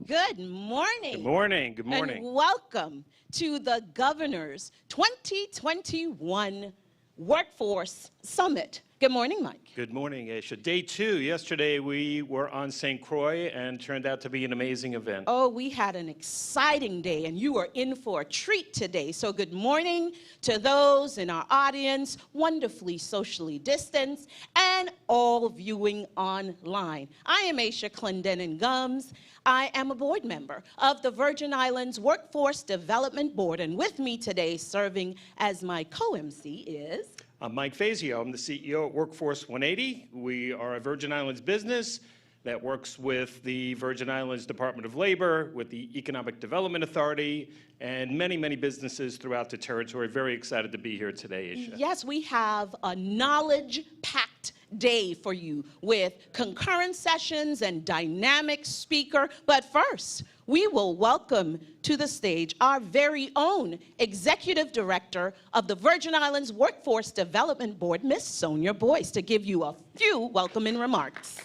Good morning. Good morning. Good morning. And welcome to the Governor's 2021 Workforce Summit. Good morning, Mike. Good morning, Aisha. Day 2. Yesterday we were on St. Croix and turned out to be an amazing event. Oh, we had an exciting day, and you are in for a treat today. So good morning to those in our audience, wonderfully socially distanced, and all viewing online. I am Aisha Clendenin Gums. I am a board member of the Virgin Islands Workforce Development Board, and with me today serving as my co-MC is... I'm Mike Fazio. I'm the CEO at Workforce 180. We are a Virgin Islands business that works with the Virgin Islands Department of Labor, with the Economic Development Authority, and many, many businesses throughout the territory. Very excited to be here today, Aisha. Yes, we have a knowledge-packed day for you with concurrent sessions and dynamic speaker. But first, we will welcome to the stage our very own Executive Director of the Virgin Islands Workforce Development Board, Ms. Sonia Boyce, to give you a few welcoming remarks.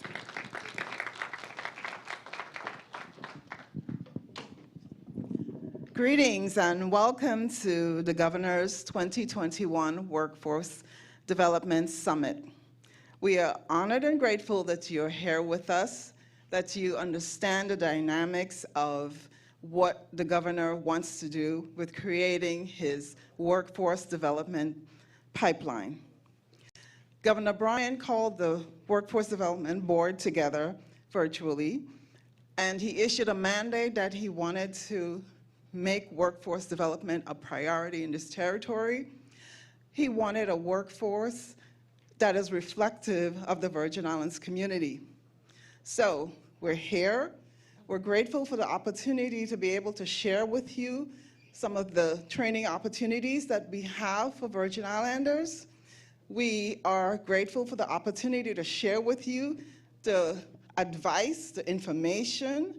Greetings and welcome to the Governor's 2021 Workforce Development Summit. We are honored and grateful that you're here with us, that you understand the dynamics of what the governor wants to do with creating his workforce development pipeline. Governor Bryan called the Workforce Development Board together virtually, and he issued a mandate that he wanted to make workforce development a priority in this territory. He wanted a workforce that is reflective of the Virgin Islands community. So we're here. We're grateful for the opportunity to be able to share with you some of the training opportunities that we have for Virgin Islanders. We are grateful for the opportunity to share with you the advice, the information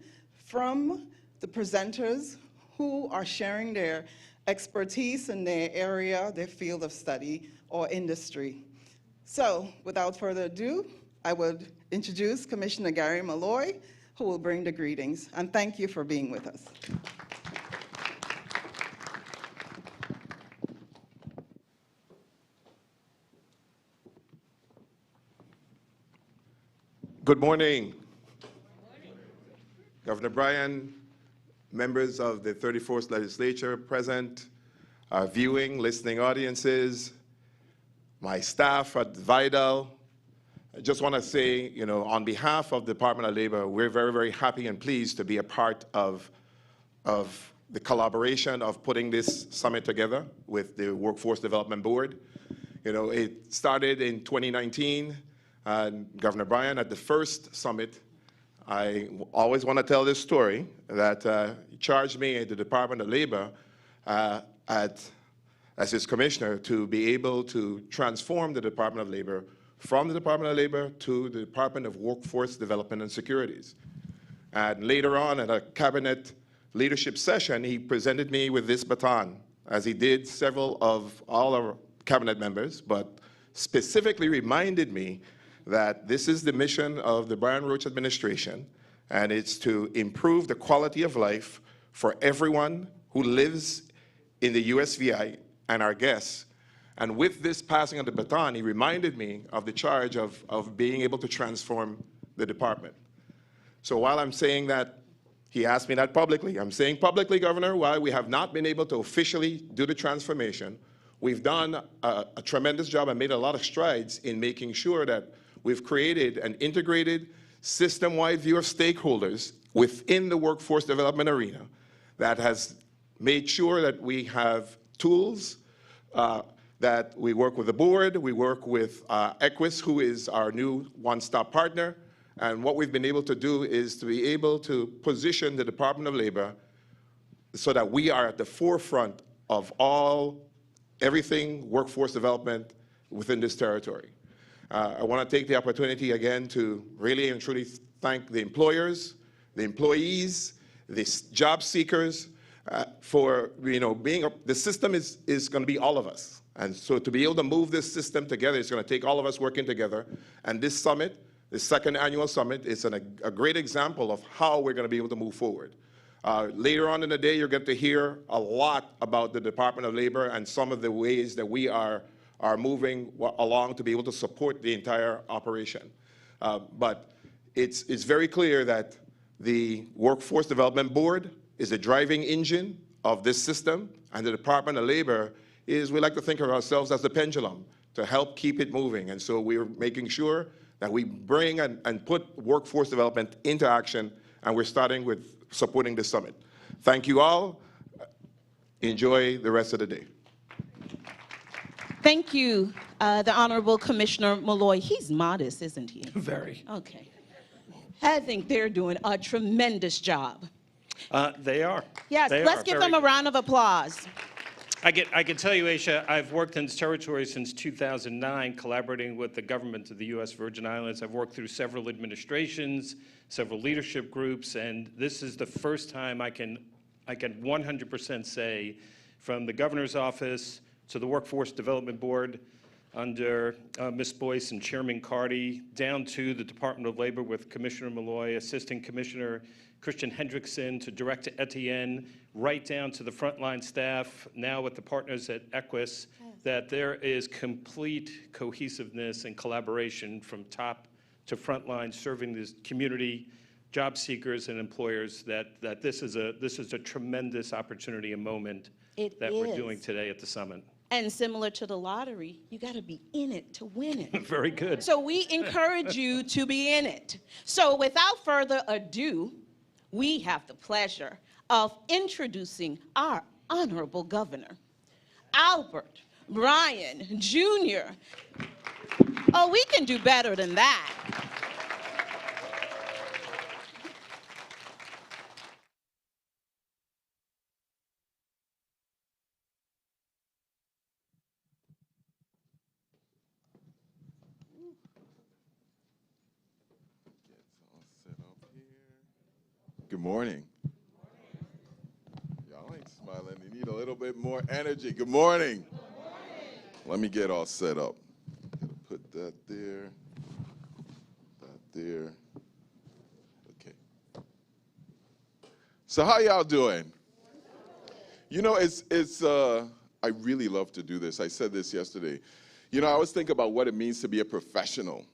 from the presenters who are sharing their expertise in their area, their field of study or industry. So without further ado, I would introduce Commissioner Gary Malloy, who will bring the greetings, and thank you for being with us. Good morning. Governor Bryan, members of the 34th Legislature present, our viewing, listening audiences, my staff at Vidal. I just want to say, on behalf of the Department of Labor, we're very, very happy and pleased to be a part of the collaboration of putting this summit together with the Workforce Development Board. It started in 2019, and Governor Bryan, at the first summit, I always want to tell this story, that he charged me at the Department of Labor as his commissioner to be able to transform the Department of Labor from the Department of Labor to the Department of Workforce Development and Securities. And later on at a cabinet leadership session, he presented me with this baton, as he did several of all our cabinet members, but specifically reminded me that this is the mission of the Brian Roach administration, and it's to improve the quality of life for everyone who lives in the USVI and our guests. And with this passing of the baton, he reminded me of the charge of being able to transform the department. So while I'm saying that, he asked me that publicly. I'm saying publicly, Governor, while we have not been able to officially do the transformation, we've done a tremendous job and made a lot of strides in making sure that we've created an integrated, system-wide view of stakeholders within the workforce development arena that has made sure that we have tools, that we work with the board, we work with Equus, who is our new one-stop partner, and what we've been able to do is to be able to position the Department of Labor so that we are at the forefront of everything workforce development within this territory. I want to take the opportunity again to really and truly thank the employers, the employees, the job seekers for the system is going to be all of us. And so to be able to move this system together, it's going to take all of us working together. And this summit the second annual summit is a great example of how we're going to be able to move forward. Later on in the day, you're going to hear a lot about the Department of Labor and some of the ways that we are moving along to be able to support the entire operation. But it's very clear that the Workforce Development Board is a driving engine of this system, and the Department of Labor is, we like to think of ourselves as the pendulum to help keep it moving. And so we're making sure that we bring and put workforce development into action, and we're starting with supporting the summit. Thank you all. Enjoy the rest of the day. Thank you, the Honorable Commissioner Malloy. He's modest, isn't he? Very. Okay. I think they're doing a tremendous job. They are. Yes, let's give them a round of applause. I can tell you, Aisha, I've worked in this territory since 2009, collaborating with the government of the U.S. Virgin Islands. I've worked through several administrations, several leadership groups, and this is the first time I can 100% say, from the governor's office to the Workforce Development Board under Ms. Boyce and Chairman Carty, down to the Department of Labor with Commissioner Malloy, Assistant Commissioner Christian Hendrickson, to Director Etienne, right down to the frontline staff, now with the partners at Equus, that there is complete cohesiveness and collaboration from top to frontline, serving this community, job seekers and employers, that this is a tremendous opportunity and moment that we're doing today at the summit. And similar to the lottery, you got to be in it to win it. Very good. So we encourage you to be in it. So without further ado, we have the pleasure of introducing our Honorable Governor, Albert Bryan Jr. Oh, we can do better than that. Good morning. Y'all ain't smiling. You need a little bit more energy. Good morning. Good morning. Let me get all set up. Gotta put that there. That there. Okay. So how y'all doing? You know, I really love to do this. I said this yesterday. You know, I always think about what it means to be a professional.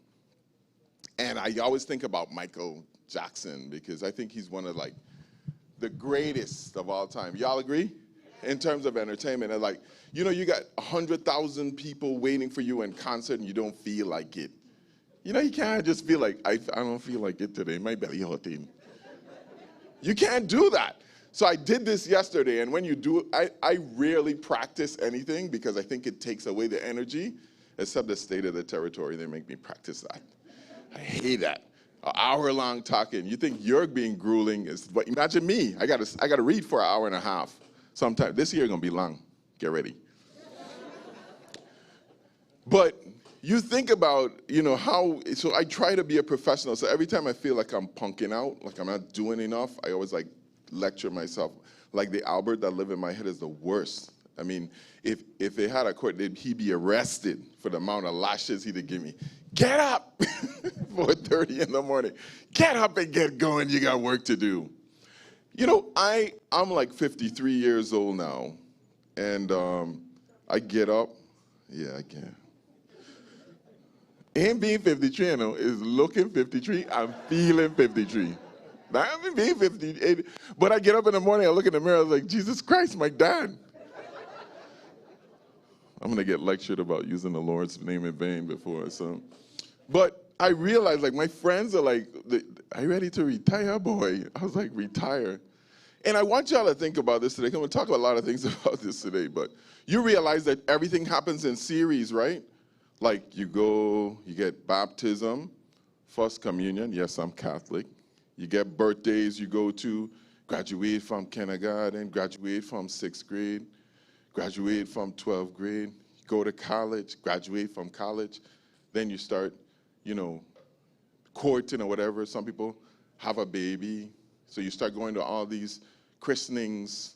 And I always think about Michael Jackson, because I think he's one of like the greatest of all time. Y'all agree? In terms of entertainment, and like, you know, you got 100,000 people waiting for you in concert and you don't feel like it. You know, you can't just feel like, I don't feel like it today, my belly hurting. You can't do that. So I did this yesterday, and when you do it, I rarely practice anything because I think it takes away the energy, except the state of the territory, they make me practice that. I hate that. An hour-long talking. You think you're being grueling? But imagine me. I gotta read for an hour and a half. Sometime this year gonna be long. Get ready. But you think about, you know, how. So I try to be a professional. So every time I feel like I'm punking out, like I'm not doing enough, I always like lecture myself. Like the Albert that live in my head is the worst. I mean, if they had a court, he'd be arrested for the amount of lashes he'd give me. Get up! 4:30 in the morning. Get up and get going. You got work to do. You know, I'm like 53 years old now, and I get up. Yeah, I can. Ain't being 53, you know, is looking 53. I'm feeling 53. I haven't been 58, but I get up in the morning, I look in the mirror, I was like, Jesus Christ, my dad. I'm gonna get lectured about using the Lord's name in vain before, so. But I realized, like, my friends are like, are you ready to retire, boy? I was like, retire. And I want y'all to think about this today. I'm gonna talk about a lot of things about this today, but you realize that everything happens in series, right? Like you go, you get baptism, first communion, yes, I'm Catholic. You get birthdays, you go to, graduate from kindergarten, graduate from 6th grade, graduate from 12th grade, go to college, graduate from college, then you start, you know, courting or whatever. Some people have a baby, so you start going to all these christenings,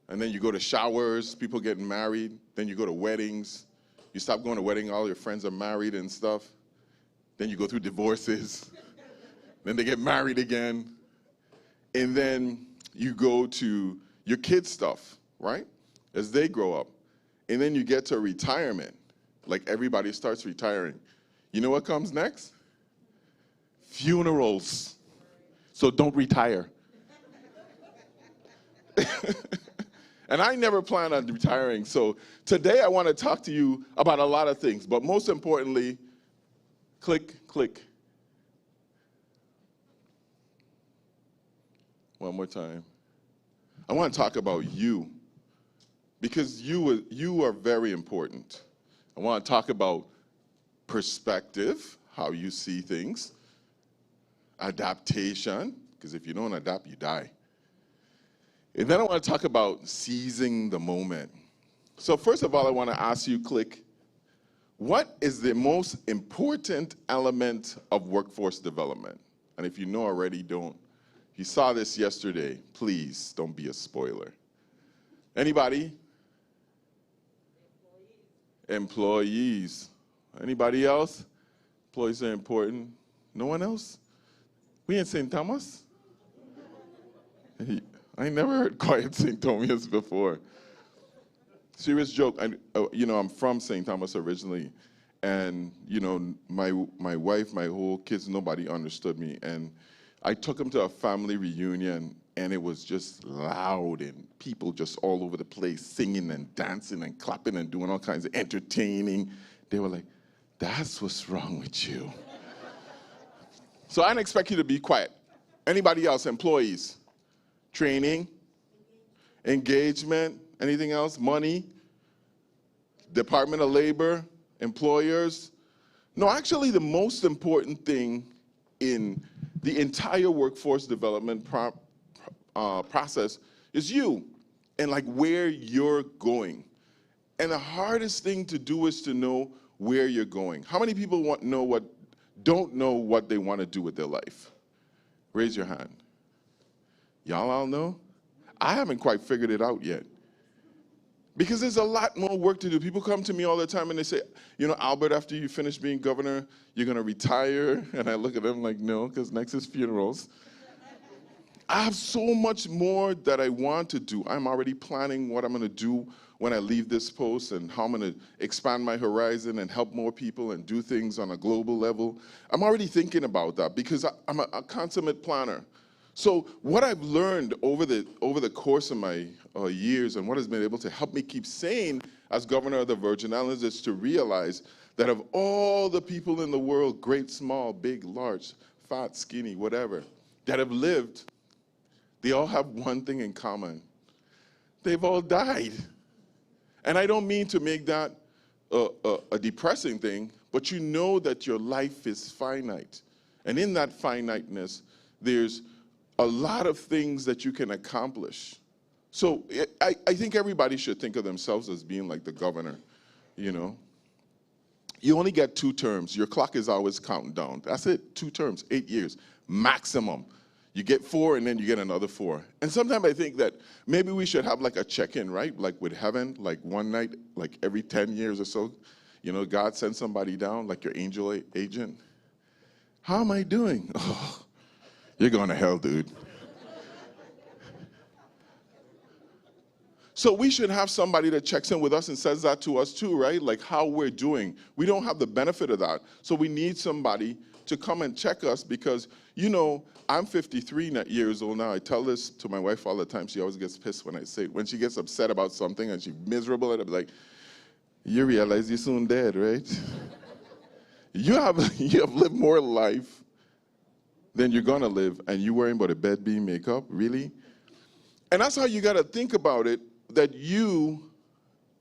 and then you go to showers, people getting married, then you go to weddings, you stop going to weddings, all your friends are married and stuff. then you go through divorces, then they get married again, and then you go to your kids' stuff, right? As they grow up. And then you get to retirement. Like everybody starts retiring. You know what comes next? Funerals. So don't retire. And I never planned on retiring. So today I want to talk to you about a lot of things. But most importantly, click. One more time. I want to talk about you. Because you are very important. I want to talk about perspective, how you see things, adaptation, because if you don't adapt, you die. And then I want to talk about seizing the moment. So first of all, I want to ask you, what is the most important element of workforce development? And if you know already, don't. If you saw this yesterday, please don't be a spoiler. Anybody? Employees. Anybody else? Employees are important. No one else? We in St. Thomas? I never heard quiet St. Thomas before. Serious joke. I'm from St. Thomas originally, and my wife, my whole kids, nobody understood me, and I took them to a family reunion, and it was just loud and people just all over the place singing and dancing and clapping and doing all kinds of entertaining. They were like, "That's what's wrong with you." So I didn't expect you to be quiet. Anybody else? Employees? Training? Engagement? Anything else? Money? Department of Labor? Employers? No, actually the most important thing in the entire workforce development process is you and like where you're going. And the hardest thing to do is to know where you're going. How many people don't know what they want to do with their life? Raise your hand. Y'all all know? I haven't quite figured it out yet. Because there's a lot more work to do. People come to me all the time and they say, Albert, after you finish being governor, you're going to retire. And I look at them like, no, because next is funerals. I have so much more that I want to do. I'm already planning what I'm going to do when I leave this post and how I'm going to expand my horizon and help more people and do things on a global level. I'm already thinking about that because I'm a consummate planner. So what I've learned over the course of my years and what has been able to help me keep sane as governor of the Virgin Islands is to realize that of all the people in the world, great, small, big, large, fat, skinny, whatever, that have lived, they all have one thing in common. They've all died. And I don't mean to make that a depressing thing, but you know that your life is finite. And in that finiteness, there's a lot of things that you can accomplish. So I think everybody should think of themselves as being like the governor, You only get 2 terms. Your clock is always counting down. That's it, 2 terms, 8 years, maximum. You get 4 and then you get another 4. And sometimes I think that maybe we should have like a check-in, right? Like with heaven, like one night, like every 10 years or so, God sends somebody down, like your angel agent. How am I doing? Oh, you're going to hell, dude. So we should have somebody that checks in with us and says that to us too, right? Like how we're doing. We don't have the benefit of that. So we need somebody to come and check us because, I'm 53 years old now. I tell this to my wife all the time. She always gets pissed when I say it. When she gets upset about something and she's miserable, I'll be like, you realize you're soon dead, right? You have lived more life than you're going to live, and you worrying about a bed being made up? Really? And that's how you got to think about it, that you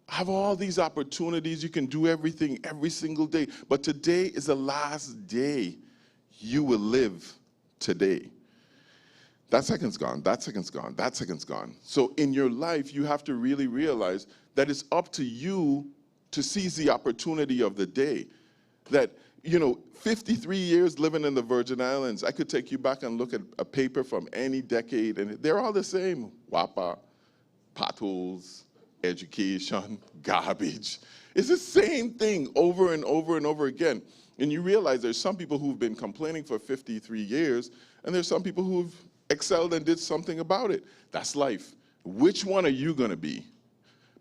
have all these opportunities. You can do everything every single day. But today is the last day you will live today. That second's gone, that second's gone, that second's gone. So in your life, you have to really realize that it's up to you to seize the opportunity of the day. That, 53 years living in the Virgin Islands, I could take you back and look at a paper from any decade, and they're all the same. WAPA, potholes, education, garbage. It's the same thing over and over and over again. And you realize there's some people who've been complaining for 53 years, and there's some people who've excelled and did something about it. That's life. Which one are you going to be?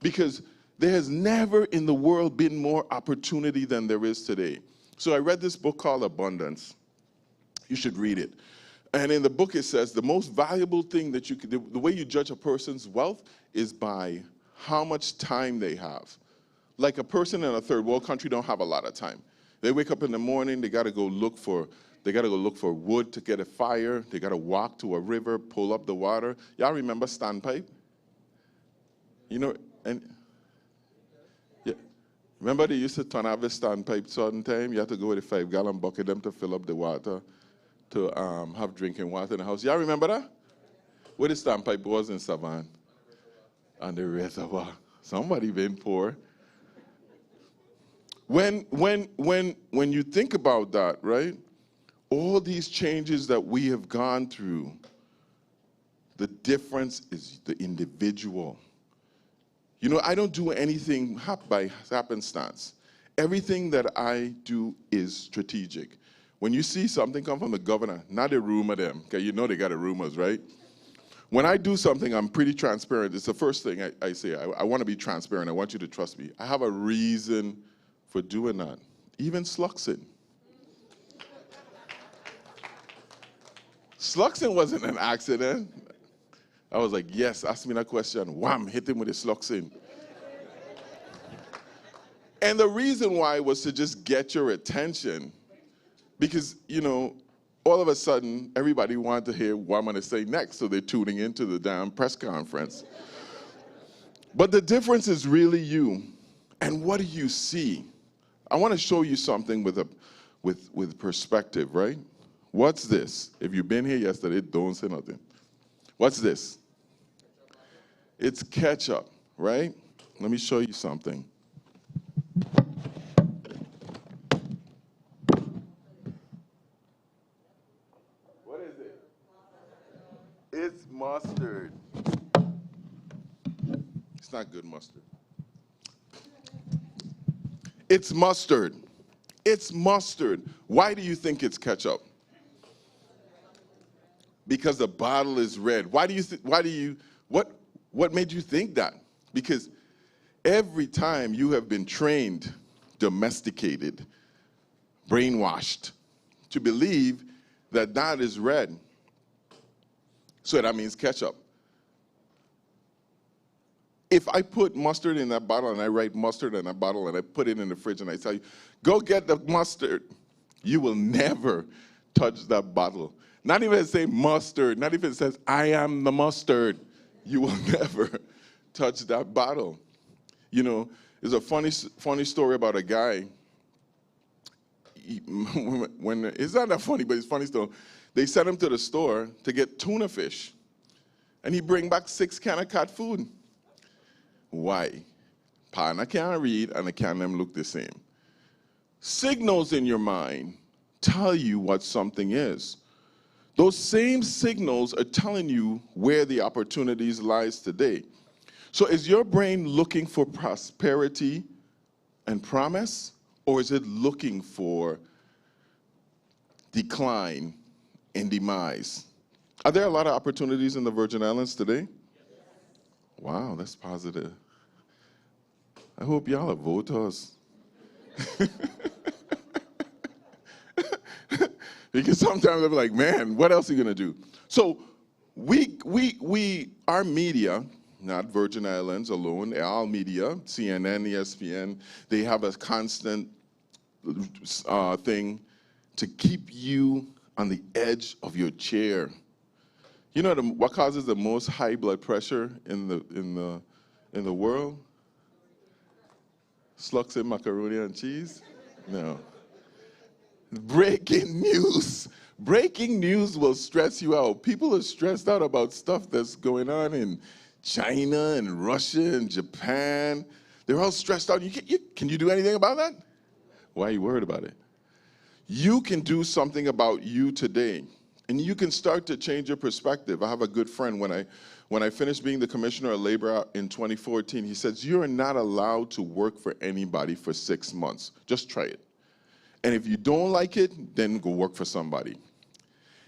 Because there has never in the world been more opportunity than there is today. So I read this book called Abundance. You should read it. And in the book it says the most valuable thing that you could do, the way you judge a person's wealth is by how much time they have. Like a person in a third world country don't have a lot of time. They wake up in the morning, they got to go look for wood to get a fire. They got to walk to a river, pull up the water. Y'all remember standpipe? You know, and yeah, remember they used to turn off the standpipe certain time. You had to go with a 5-gallon bucket them to fill up the water to have drinking water in the house. Y'all remember that? Where the standpipe was in Savannah? On the reservoir. Somebody been poor. When you think about that, right? All these changes that we have gone through, the difference is the individual. You know, I don't do anything by happenstance. Everything that I do is strategic. When you see something come from the governor, not a rumor them, because you know they got the rumors, right? When I do something, I'm pretty transparent. It's the first thing I say. I want to be transparent. I want you to trust me. I have a reason for doing that. Even Sluxin. Sluxin wasn't an accident. I was like, yes, ask me that question. Wham, hit him with a Sluxin. And the reason why was to just get your attention. Because, you know, all of a sudden, everybody wanted to hear what I'm going to say next, so they're tuning into the damn press conference. But the difference is really you. And what do you see? I want to show you something with perspective, right? What's this? If you've been here yesterday, don't say nothing. What's this? It's ketchup, right? Let me show you something. What is it? It's mustard. It's not good mustard. It's mustard. It's mustard. Why do you think it's ketchup? Because the bottle is red. What made you think that? Because every time you have been trained, domesticated, brainwashed to believe that that is red. So that means ketchup. If I put mustard in that bottle and I write mustard in that bottle and I put it in the fridge and I tell you, go get the mustard, you will never touch that bottle. Not even if it says mustard, not even if it says, I am the mustard, you will never touch that bottle. You know, there's a funny story about a guy. It's not that funny, but it's funny still. They sent him to the store to get tuna fish, and he bring back 6 cans of cat food. Why? Partner can't read, and the can them look the same. Signals in your mind tell you what something is. Those same signals are telling you where the opportunities lies today. So is your brain looking for prosperity and promise, or is it looking for decline and demise? Are there a lot of opportunities in the Virgin Islands today? Wow, that's positive. I hope y'all are voters. Because sometimes they're like, man, what else are you going to do? So our media, not Virgin Islands alone, all media, CNN, ESPN, they have a constant thing to keep you on the edge of your chair. You know what causes the most high blood pressure in the world? Slugs and macaroni and cheese? No. Breaking news. Breaking news will stress you out. People are stressed out about stuff that's going on in China and Russia and Japan. They're all stressed out. Can you do anything about that? Why are you worried about it? You can do something about you today. And you can start to change your perspective. I have a good friend, when I finished being the Commissioner of Labor in 2014, he says, you are not allowed to work for anybody for 6 months. Just try it. And if you don't like it, then go work for somebody.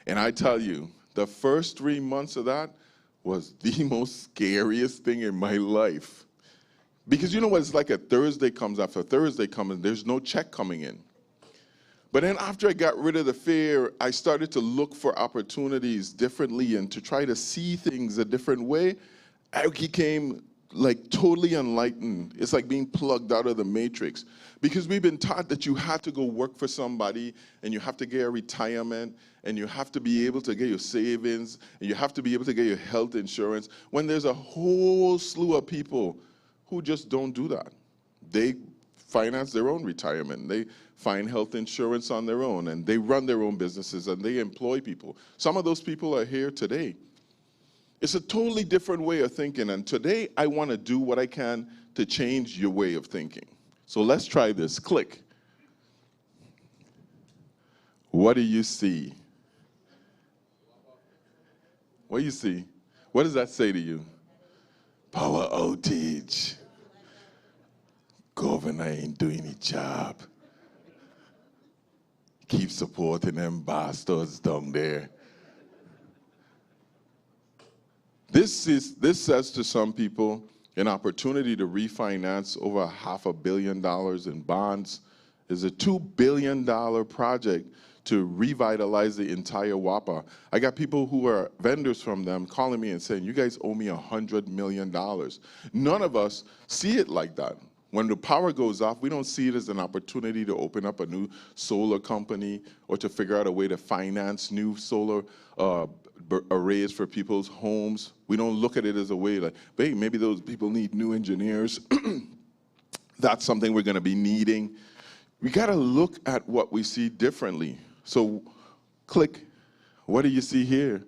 And I tell you, the first 3 months of that was the most scariest thing in my life. Because you know what it's like? A Thursday comes after Thursday comes and there's no check coming in. But then after I got rid of the fear, I started to look for opportunities differently and to try to see things a different way. I became like totally enlightened. It's like being plugged out of the matrix. Because we've been taught that you have to go work for somebody and you have to get a retirement and you have to be able to get your savings and you have to be able to get your health insurance, when there's a whole slew of people who just don't do that. They finance their own retirement. They find health insurance on their own, and they run their own businesses, and they employ people. Some of those people are here today. It's a totally different way of thinking, and today I want to do what I can to change your way of thinking. So let's try this. Click. What do you see? What do you see? What does that say to you? Power outage. Governor ain't doing his job. Keep supporting them bastards down there. This says to some people an opportunity to refinance over $500 million in bonds is a $2 billion project to revitalize the entire WAPA. I got people who are vendors from them calling me and saying, you guys owe me $100 million. None of us see it like that. When the power goes off, we don't see it as an opportunity to open up a new solar company or to figure out a way to finance new solar arrays for people's homes. We don't look at it as a way like, hey, maybe those people need new engineers. That's something we're going to be needing. We got to look at what we see differently. So click. What do you see here?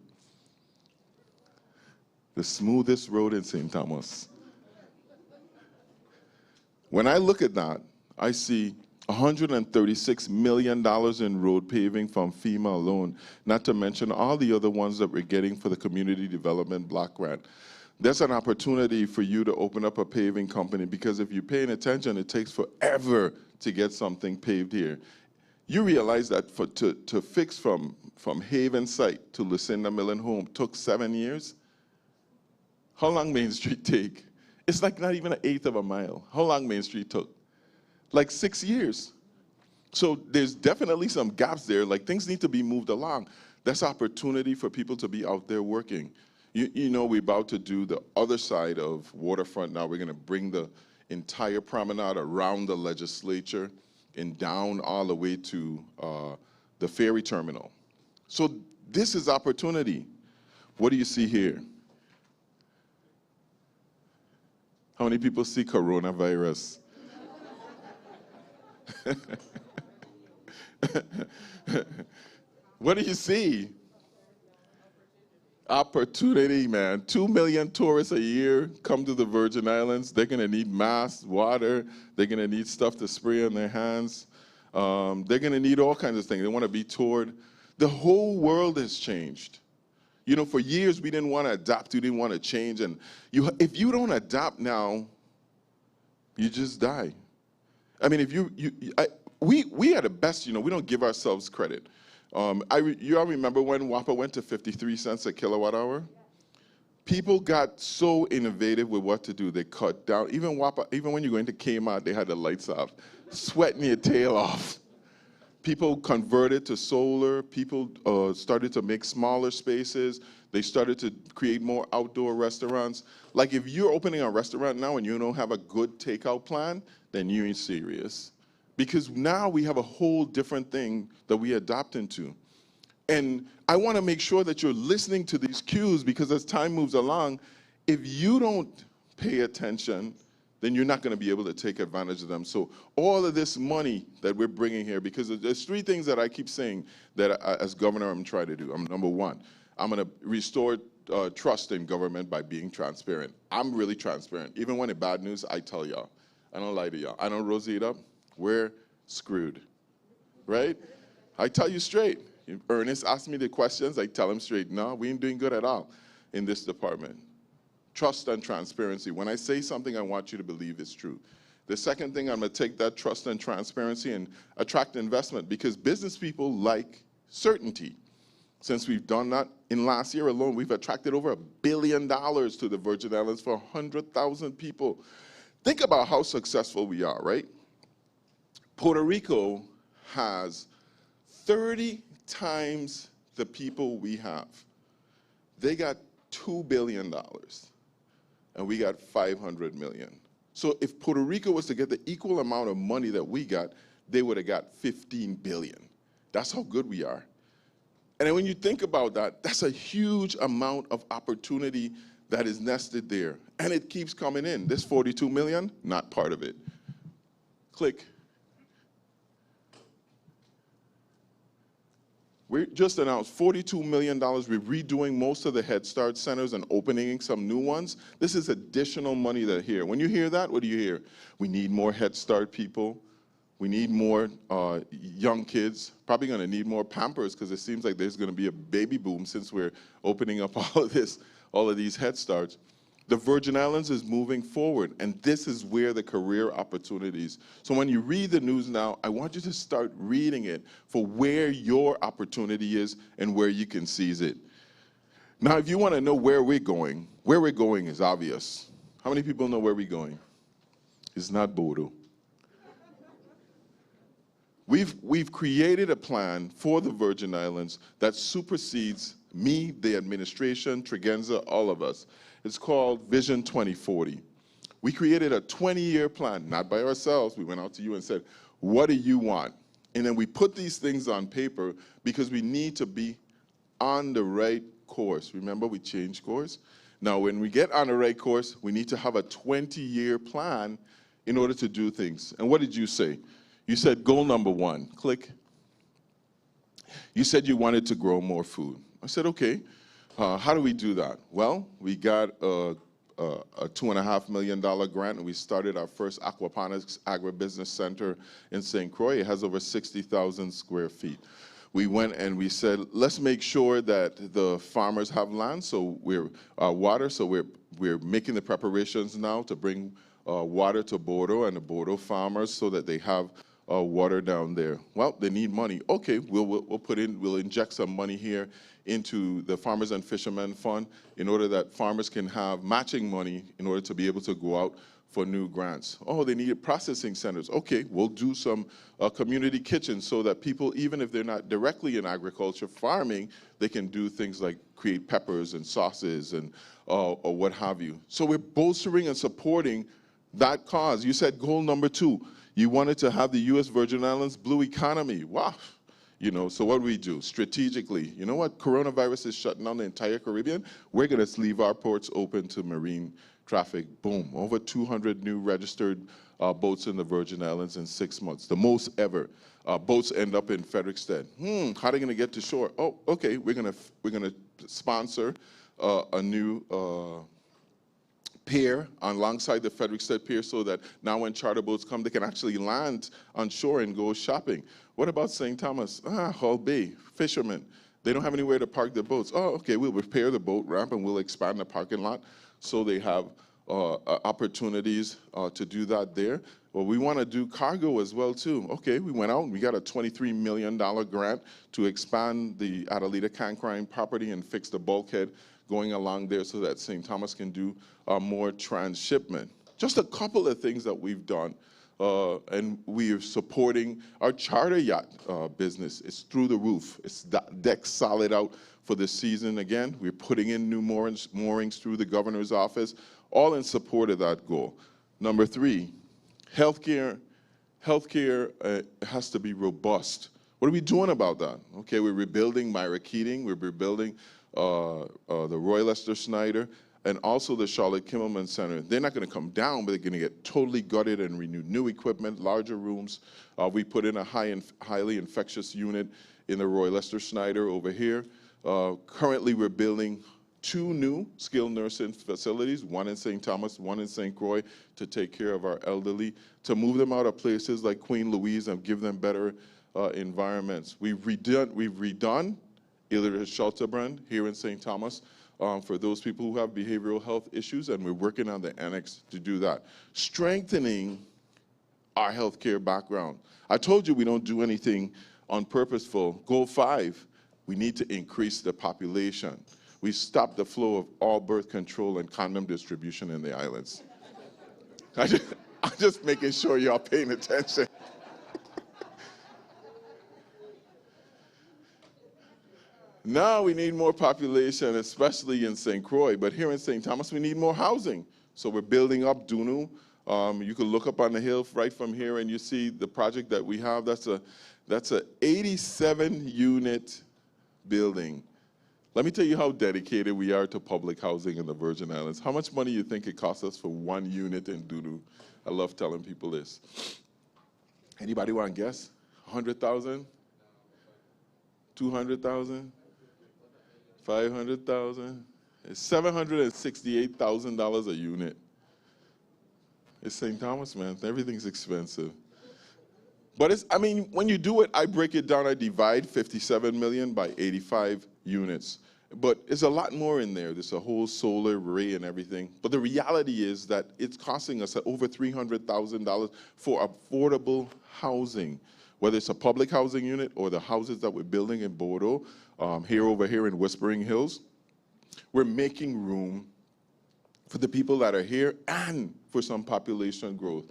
The smoothest road in St. Thomas. When I look at that, I see $136 million in road paving from FEMA alone, not to mention all the other ones that we're getting for the Community Development Block Grant. There's an opportunity for you to open up a paving company, because if you're paying attention, it takes forever to get something paved here. You realize that to fix from Haven site to Lucinda Millen Home took 7 years? How long Main Street take? It's like not even 1/8 of a mile. How long Main Street took? Like 6 years. So there's definitely some gaps there. Like, things need to be moved along. That's opportunity for people to be out there working. You know, we're about to do the other side of waterfront now. We're going to bring the entire promenade around the legislature and down all the way to the ferry terminal. So this is opportunity. What do you see here? How many people see coronavirus? What do you see? Opportunity, man. 2 million tourists a year come to the Virgin Islands. They're going to need masks, water. They're going to need stuff to spray on their hands. They're going to need all kinds of things. They want to be toured. The whole world has changed. You know, for years we didn't want to adapt, we didn't want to change, and if you don't adapt now, you just die. I mean, we are the best, you know, we don't give ourselves credit. You all remember when WAPA went to 53 cents a kilowatt hour? People got so innovative with what to do. They cut down, even WAPA, even when you go into Kmart, they had the lights off, sweating your tail off. People converted to solar. People started to make smaller spaces. They started to create more outdoor restaurants. Like, if you're opening a restaurant now and you don't have a good takeout plan, then you ain't serious. Because now we have a whole different thing that we adapt into. And I want to make sure that you're listening to these cues, because as time moves along, if you don't pay attention, then you're not going to be able to take advantage of them. So all of this money that we're bringing here, because there's 3 things that I keep saying that as governor I'm trying to do. Number 1, I'm going to restore trust in government by being transparent. I'm really transparent. Even when it's bad news, I tell y'all. I don't lie to y'all. I don't rosy it up. We're screwed, right? I tell you straight. If Ernest asks me the questions, I tell him straight, no, we ain't doing good at all in this department. Trust and transparency. When I say something, I want you to believe it's true. The second thing, I'm going to take that trust and transparency and attract investment, because business people like certainty. Since we've done that, in last year alone, we've attracted over $1 billion to the Virgin Islands for 100,000 people. Think about how successful we are, right? Puerto Rico has 30 times the people we have. They got $2 billion, and we got 500 million. So if Puerto Rico was to get the equal amount of money that we got, they would have got 15 billion. That's how good we are. And then when you think about that, that's a huge amount of opportunity that is nested there. And it keeps coming in. This 42 million, not part of it. Click. We just announced $42 million. We're redoing most of the Head Start centers and opening some new ones. This is additional money that here. When you hear that, what do you hear? We need more Head Start people. We need more young kids. Probably going to need more Pampers, because it seems like there's going to be a baby boom since we're opening up all of these Head Starts. The Virgin Islands is moving forward, and this is where the career opportunities. So when you read the news now, I want you to start reading it for where your opportunity is and where you can seize it. Now, if you want to know where we're going is obvious. How many people know where we're going? It's not Bodo. We've created a plan for the Virgin Islands that supersedes me, the administration, Tregenza, all of us. It's called Vision 2040. We created a 20-year plan, not by ourselves. We went out to you and said, what do you want? And then we put these things on paper because we need to be on the right course. Remember, we changed course? Now, when we get on the right course, we need to have a 20-year plan in order to do things. And what did you say? You said goal number 1, click. You said you wanted to grow more food. I said, okay. How do we do that? Well, we got a $2.5 million grant, and we started our first aquaponics agribusiness center in St. Croix. It has over 60,000 square feet. We went and we said, let's make sure that the farmers have land, so we're water. So we're making the preparations now to bring water to Bodo and the Bodo farmers so that they have water down there. Well, they need money. Okay, we'll inject some money here into the Farmers and Fishermen Fund in order that farmers can have matching money in order to be able to go out for new grants. Oh, they need processing centers. Okay, we'll do some community kitchens so that people, even if they're not directly in agriculture farming, they can do things like create peppers and sauces and or what have you. So we're bolstering and supporting that cause. You said goal number 2. You wanted to have the U.S. Virgin Islands blue economy. Wow. You know, so what do we do strategically? You know what? Coronavirus is shutting down the entire Caribbean. We're going to leave our ports open to marine traffic. Boom. Over 200 new registered boats in the Virgin Islands in 6 months. The most ever. Boats end up in Frederiksted. How are they going to get to shore? Oh, okay. We're going to sponsor a new pier alongside the Frederiksted Pier so that now when charter boats come, they can actually land on shore and go shopping. What about St. Thomas? Hull Bay, fishermen. They don't have anywhere to park their boats. Oh, okay, we'll repair the boat ramp and we'll expand the parking lot so they have opportunities to do that there. Well, we want to do cargo as well, too. Okay, we went out and we got a $23 million grant to expand the Adelita Cancrine property and fix the bulkhead going along there so that St. Thomas can do more transshipment. Just a couple of things that we've done. And we are supporting our charter yacht business. It's through the roof. It's deck solid out for the season again. We're putting in new moorings through the governor's office, all in support of that goal. Number 3, healthcare. Healthcare has to be robust. What are we doing about that? Okay, we're rebuilding Myra Keating. We're rebuilding the Roy Lester Snyder, and also the Charlotte Kimmelman Center. They're not going to come down, but they're going to get totally gutted and renewed. New equipment, larger rooms. We put in a highly infectious unit in the Roy Lester Snyder over here. Currently, we're building 2 new skilled nursing facilities, one in St. Thomas, one in St. Croix, to take care of our elderly, to move them out of places like Queen Louise and give them better environments. We've redone Literate shelter brand here in St. Thomas for those people who have behavioral health issues, and we're working on the annex to do that. Strengthening our healthcare background. I told you we don't do anything unpurposeful. Goal 5, we need to increase the population. We stop the flow of all birth control and condom distribution in the islands. I'm just making sure y'all paying attention. Now we need more population, especially in St. Croix, but here in St. Thomas we need more housing. So we're building up Dunu. You can look up on the hill right from here and you see the project that we have. That's a 87-unit building. Let me tell you how dedicated we are to public housing in the Virgin Islands. How much money you think it costs us for 1 unit in Dunu? I love telling people this. Anybody want to guess? 100,000? 200,000? 500,000? It's $768,000 a unit. It's St. Thomas, man. Everything's expensive. But it's, I mean, when you do it, I break it down. I divide 57 million by 85 units. But it's a lot more in there. There's a whole solar array and everything. But the reality is that it's costing us over $300,000 for affordable housing, whether it's a public housing unit or the houses that we're building in Bordeaux, over here in Whispering Hills. We're making room for the people that are here and for some population growth.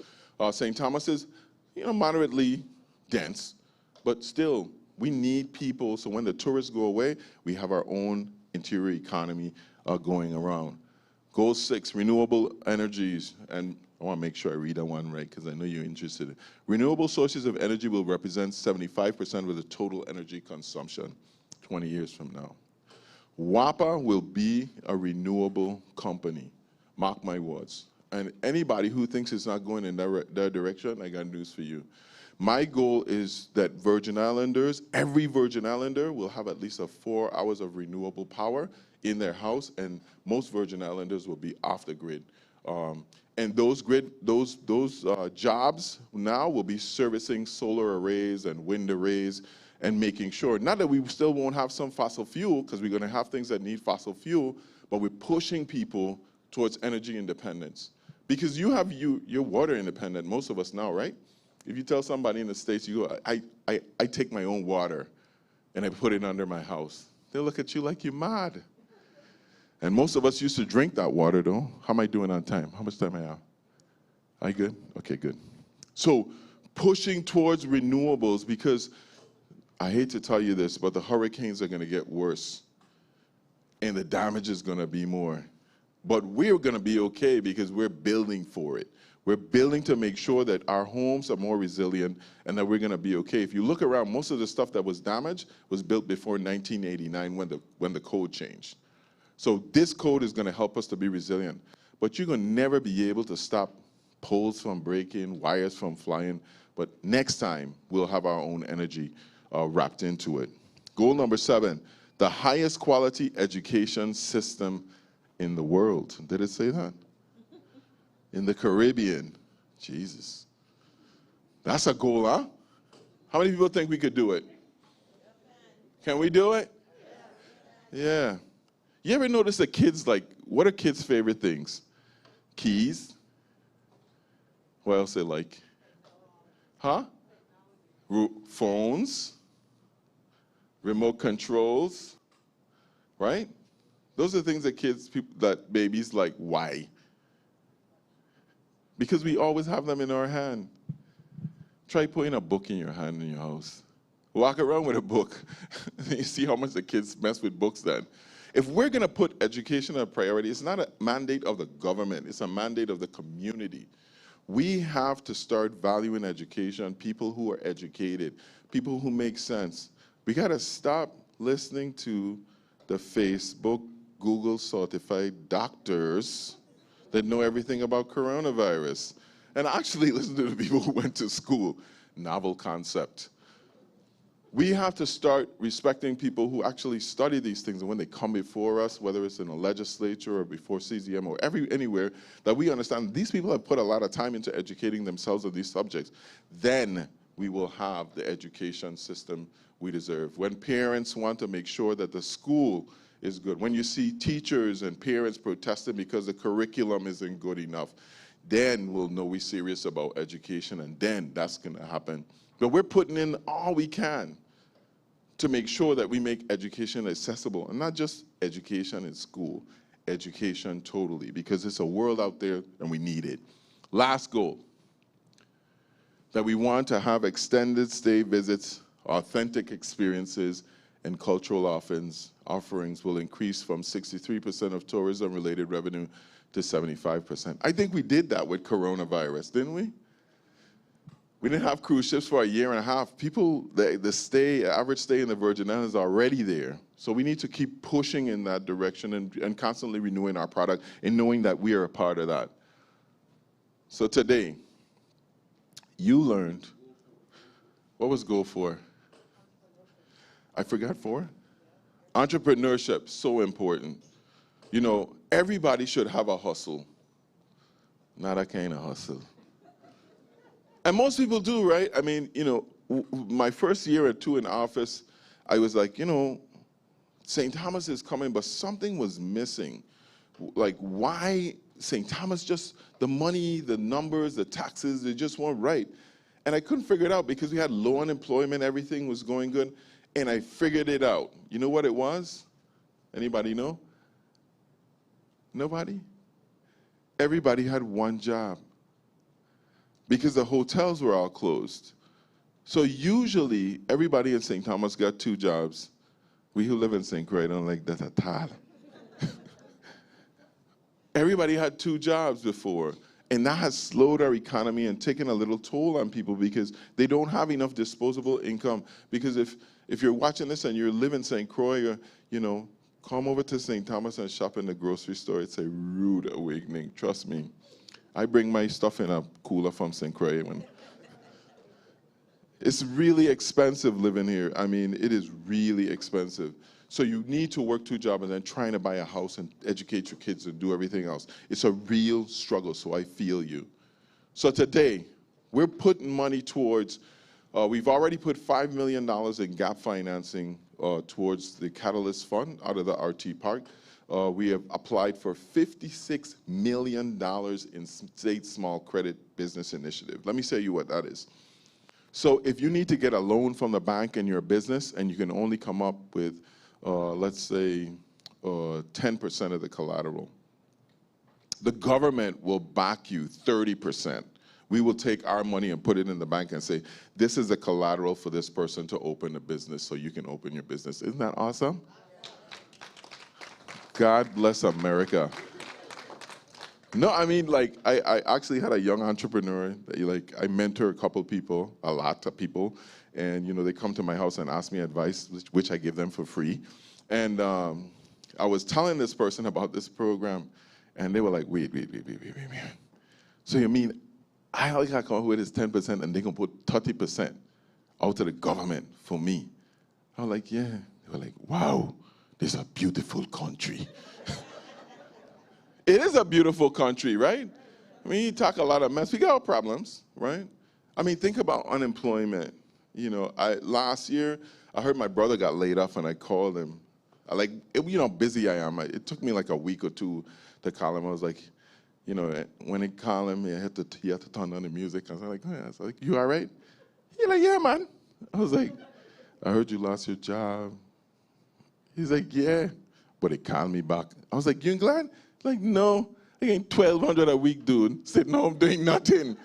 St. Thomas is, moderately dense, but still, we need people, so when the tourists go away, we have our own interior economy going around. Goal 6, renewable energies, and I want to make sure I read that one right, because I know you're interested. Renewable sources of energy will represent 75% of the total energy consumption 20 years from now. WAPA will be a renewable company. Mark my words. And anybody who thinks it's not going in that direction, I got news for you. My goal is that Virgin Islanders, every Virgin Islander will have at least 4 hours of renewable power in their house, and most Virgin Islanders will be off the grid. And those jobs now will be servicing solar arrays and wind arrays and making sure, not that we still won't have some fossil fuel, because we're going to have things that need fossil fuel, but we're pushing people towards energy independence. Because you're water independent, most of us now, right? If you tell somebody in the States, you go, I take my own water and I put it under my house, they'll look at you like you're mad. And most of us used to drink that water, though. How am I doing on time? How much time I have? Are you good? Okay, good. So pushing towards renewables, because I hate to tell you this, but the hurricanes are going to get worse and the damage is going to be more. But we're going to be okay because we're building for it. We're building to make sure that our homes are more resilient and that we're going to be okay. If you look around, most of the stuff that was damaged was built before 1989 when the code changed. So this code is going to help us to be resilient. But you're going to never be able to stop poles from breaking, wires from flying. But next time, we'll have our own energy wrapped into it. Goal number 7, the highest quality education system in the world. Did it say that? In the Caribbean. Jesus. That's a goal, huh? How many people think we could do it? Can we do it? Yeah. You ever notice that kids, what are kids' favorite things? Keys. What else they like? Huh? Phones. Remote controls. Right? Those are things that babies like. Why? Because we always have them in our hand. Try putting a book in your hand in your house. Walk around with a book. You see how much the kids mess with books then. If we're going to put education as a priority, it's not a mandate of the government. It's a mandate of the community. We have to start valuing education, people who are educated, people who make sense. We got to stop listening to the Facebook, Google certified doctors that know everything about coronavirus. And actually listen to the people who went to school. Novel concept. We have to start respecting people who actually study these things, and when they come before us, whether it's in a legislature or before CZM or anywhere, that we understand these people have put a lot of time into educating themselves on these subjects. Then we will have the education system we deserve. When parents want to make sure that the school is good, when you see teachers and parents protesting because the curriculum isn't good enough, then we'll know we're serious about education, and then that's going to happen. But we're putting in all we can to make sure that we make education accessible, and not just education in school, education totally, because it's a world out there and we need it. Last goal, that we want to have extended stay visits, authentic experiences, and cultural offerings will increase from 63% of tourism-related revenue to 75%. I think we did that with coronavirus, didn't we? We didn't have cruise ships for a year and a half. People, the average stay in the Virgin Islands is already there. So we need to keep pushing in that direction and constantly renewing our product and knowing that we are a part of that. So today, you learned, what was goal 4? I forgot 4? Entrepreneurship, so important. You know, everybody should have a hustle. Not a kind of hustle. And most people do, right? I mean, you know, my first year or 2 in office, I was like, you know, St. Thomas is coming, but something was missing. Like, why St. Thomas, just the money, the numbers, the taxes, they just weren't right. And I couldn't figure it out because we had low unemployment, everything was going good, and I figured it out. You know what it was? Anybody know? Nobody? Everybody had one job because the hotels were all closed. So usually, everybody in St. Thomas got 2 jobs. We who live in St. Croix don't like that at all. Everybody had 2 jobs before, and that has slowed our economy and taken a little toll on people because they don't have enough disposable income. Because if you're watching this and you live in St. Croix, or, you know, come over to St. Thomas and shop in the grocery store. It's a rude awakening, trust me. I bring my stuff in a cooler from St. Croix. It's really expensive living here. I mean, it is really expensive. So you need to work 2 jobs and then trying to buy a house and educate your kids and do everything else. It's a real struggle, so I feel you. So today, we're putting money towards, we've already put $5 million in gap financing towards the Catalyst Fund out of the RT Park. We have applied for $56 million in State Small Credit Business Initiative. Let me tell you what that is. So if you need to get a loan from the bank in your business and you can only come up with, let's say, 10% of the collateral, the government will back you 30%. We will take our money and put it in the bank and say, this is the collateral for this person to open a business so you can open your business. Isn't that awesome? God bless America. No, I mean, like, I actually had a young entrepreneur that, I mentor a couple people, a lot of people, and, you know, they come to my house and ask me advice, which I give them for free. And I was telling this person about this program, and they were like, wait. So you mean I only got to come up with this 10% and they're going to put 30% out to the government for me? I was like, yeah. They were like, wow, this is a beautiful country. It is a beautiful country, right? I mean, you talk a lot of mess. We got our problems, right? I mean, think about unemployment. You know, last year, I heard my brother got laid off, and I called him. You know how busy I am. It took me like a week or 2 to call him. I was like, you know, when I called him, he had to turn on the music. I was like, you all right? He's like, yeah, man. I was like, I heard you lost your job. He's like, yeah, but it called me back. I was like, you ain't glad? Like, no, I ain't $1,200 a week, dude, sitting home doing nothing.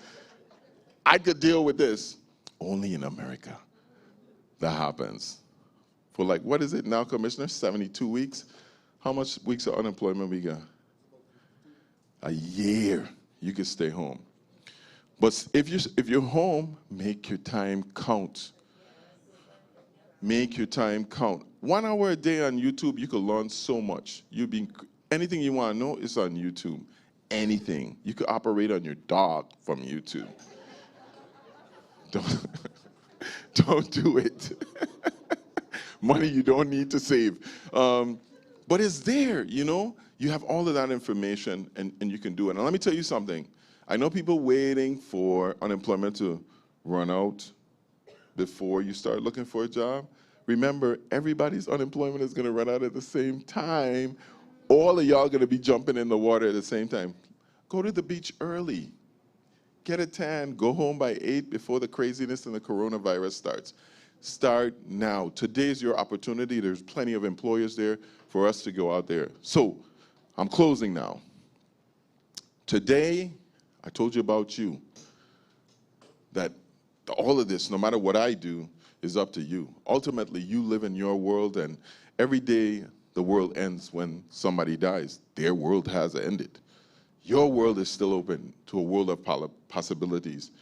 I could deal with this. Only in America that happens. For what is it now, Commissioner? 72 weeks? How much weeks of unemployment we got? A year you can stay home. But if you're home, make your time count. Make your time count. 1 hour a day on YouTube, you can learn so much. Anything you want to know is on YouTube. Anything. You could operate on your dog from YouTube. Don't do it. Money you don't need to save. But it's there, you know? You have all of that information, and you can do it. And let me tell you something. I know people waiting for unemployment to run out before you start looking for a job. Remember, everybody's unemployment is going to run out at the same time. All of y'all going to be jumping in the water at the same time. Go to the beach early. Get a tan. Go home by 8 before the craziness and the coronavirus starts. Start now. Today's your opportunity. There's plenty of employers there for us to go out there. So I'm closing now. Today, I told you about you. That all of this, no matter what I do, is up to you. Ultimately, you live in your world, and every day the world ends when somebody dies. Their world has ended. Your world is still open to a world of possibilities.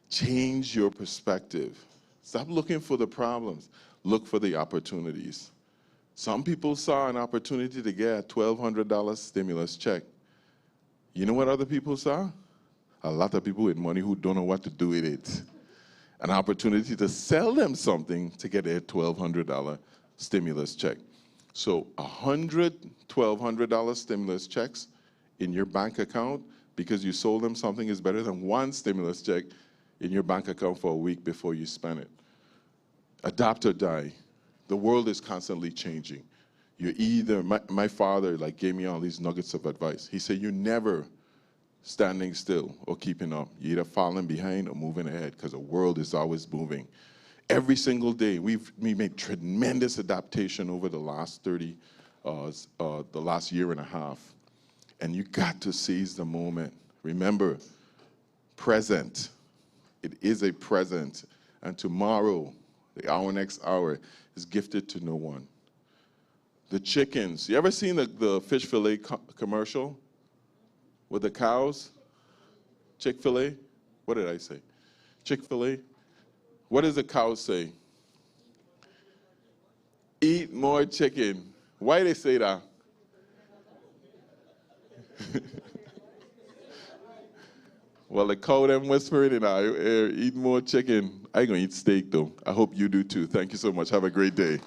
Change your perspective. Stop looking for the problems. Look for the opportunities. Some people saw an opportunity to get a $1,200 stimulus check. You know what other people saw? A lot of people with money who don't know what to do with it. An opportunity to sell them something to get a $1,200 stimulus check. So 100 $1,200 stimulus checks in your bank account because you sold them something is better than one stimulus check in your bank account for a week before you spend it. Adapt or die. The world is constantly changing. You're either, my father gave me all these nuggets of advice. He said, you're never standing still or keeping up. You're either falling behind or moving ahead because the world is always moving. Every single day, we made tremendous adaptation over the last the last year and a half. And you got to seize the moment. Remember, present. It is a present. And tomorrow, our next hour, is gifted to no one. The chickens. You ever seen the fish fillet commercial with the cows? Chick-fil-A? What did I say? Chick-fil-A? What does the cow say? Eat more chicken. Why they say that? Well, the cow them whispering in our ear, eat more chicken. I ain't gonna eat steak though. I hope you do too. Thank you so much. Have a great day. Of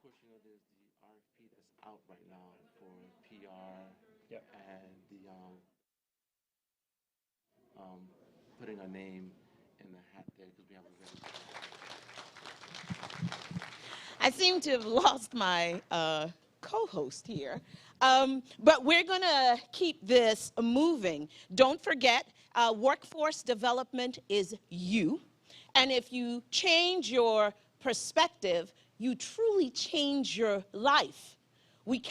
course, you know, there's the RFP that's out right now for PR and the putting a name in the hat there because we have a very. I seem to have lost my co-host here. But we're going to keep this moving. Don't forget, workforce development is you. And if you change your perspective, you truly change your life. We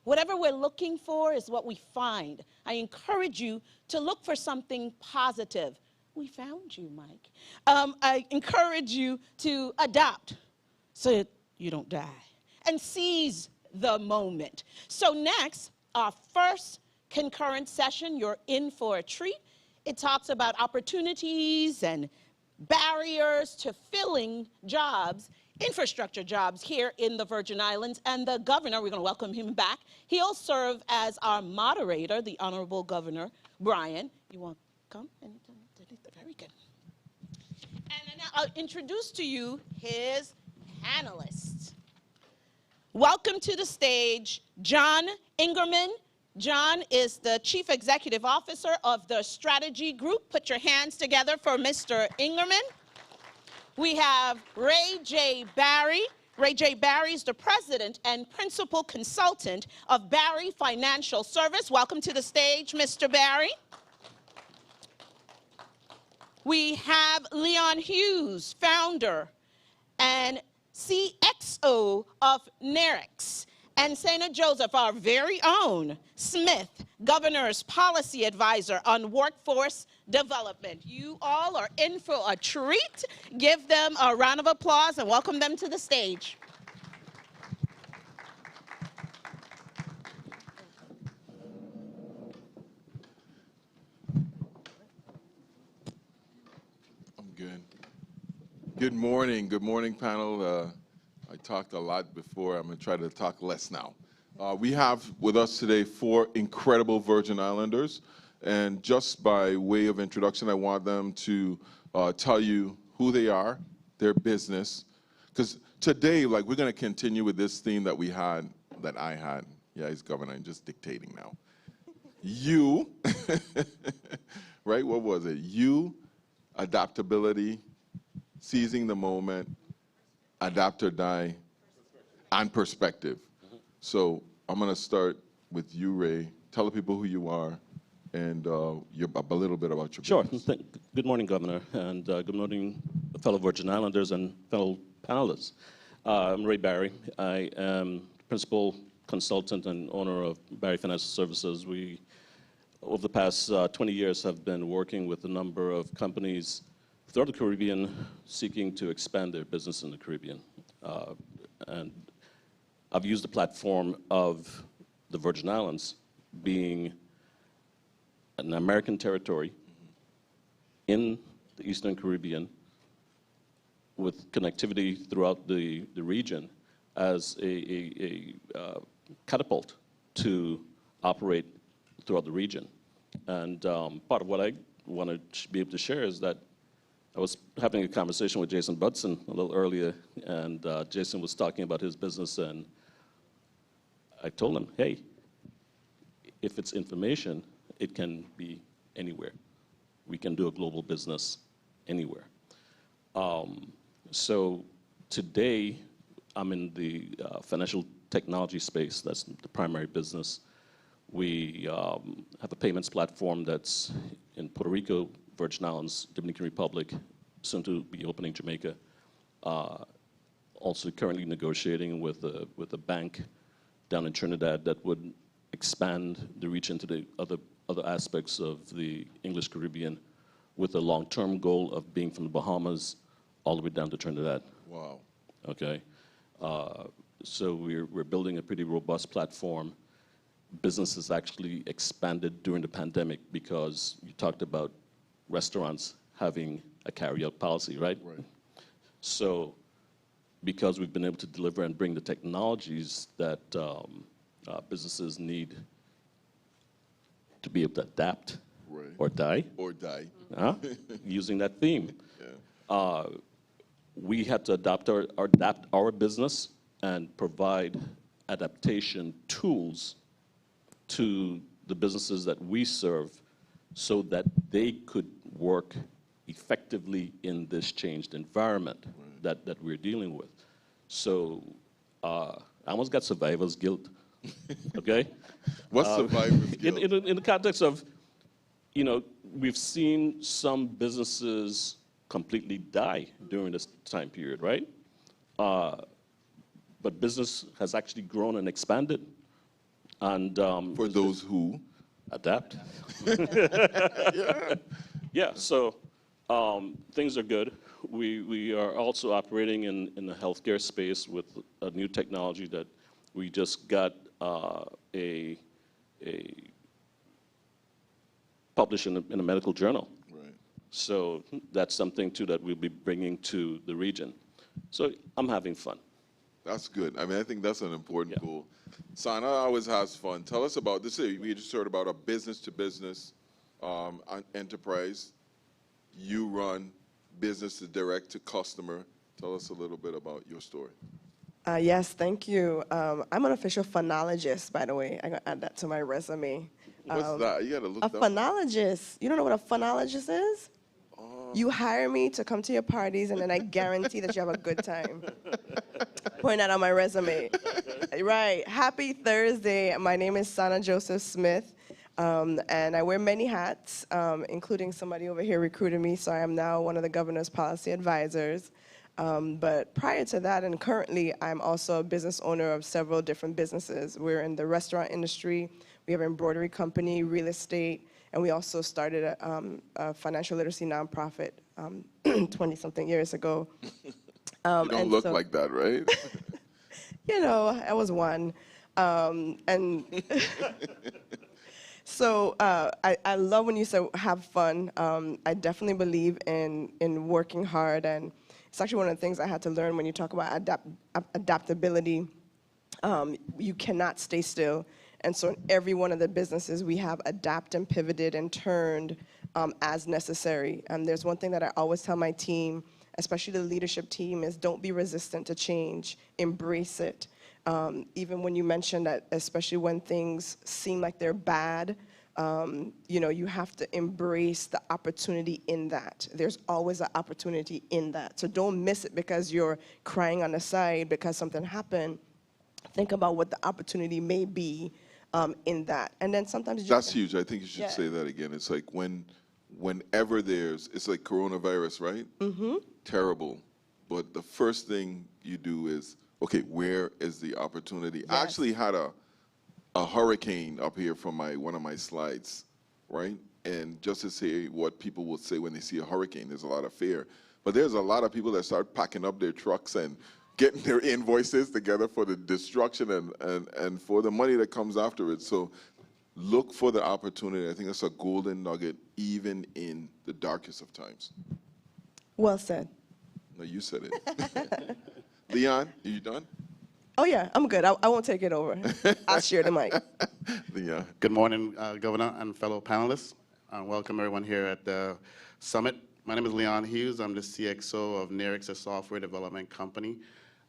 whatever we're looking for is what we find. I encourage you to look for something positive. We found you, Mike. I encourage you to adopt so that you don't die and seize the moment. So next, our first concurrent session, you're in for a treat. It talks about opportunities and barriers to filling jobs, infrastructure jobs here in the Virgin Islands. And the governor, we're going to welcome him back. He'll serve as our moderator, the Honorable Governor Brian. You want to come? Very good. And now I'll introduce to you his panelists. Welcome to the stage, John Ingerman. John is the Chief Executive Officer of the Strategy Group. Put your hands together for Mr. Ingerman. We have Ray J. Barry. Ray J. Barry is the President and Principal Consultant of Barry Financial Service. Welcome to the stage, Mr. Barry. We have Leon Hughes, founder and CXO of NERIX, and Senator Joseph, our very own Smith, Governor's Policy Advisor on Workforce Development. You all are in for a treat. Give them a round of applause and welcome them to the stage. I'm good. Good morning panel. I talked a lot before. I'm going to try to talk less now. We have with us today 4 incredible Virgin Islanders. And just by way of introduction, I want them to tell you who they are, their business, Because today, like, we're going to continue with this theme that we had, that I had. Yeah, he's governor, I'm just dictating now. You, right, what was it? You, adaptability, seizing the moment, adapt or die, and perspective. So I'm going to start with you, Ray. Tell the people who you are and a little bit about your Sure. business. Good morning, Governor, and good morning, fellow Virgin Islanders and fellow panelists. I'm Ray Barry. I am principal consultant and owner of Barry Financial Services. We, over the past 20 years, have been working with a number of companies throughout the Caribbean seeking to expand their business in the Caribbean. And I've used the platform of the Virgin Islands being an American territory in the Eastern Caribbean with connectivity throughout the region as a catapult to operate throughout the region. And part of what I wanted to be able to share is that I was having a conversation with Jason Budson a little earlier, and Jason was talking about his business, and I told him, hey, if it's information, it can be anywhere. We can do a global business anywhere. So today, I'm in the financial technology space. That's the primary business. We have a payments platform that's in Puerto Rico, Virgin Islands, Dominican Republic, soon to be opening Jamaica. Also currently negotiating with a bank down in Trinidad that would expand the reach into the other aspects of the English Caribbean with a long-term goal of being from the Bahamas all the way down to Trinidad. Wow. Okay. So we're building a pretty robust platform. Business has actually expanded during the pandemic because you talked about restaurants having a carry-out policy, right? Right. So because we've been able to deliver and bring the technologies that businesses need to be able to adapt Right. or die, Or die. using that theme, Yeah. we had to adapt our business and provide adaptation tools to the businesses that we serve so that they could work effectively in this changed environment that we're dealing with. So I almost got survivor's guilt, okay? What's survivor's guilt? In the context of, you know, we've seen some businesses completely die during this time period, right? But business has actually grown and expanded. And For those who? adapt. Yeah, so things are good. We are also operating in the healthcare space with a new technology that we just got published in a medical journal. Right. So that's something too that we'll be bringing to the region. So I'm having fun. That's good. I mean, I think that's an important Yeah. goal. Sana always has fun. Tell us about this. We just heard about a business-to-business enterprise. You run business to direct to customer. Tell us a little bit about your story. Yes, thank you. I'm an official phonologist, by the way. I gotta add that to my resume. What's that? You got to look A that up. phonologist. You don't know what a phonologist is? You hire me to come to your parties, and then I guarantee that you have a good time. Point that on my resume. Right. Happy Thursday. My name is Sana Joseph Smith, and I wear many hats, including somebody over here recruited me, so I am now one of the governor's policy advisors. But prior to that, and currently, I'm also a business owner of several different businesses. We're in the restaurant industry. We have an embroidery company, real estate, and we also started a financial literacy nonprofit 20-something years ago. You don't look so, like that, right? You know, I was one. And so I love when you say have fun. I definitely believe in working hard, and it's actually one of the things I had to learn when you talk about adaptability. You cannot stay still. And so in every one of the businesses, we have adapted and pivoted and turned as necessary. And there's one thing that I always tell my team, especially the leadership team, is don't be resistant to change, embrace it. Even when you mentioned that, especially when things seem like they're bad, you know, you have to embrace the opportunity in that. There's always an opportunity in that. So don't miss it because you're crying on the side because something happened. Think about what the opportunity may be in that. And then sometimes That's huge. I think you should Yeah. say that again. It's like whenever it's like coronavirus, right? Mm-hmm. Terrible. But the first thing you do is, okay, where is the opportunity? I actually had a hurricane up here from one of my slides, right? And just to say what people would say when they see a hurricane, there's a lot of fear. But there's a lot of people that start packing up their trucks and getting their invoices together for the destruction and for the money that comes after it. So look for the opportunity. I think that's a golden nugget, even in the darkest of times. Well said. No, you said it. Leon, are you done? Oh yeah, I'm good. I won't take it over. I'll share the mic. Leon. Good morning, Governor and fellow panelists. Welcome everyone here at the summit. My name is Leon Hughes. I'm the CXO of Nerix, a software development company.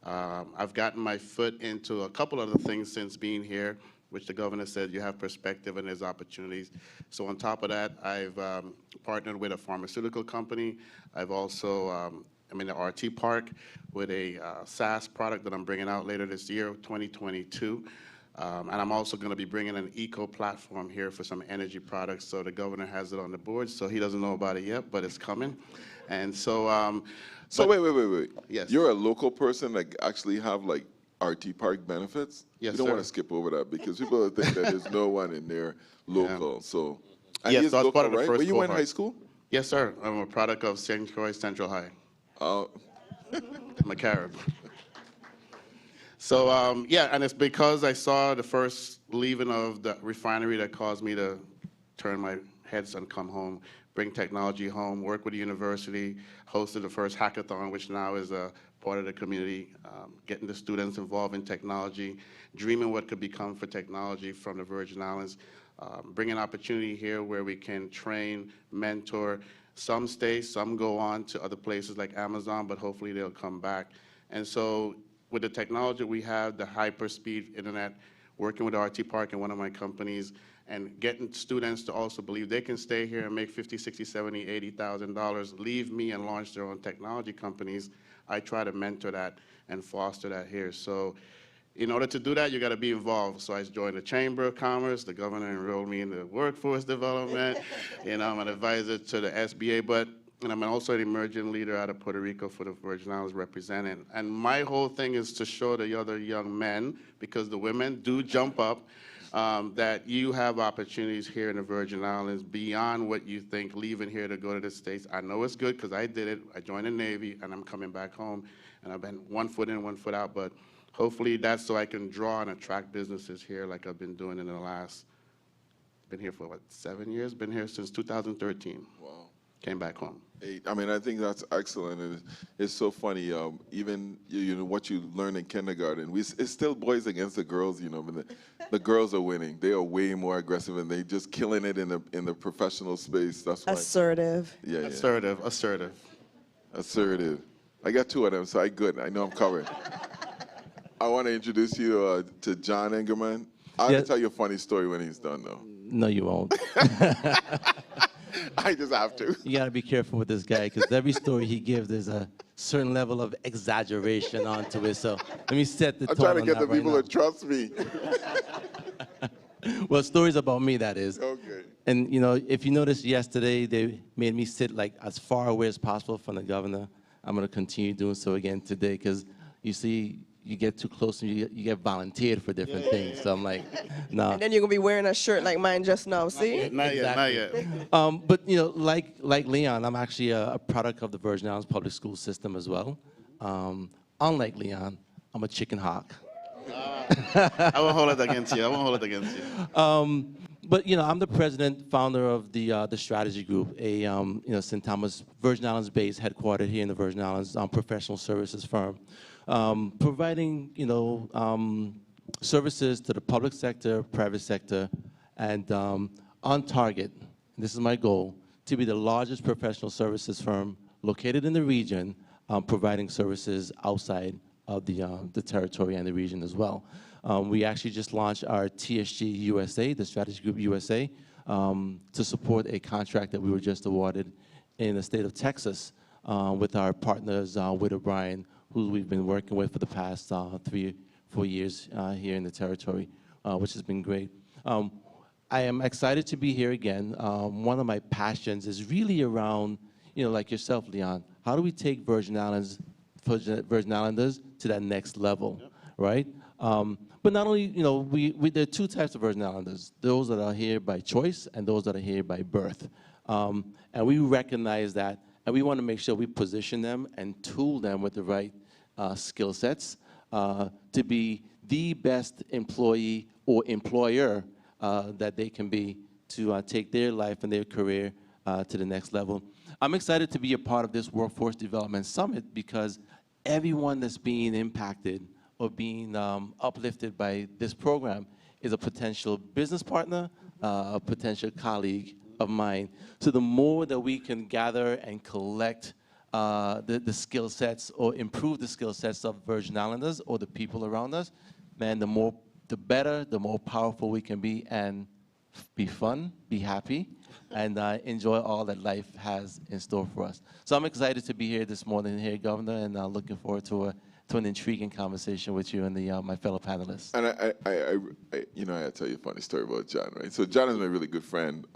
I've gotten my foot into a couple other things since being here, which the governor said you have perspective and there's opportunities. So on top of that, I've partnered with a pharmaceutical company. I've also I'm in the RT Park with a SaaS product that I'm bringing out later this year, 2022. And I'm also going to be bringing an eco platform here for some energy products. So the governor has it on the board. So he doesn't know about it yet, but it's coming. And so, So wait. Yes. You're a local person that actually have like RT Park benefits? Yes, You don't sir. want to skip over that because people think that there's no one in there local. So, and Yes, he's so I was local, part of the right? first Where you went cohort. high school? Yes, sir. I'm a product of St. Croix Central High. I'm a Carib. So, yeah, and it's because I saw the first leaving of the refinery that caused me to turn my heads and come home, bring technology home, work with the university, hosted the first hackathon, which now is a part of the community, getting the students involved in technology, dreaming what could become for technology from the Virgin Islands, bringing opportunity here where we can train, mentor. Some stay, some go on to other places like Amazon, but hopefully they'll come back. And so with the technology we have, the hyper-speed internet, working with RT Park and one of my companies, and getting students to also believe they can stay here and make $50,000, $60,000, $70,000, $80,000, leave me and launch their own technology companies. I try to mentor that and foster that here. So in order to do that, you got to be involved. So I joined the Chamber of Commerce. The governor enrolled me in the workforce development. You know, I'm an advisor to the SBA, but and I'm also an emerging leader out of Puerto Rico for the Virgin Islands representing. And my whole thing is to show the other young men, because the women do jump up, that you have opportunities here in the Virgin Islands beyond what you think leaving here to go to the States. I know it's good because I did it. I joined the Navy and I'm coming back home. And I've been one foot in, one foot out. But hopefully that's so I can draw and attract businesses here like I've been doing in the last, been here for what, 7 years? Been here since 2013. Wow. Came back home. I mean, I think that's excellent, and it's so funny. Even you know what you learn in kindergarten, it's still boys against the girls. You know, but the girls are winning. They are way more aggressive, and they just killing it in the professional space. That's why. Assertive. Yeah. Assertive. I got two of them, so I good. I know I'm covered. I want to introduce you to John Ingerman. I'll tell you a funny story when he's done, though. No, you won't. I just have to. You got to be careful with this guy because every story he gives, there's a certain level of exaggeration onto it. So let me set the I'm tone trying to on get the that right people now. to trust me. Well, stories about me, that is. Okay. And, you know, if you noticed yesterday, they made me sit like as far away as possible from the governor. I'm going to continue doing so again today because, you see, you get too close and you get volunteered for different things. So I'm like, no. And then you're going to be wearing a shirt like mine just now, see? Not yet. But, you know, like Leon, I'm actually a product of the Virgin Islands public school system as well. Unlike Leon, I'm a chicken hawk. I won't hold it against you. But you know, I'm the president, founder of the strategy group, a you know, St. Thomas Virgin Islands-based, headquartered here in the Virgin Islands, professional services firm, providing services to the public sector, private sector, and on target. This is my goal: to be the largest professional services firm located in the region, providing services outside of the territory and the region as well. We actually just launched our TSG USA, the Strategy Group USA, to support a contract that we were just awarded in the state of Texas with our partners, Witt O'Brien, who we've been working with for the past 3-4 years here in the territory, which has been great. I am excited to be here again. One of my passions is really around, like yourself, Leon, how do we take Virgin Islanders to that next level, right? But not only, there are two types of Virgin Islanders, those that are here by choice and those that are here by birth. And we recognize that, and we want to make sure we position them and tool them with the right skill sets to be the best employee or employer that they can be to take their life and their career to the next level. I'm excited to be a part of this Workforce Development Summit because everyone that's being impacted or being uplifted by this program is a potential business partner, a potential colleague of mine. So the more that we can gather and collect the skill sets or improve the skill sets of Virgin Islanders or the people around us, man, the better, the more powerful we can be and be fun, be happy, and enjoy all that life has in store for us. So I'm excited to be here this morning here, Governor, and looking forward to an intriguing conversation with you and my fellow panelists. And I gotta tell you a funny story about John, right? So John is my really good friend,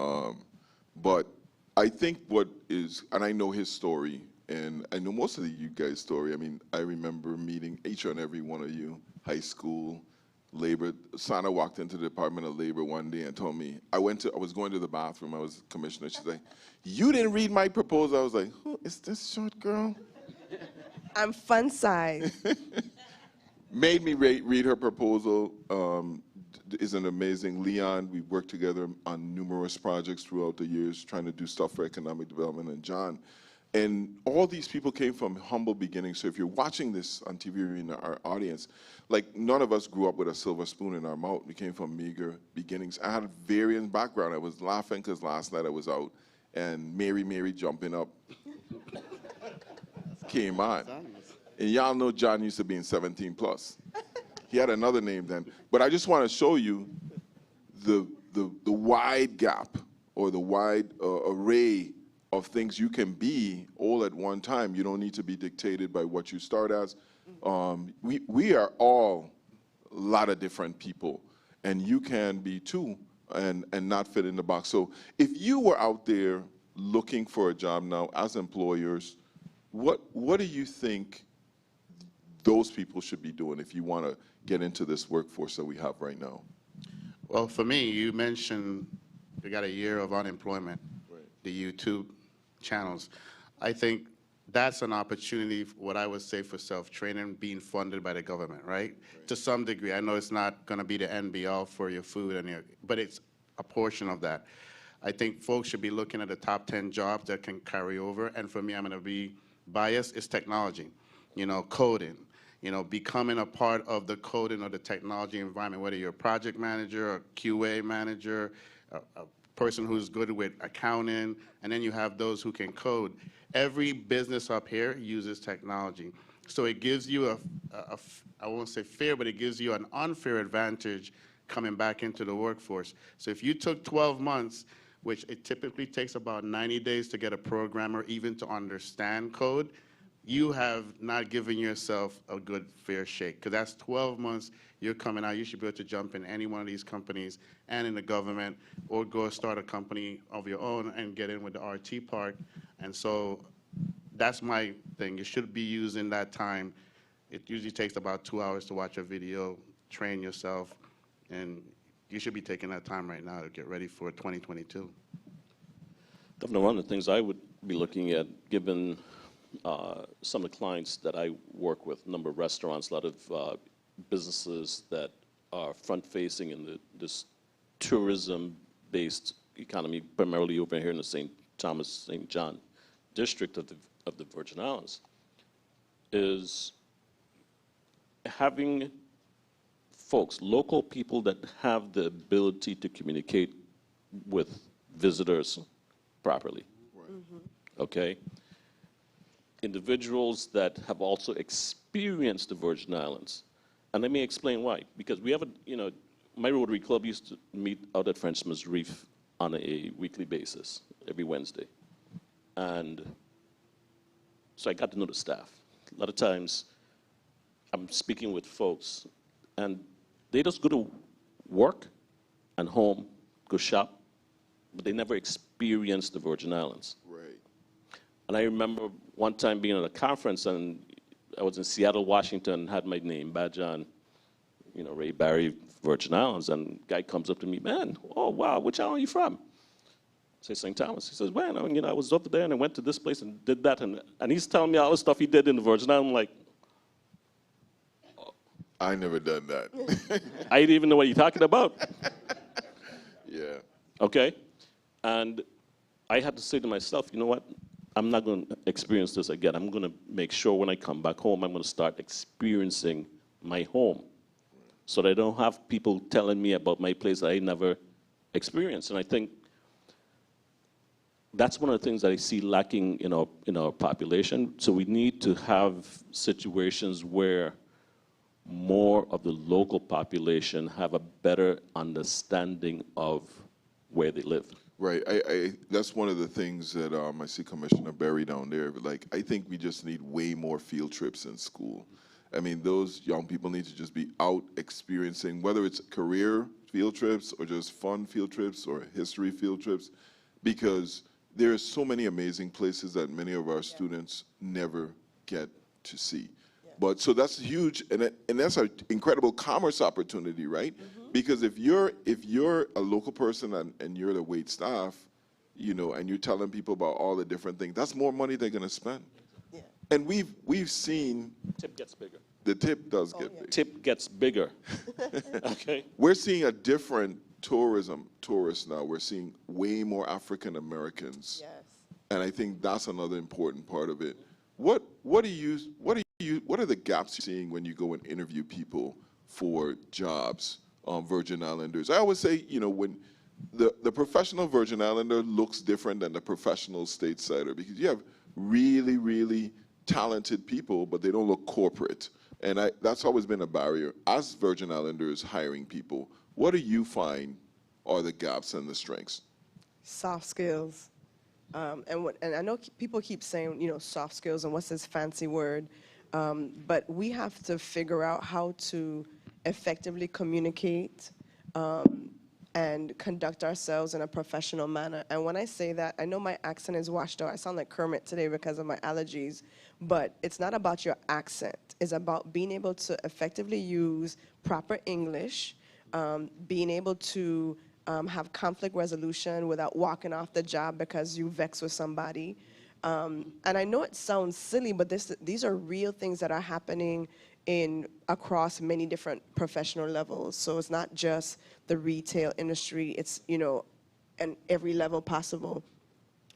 but I think and I know his story, and I know most of you guys' story. I mean, I remember meeting each and every one of you, high school, labor. Sana walked into the Department of Labor one day and told me, I was going to the bathroom, I was commissioner, she's like, "You didn't read my proposal." I was like, "Who is this short girl?" I'm fun size. Made me read her proposal. Is an amazing. Leon, we worked together on numerous projects throughout the years, trying to do stuff for economic development, and John. And all these people came from humble beginnings. So if you're watching this on TV or in our audience, like none of us grew up with a silver spoon in our mouth. We came from meager beginnings. I had a varying background. I was laughing because last night I was out and Mary jumping up came on. And y'all know John used to be in 17 plus. He had another name then. But I just want to show you the wide gap or the wide array of things you can be all at one time. You don't need to be dictated by what you start as. We are all a lot of different people, and you can be too and not fit in the box. So if you were out there looking for a job now as employers, what do you think those people should be doing if you want to get into this workforce that we have right now? Well, for me, you mentioned we got a year of unemployment, right. The YouTube channels. I think that's an opportunity, what I would say, for self-training being funded by the government, right? To some degree. I know it's not going to be the end be all for your food, but it's a portion of that. I think folks should be looking at the top 10 jobs that can carry over. And for me, I'm going to be biased, is technology, coding. Becoming a part of the coding or the technology environment, whether you're a project manager, a QA manager, a person who's good with accounting, and then you have those who can code. Every business up here uses technology. So it gives you I won't say fair, but it gives you an unfair advantage coming back into the workforce. So if you took 12 months, which it typically takes about 90 days to get a programmer even to understand code, you have not given yourself a good fair shake, because that's 12 months you're coming out. You should be able to jump in any one of these companies and in the government, or go start a company of your own and get in with the RT part. And so that's my thing. You should be using that time. It usually takes about 2 hours to watch a video, train yourself, and you should be taking that time right now to get ready for 2022. Governor, one of the things I would be looking at, given some of the clients that I work with, a number of restaurants, a lot of businesses that are front-facing in this tourism-based economy, primarily over here in the St. Thomas, St. John district of the Virgin Islands, is having folks, local people that have the ability to communicate with visitors properly. Right. Mm-hmm. Okay? individuals that have also experienced the Virgin Islands. And let me explain why. Because we have my Rotary Club used to meet out at Frenchman's Reef on a weekly basis, every Wednesday. And so I got to know the staff. A lot of times I'm speaking with folks and they just go to work and home, go shop, but they never experienced the Virgin Islands. Right. And I remember one time being at a conference, and I was in Seattle, Washington, had my name badge on, Ray Barry, Virgin Islands, and guy comes up to me, man, oh, wow, which island are you from? I say, St. Thomas. He says, well, I was up there, and I went to this place and did that, and he's telling me all the stuff he did in the Virgin Islands. I'm like, I never done that. I didn't even know what you're talking about. Yeah. Okay? And I had to say to myself, you know what? I'm not going to experience this again. I'm going to make sure when I come back home, I'm going to start experiencing my home so that I don't have people telling me about my place that I never experienced. And I think that's one of the things that I see lacking in our population. So we need to have situations where more of the local population have a better understanding of where they live. Right. That's one of the things that I see Commissioner Berry down there. Like, I think we just need way more field trips in school. I mean, those young people need to just be out experiencing, whether it's career field trips or just fun field trips or history field trips, because there are so many amazing places that many of our students never get to see. But so that's huge, and that's an incredible commerce opportunity, right? Because if you're a local person and you're the wait staff, and you're telling people about all the different things, that's more money they're going to spend. Yeah. And we've seen Tip gets bigger. The tip does get bigger. Tip gets bigger. Okay. We're seeing a different tourist now. We're seeing way more African Americans. Yes. And I think that's another important part of it. What are the gaps you're seeing when you go and interview people for jobs on Virgin Islanders? I always say, when the professional Virgin Islander looks different than the professional statesider, because you have really, really talented people, but they don't look corporate. And that's always been a barrier. As Virgin Islanders hiring people, what do you find are the gaps and the strengths? Soft skills. And I know people keep saying, soft skills and what's this fancy word, but we have to figure out how to effectively communicate and conduct ourselves in a professional manner. And when I say that, I know my accent is washed out. I sound like Kermit today because of my allergies, but it's not about your accent. It's about being able to effectively use proper English, being able to have conflict resolution without walking off the job because you vex with somebody. And I know it sounds silly, but these are real things that are happening across many different professional levels. So it's not just the retail industry, it's, and every level possible.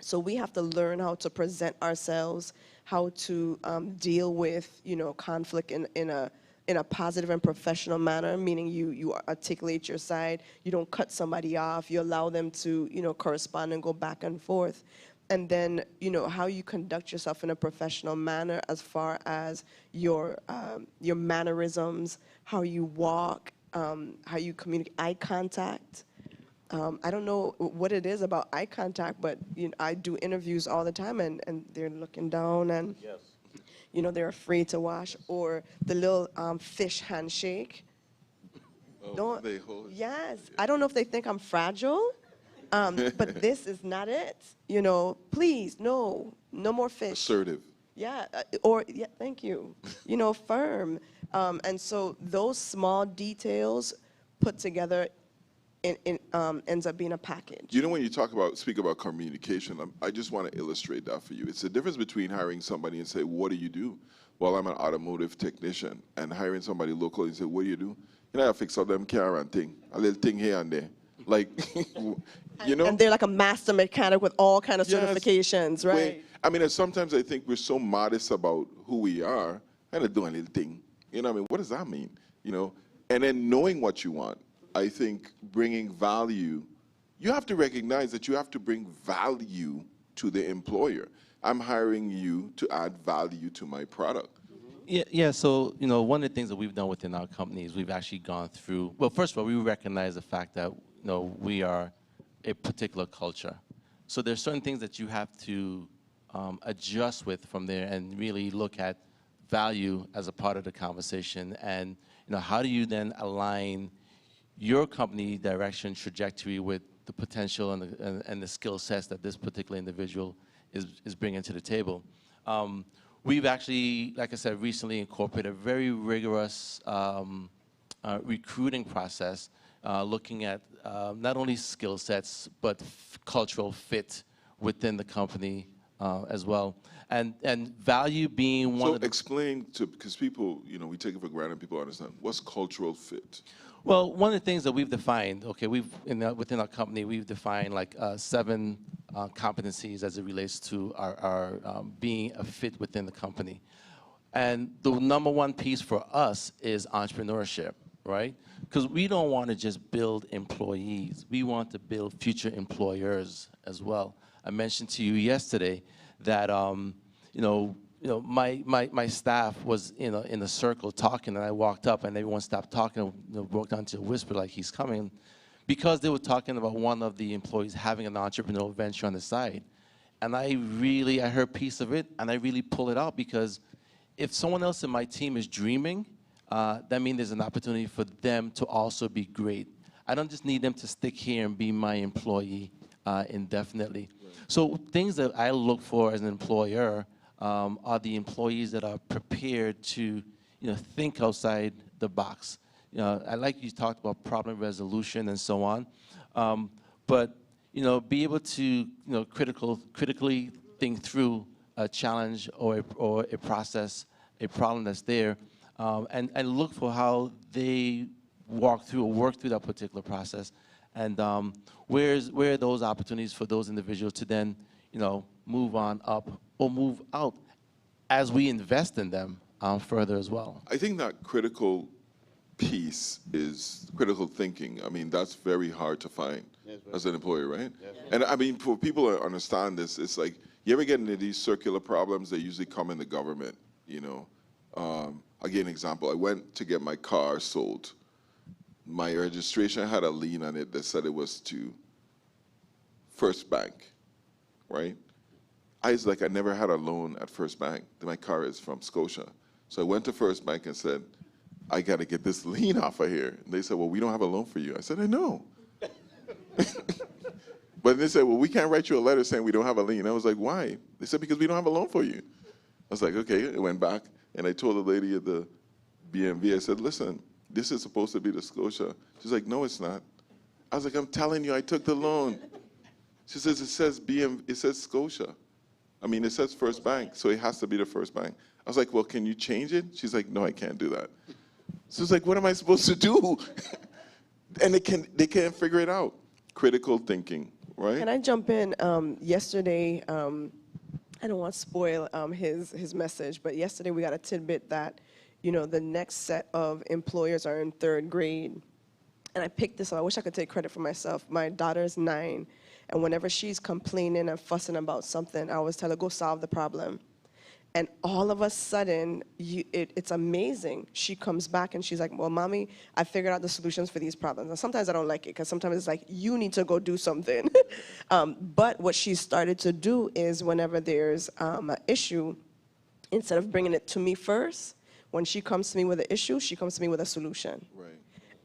So we have to learn how to present ourselves, how to deal with, conflict in a positive and professional manner, meaning you articulate your side, you don't cut somebody off, you allow them to, correspond and go back and forth. And then, how you conduct yourself in a professional manner as far as your mannerisms, how you walk, how you communicate, eye contact. I don't know what it is about eye contact, but I do interviews all the time, and they're looking down, and they're afraid to wash, or the little fish handshake. Oh, they hold. Yes, I don't know if they think I'm fragile. But this is not it. Please, no more fish. Assertive. Yeah, thank you. Firm. And so those small details put together ends up being a package. When you speak about communication, I just want to illustrate that for you. It's the difference between hiring somebody and say, what do you do? Well, I'm an automotive technician. And hiring somebody local and say, what do you do? I fix all them car and thing. A little thing here and there. Like, And they're like a master mechanic with all kind of certifications, right? And sometimes I think we're so modest about who we are, and to do a little thing. What does that mean? And then knowing what you want, I think bringing value, you have to recognize that you have to bring value to the employer. I'm hiring you to add value to my product. Yeah. So, one of the things that we've done within our company is we've actually gone through, well, first of all, we recognize the fact that, we are a particular culture. So there's certain things that you have to adjust with from there and really look at value as a part of the conversation. And, how do you then align your company direction trajectory with the potential and the skill sets that this particular individual is bringing to the table. We've actually, like I said, recently incorporated a very rigorous recruiting process, looking at not only skill sets, but cultural fit within the company as well. And value being one of the... explain because people, we take it for granted, people understand. What's cultural fit? Well, one of the things that we've defined, okay, within our company, we've defined like 7 competencies as it relates to our being a fit within the company. And the number one piece for us is entrepreneurship, right? Because we don't want to just build employees. We want to build future employers as well. I mentioned to you yesterday that, my staff was in a circle talking, and I walked up, and everyone stopped talking, broke down to a whisper like he's coming, because they were talking about one of the employees having an entrepreneurial venture on the side. And I heard a piece of it, and I really pulled it out, because if someone else in my team is dreaming, that means there's an opportunity for them to also be great. I don't just need them to stick here and be my employee indefinitely. Right. So things that I look for as an employer are the employees that are prepared to, think outside the box. I like you talked about problem resolution and so on, but be able to, critically think through a challenge or a process, a problem that's there, and look for how they work through that particular process, and where are those opportunities for those individuals to then, move on up or move out as we invest in them further as well. I think that critical piece is critical thinking. I mean, that's very hard to find as an employer, right? Yes, and I mean, for people to understand this, it's like, you ever get into these circular problems that usually come in the government, I'll give you an example. I went to get my car sold. My registration had a lien on it that said it was to First Bank, right? I was like, I never had a loan at First Bank. My car is from Scotia. So I went to First Bank and said, I got to get this lien off of here. And they said, well, we don't have a loan for you. I said, I know. But they said, well, we can't write you a letter saying we don't have a lien. I was like, why? They said, because we don't have a loan for you. I was like, okay. I went back, and I told the lady at the BMV, I said, listen, this is supposed to be the Scotia. She's like, no, it's not. I was like, I'm telling you, I took the loan. She says, it says Scotia. I mean, it says First Bank, so it has to be the First Bank. I was like, well, can you change it? She's like, no, I can't do that. So it's like, what am I supposed to do? And they can't figure it out. Critical thinking, right? Can I jump in? Yesterday, I don't want to spoil his message, but yesterday we got a tidbit that, the next set of employers are in 3rd grade. And I picked this up. I wish I could take credit for myself. My daughter's 9. And whenever she's complaining and fussing about something, I always tell her, go solve the problem. And all of a sudden, it's amazing. She comes back and she's like, well, Mommy, I figured out the solutions for these problems. And sometimes I don't like it, because sometimes it's like, you need to go do something. But what she started to do is whenever there's an issue, instead of bringing it to me first, when she comes to me with an issue, she comes to me with a solution. Right.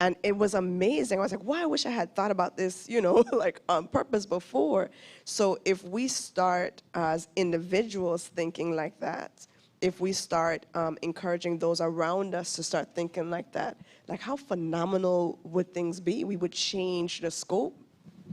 And it was amazing. I was like, wow, I wish I had thought about this, like on purpose before. So if we start as individuals thinking like that, if we start encouraging those around us to start thinking like that, like how phenomenal would things be? We would change the scope.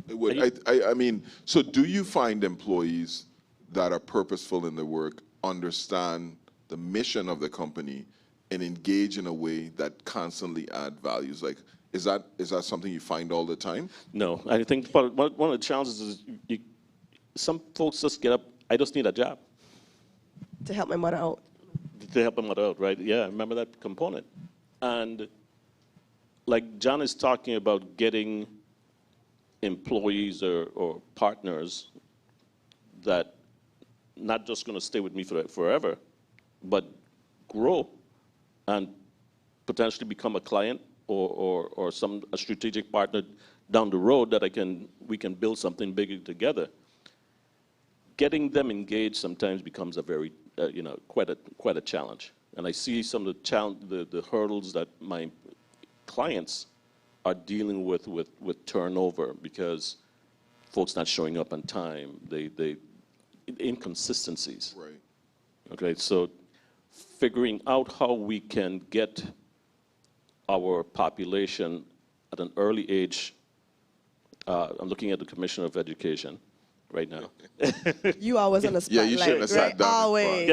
It would. I mean, so do you find employees that are purposeful in their work, understand the mission of the company, and engage in a way that constantly add values? Like, is that something you find all the time? No, I think one of the challenges is some folks just get up, I just need a job. To help my mother out. To help my mother out, right? Yeah, I remember that component. And like John is talking about getting employees or partners that not just going to stay with me forever, but grow and potentially become a client or a strategic partner down the road that we can build something bigger together. Getting them engaged sometimes becomes a very, quite a challenge. And I see some of the hurdles that my clients are dealing with turnover because folks not showing up on time, inconsistencies. Right. Okay, so figuring out how we can get our population at an early age. I'm looking at the Commissioner of Education right now. You always on the spotlight, Yeah, you shouldn't have sat right? down in Always.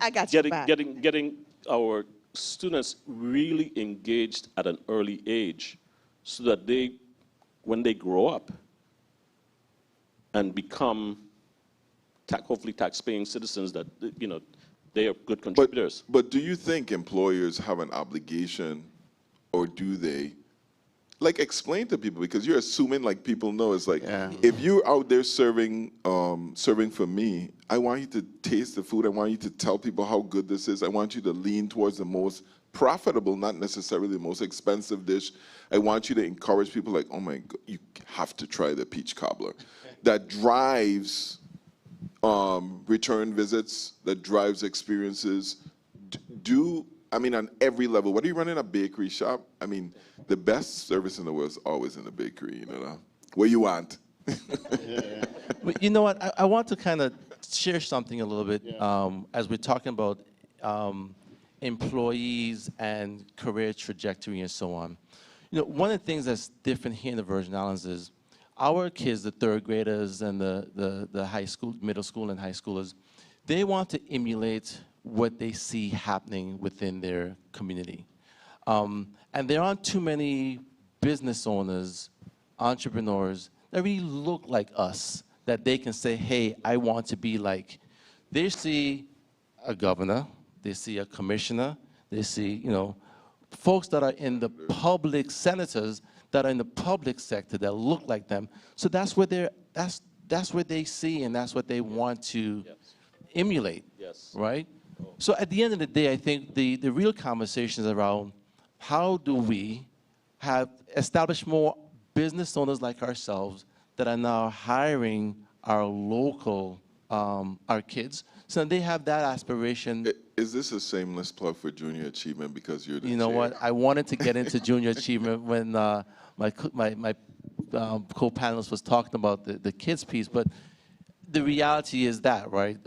I got your back. Getting our students really engaged at an early age so that when they grow up and become hopefully tax-paying citizens, that they are good contributors. But do you think employers have an obligation, or do they? Like, explain to people, because you're assuming like people know. It's like, if you're out there serving for me, I want you to taste the food. I want you to tell people how good this is. I want you to lean towards the most profitable, not necessarily the most expensive dish. I want you to encourage people like, oh my God, you have to try the peach cobbler. That drives return visits, that drives experiences. On every level, whether you run in a bakery shop, the best service in the world is always in the bakery, where you want. But you know what? I want to kind of share something a little bit as we're talking about employees and career trajectory and so on. One of the things that's different here in the Virgin Islands is our kids, the third graders and the high school, middle school and high schoolers, they want to emulate what they see happening within their community. And there aren't too many business owners, entrepreneurs that really look like us, that they can say, hey, I want to be like. They see a governor, they see a commissioner, they see, folks that are in the public, senators that are in the public sector that look like them. So that's what that's what they see, and that's what they want to emulate, right? So at the end of the day, I think the real conversation is around how do we establish more business owners like ourselves that are now hiring our local, our kids, so they have that aspiration. Is this a shameless plug for junior achievement because you're the You know chair? what? I wanted to get into junior achievement when my co-panelist was talking about the kids piece, but the reality is that, right?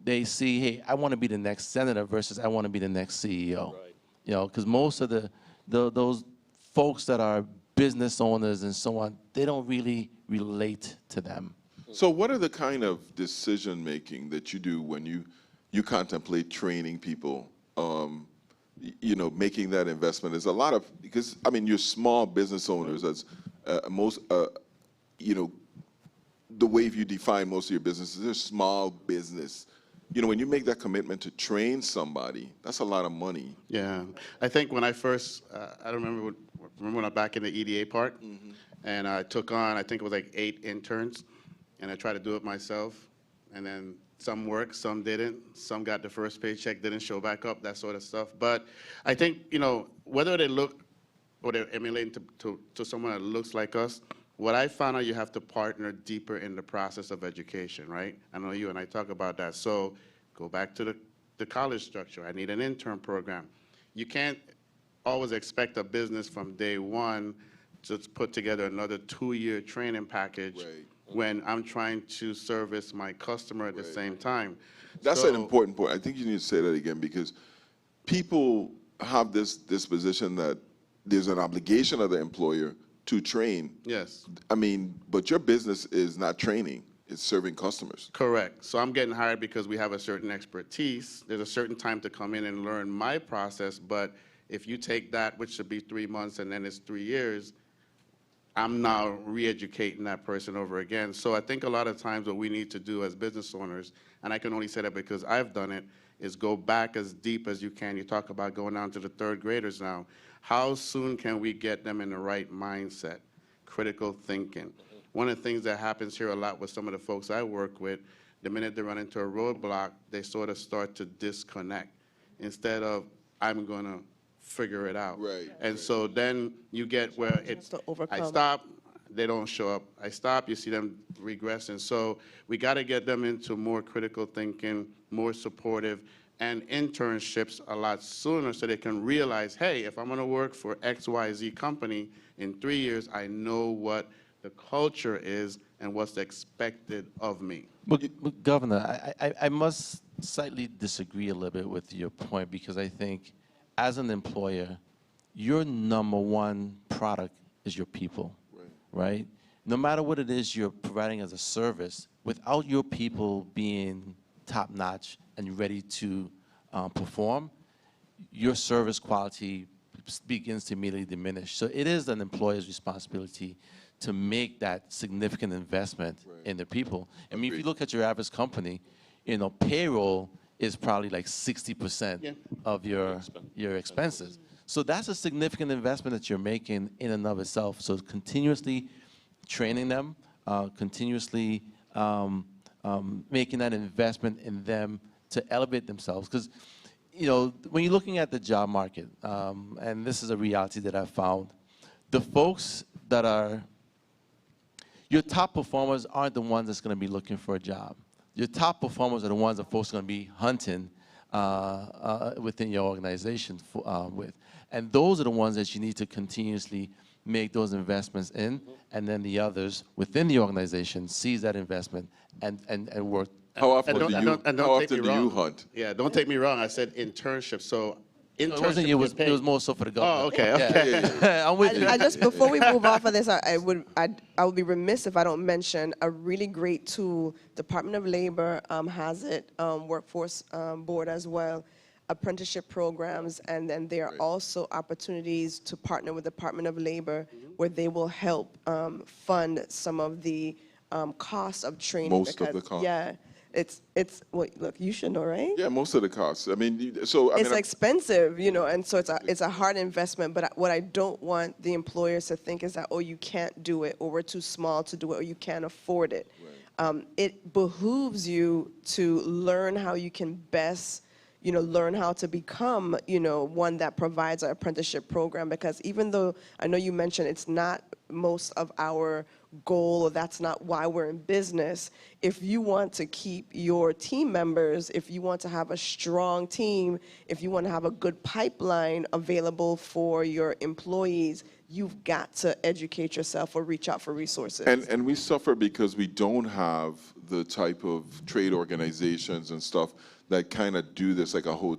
They see, hey, I want to be the next senator versus I want to be the next CEO. Right. Because most of those folks that are business owners and so on, they don't really relate to them. So what are the kind of decision making that you do when you contemplate training people, making that investment? There's a lot of, because you're small business owners, as most, the way you define most of your businesses, they're small business. When you make that commitment to train somebody, that's a lot of money. Yeah, I think when I first, I remember when I was back in the EDA part, and I took on, I think it was like 8 interns, and I tried to do it myself, and then some worked, some didn't, some got the first paycheck, didn't show back up, that sort of stuff. But I think, whether they look or they're emulating to someone that looks like us, what I found out, you have to partner deeper in the process of education, right? I know you and I talk about that. So go back to the college structure. I need an intern program. You can't always expect a business from day one to put together another 2-year training package when I'm trying to service my customer at the same time. That's an important point. I think you need to say that again, because people have this disposition that there's an obligation of the employer to train. Yes. But your business is not training, it's serving customers. Correct. So I'm getting hired because we have a certain expertise. There's a certain time to come in and learn my process, but if you take that, which should be 3 months, and then it's 3 years, I'm now re-educating that person over again. So I think a lot of times what we need to do as business owners, and I can only say that because I've done it, is go back as deep as you can. You talk about going down to the third graders now. How soon can we get them in the right mindset? Critical thinking. One of the things that happens here a lot with some of the folks I work with, the minute they run into a roadblock, they sort of start to disconnect instead of, I'm going to figure it out. Right, And so then you get where it's, to I overcome. stop, they don't show up. I stop, you see them regress. And so we got to get them into more critical thinking, more supportive, and internships a lot sooner so they can realize, hey, if I'm going to work for XYZ company in 3 years, I know what the culture is and what's expected of me. But Governor, I must slightly disagree a little bit with your point because I think as an employer, your number one product is your people, right? No matter what it is you're providing as a service, without your people being top-notch and ready to perform, your service quality begins to immediately diminish. So it is an employer's responsibility to make that significant investment in the people. I mean, if you look at your average company, you know, payroll is probably like 60% of your expenses. So that's a significant investment that you're making in and of itself. So continuously training them, continuously making that investment in them to elevate themselves. Because, you know, when you're looking at the job market, and this is a reality that I've found, the folks that are, your top performers aren't the ones that's going to be looking for a job. Your top performers are the ones that folks are going to be hunting within your organization with. And those are the ones that you need to continuously make those investments in, and then the others within the organization seize that investment and work. How often do you hunt? Yeah, don't take me wrong. I said internship. So It wasn't you, it was more so for the government. Oh, okay, okay. Yeah. I'm with you. I just, before we move off of this, I would be remiss if I don't mention a really great tool. Department of Labor has it, Workforce Board as well, apprenticeship programs, and then there are also opportunities to partner with Department of Labor where they will help fund some of the costs of training. Most of the costs. Yeah. It's well, look, you should know, right? Yeah, most of the costs. I mean, so it's expensive, you know, and so it's a hard investment. But what I don't want the employers to think is that, oh, you can't do it, or we're too small to do it, or you can't afford it. Right. It behooves you to learn how you can best, you know, learn how to become, you know, one that provides an apprenticeship program. Because even though I know you mentioned it's not most of our goal, or that's not why we're in business, if you want to keep your team members, if you want to have a strong team, if you want to have a good pipeline available for your employees, you've got to educate yourself or reach out for resources. And we suffer because we don't have the type of trade organizations and stuff that kind of do this like a whole.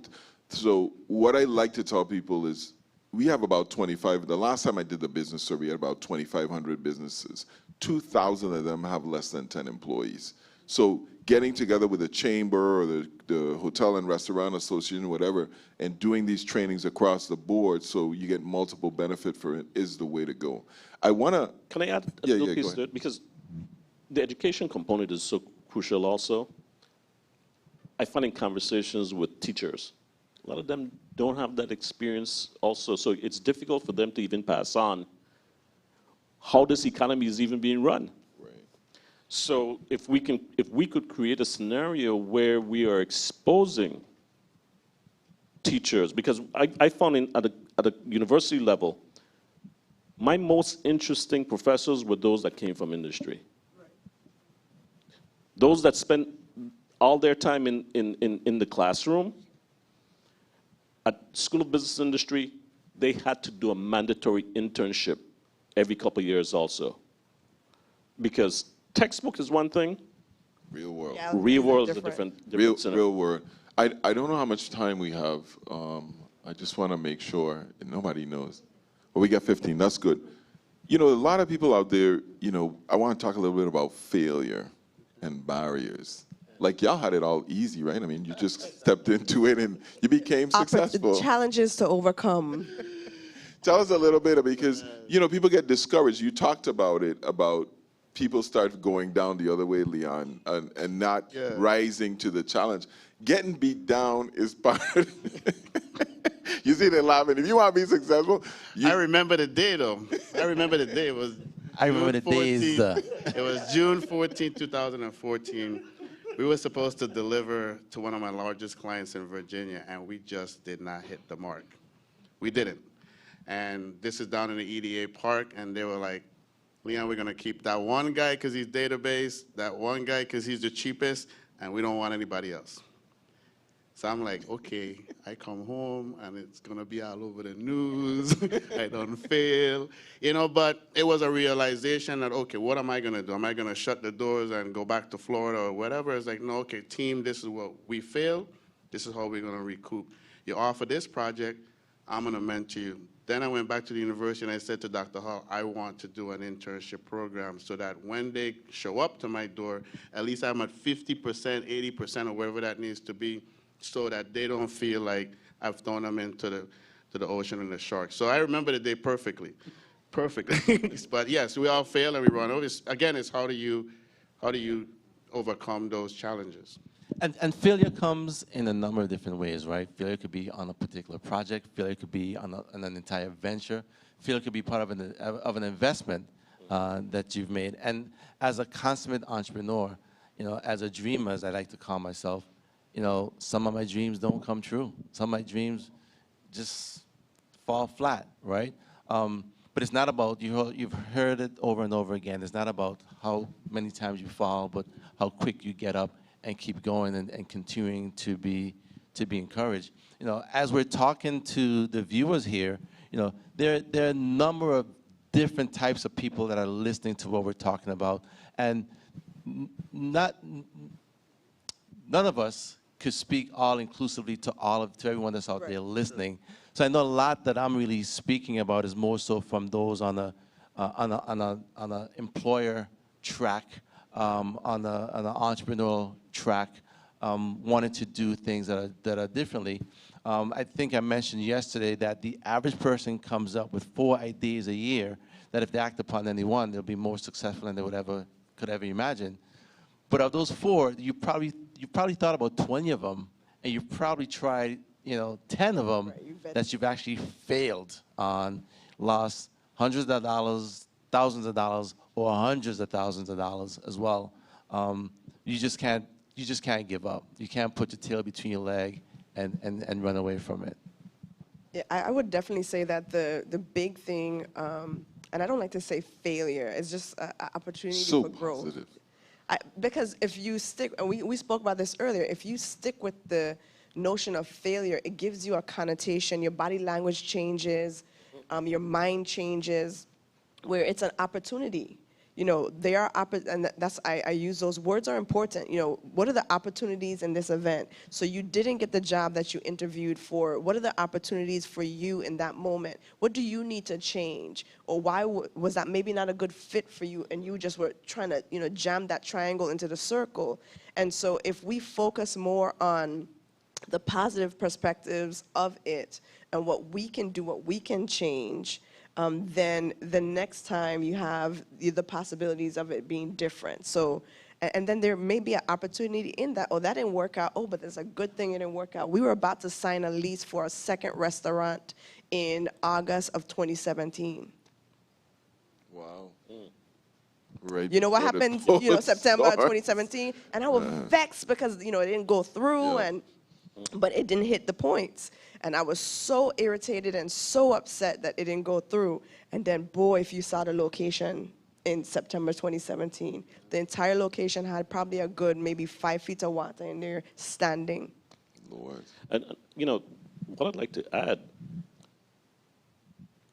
So what I like to tell people is we have about 25, the last time I did the business survey, we had about 2,500 businesses. 2,000 of them have less than 10 employees. So getting together with the chamber or the hotel and restaurant association, whatever, and doing these trainings across the board so you get multiple benefit for it is the way to go. I want to... Can I add a little piece to it? Because the education component is so crucial also. I find in conversations with teachers, a lot of them don't have that experience also, so it's difficult for them to even pass on how this economy is even being run. Right. So if we could create a scenario where we are exposing teachers, because I found at a university level, my most interesting professors were those that came from industry. Right. Those that spent all their time in the classroom. At School of Business Industry, they had to do a mandatory internship every couple of years also. Because textbook is one thing. Real world. Yeah, real world is a different scenario. Real world. I don't know how much time we have. I just want to make sure nobody knows. Well, we got 15. That's good. You know, a lot of people out there, you know, I want to talk a little bit about failure and barriers. Like, y'all had it all easy, right? I mean, you just stepped into it and you became successful. Challenges to overcome. Tell us a little bit, because, you know, people get discouraged. You talked about it, about people start going down the other way, Leon, and not rising to the challenge. Getting beat down is part of You see, they're laughing. If you want to be successful, I remember the day, though. I remember the day. It was I remember the days. It was June 14, 2014. We were supposed to deliver to one of my largest clients in Virginia, and we just did not hit the mark. We didn't. And this is down in the EDA park, and they were like, Leon, we're gonna keep that one guy because he's database, that one guy because he's the cheapest, and we don't want anybody else. So I'm like, okay, I come home and it's gonna be all over the news. I don't fail, but it was a realization that, okay, what am I gonna do? Am I gonna shut the doors and go back to Florida or whatever? It's like, no, okay, team, this is what we failed. This is how we're gonna recoup. You offer this project, I'm gonna mentor you. Then I went back to the university and I said to Dr. Hall, I want to do an internship program so that when they show up to my door, at least I'm at 50%, 80% or wherever that needs to be, so that they don't feel like I've thrown them into the ocean and the sharks. So I remember the day perfectly. But yes, we all fail and we run over. Again, it's how do you overcome those challenges? And failure comes in a number of different ways, right? Failure could be on a particular project. Failure could be on an entire venture. Failure could be part of an investment that you've made. And as a consummate entrepreneur, as a dreamer, as I like to call myself, some of my dreams don't come true. Some of my dreams just fall flat, right? But it's not about, you've heard it over and over again, it's not about how many times you fall, but how quick you get up and keep going and continuing to be encouraged. As we're talking to the viewers here, there are a number of different types of people that are listening to what we're talking about, and none of us could speak all inclusively to everyone that's out there listening. So I know a lot that I'm really speaking about is more so from those on a employer track, on an entrepreneurial track, wanting to do things that are differently. I think I mentioned yesterday that the average person comes up with 4 ideas a year that if they act upon any one, they'll be more successful than they could ever imagine. But of those 4, you probably thought about 20 of them, and you've probably tried 10 of them that you've actually failed on, lost hundreds of dollars, thousands of dollars, or hundreds of thousands of dollars as well. You just can't give up. You can't put your tail between your leg and run away from it. Yeah, I would definitely say that the big thing, and I don't like to say failure, it's just an opportunity for growth. Positive. Because if you stick, and we spoke about this earlier, if you stick with the notion of failure, it gives you a connotation, your body language changes, your mind changes, where it's an opportunity. They are, and that's, I use those words are important. What are the opportunities in this event? So you didn't get the job that you interviewed for. What are the opportunities for you in that moment? What do you need to change? Or why was that maybe not a good fit for you and you just were trying to, jam that triangle into the circle? And so if we focus more on the positive perspectives of it and what we can do, what we can change, then the next time you have the possibilities of it being different. So, and then there may be an opportunity in that, that didn't work out, but there's a good thing it didn't work out. We were about to sign a lease for a second restaurant in August of 2017. Wow. Right. You know what happened, September 2017? And I was vexed because, it didn't go through, but it didn't hit the points. And I was so irritated and so upset that it didn't go through. And then, boy, if you saw the location in September 2017, the entire location had probably a good maybe 5 feet of water in there standing. Lord. And, what I'd like to add,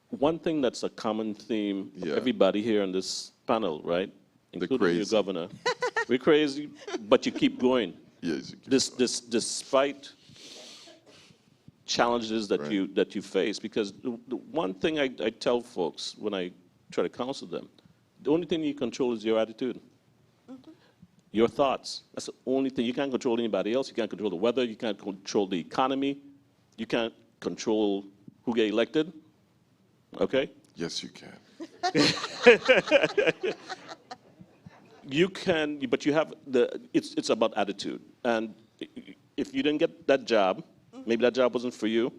one thing that's a common theme for everybody here on this panel, right? Including your governor. We're crazy, but you keep going. Yes. Despite challenges that you face, because the one thing I tell folks when I try to counsel them, the only thing you control is your attitude, your thoughts. That's the only thing. You can't control anybody else. You can't control the weather. You can't control the economy. You can't control who get elected. Okay? Yes, you can. You can, but you have it's about attitude. And if you didn't get that job, maybe that job wasn't for you,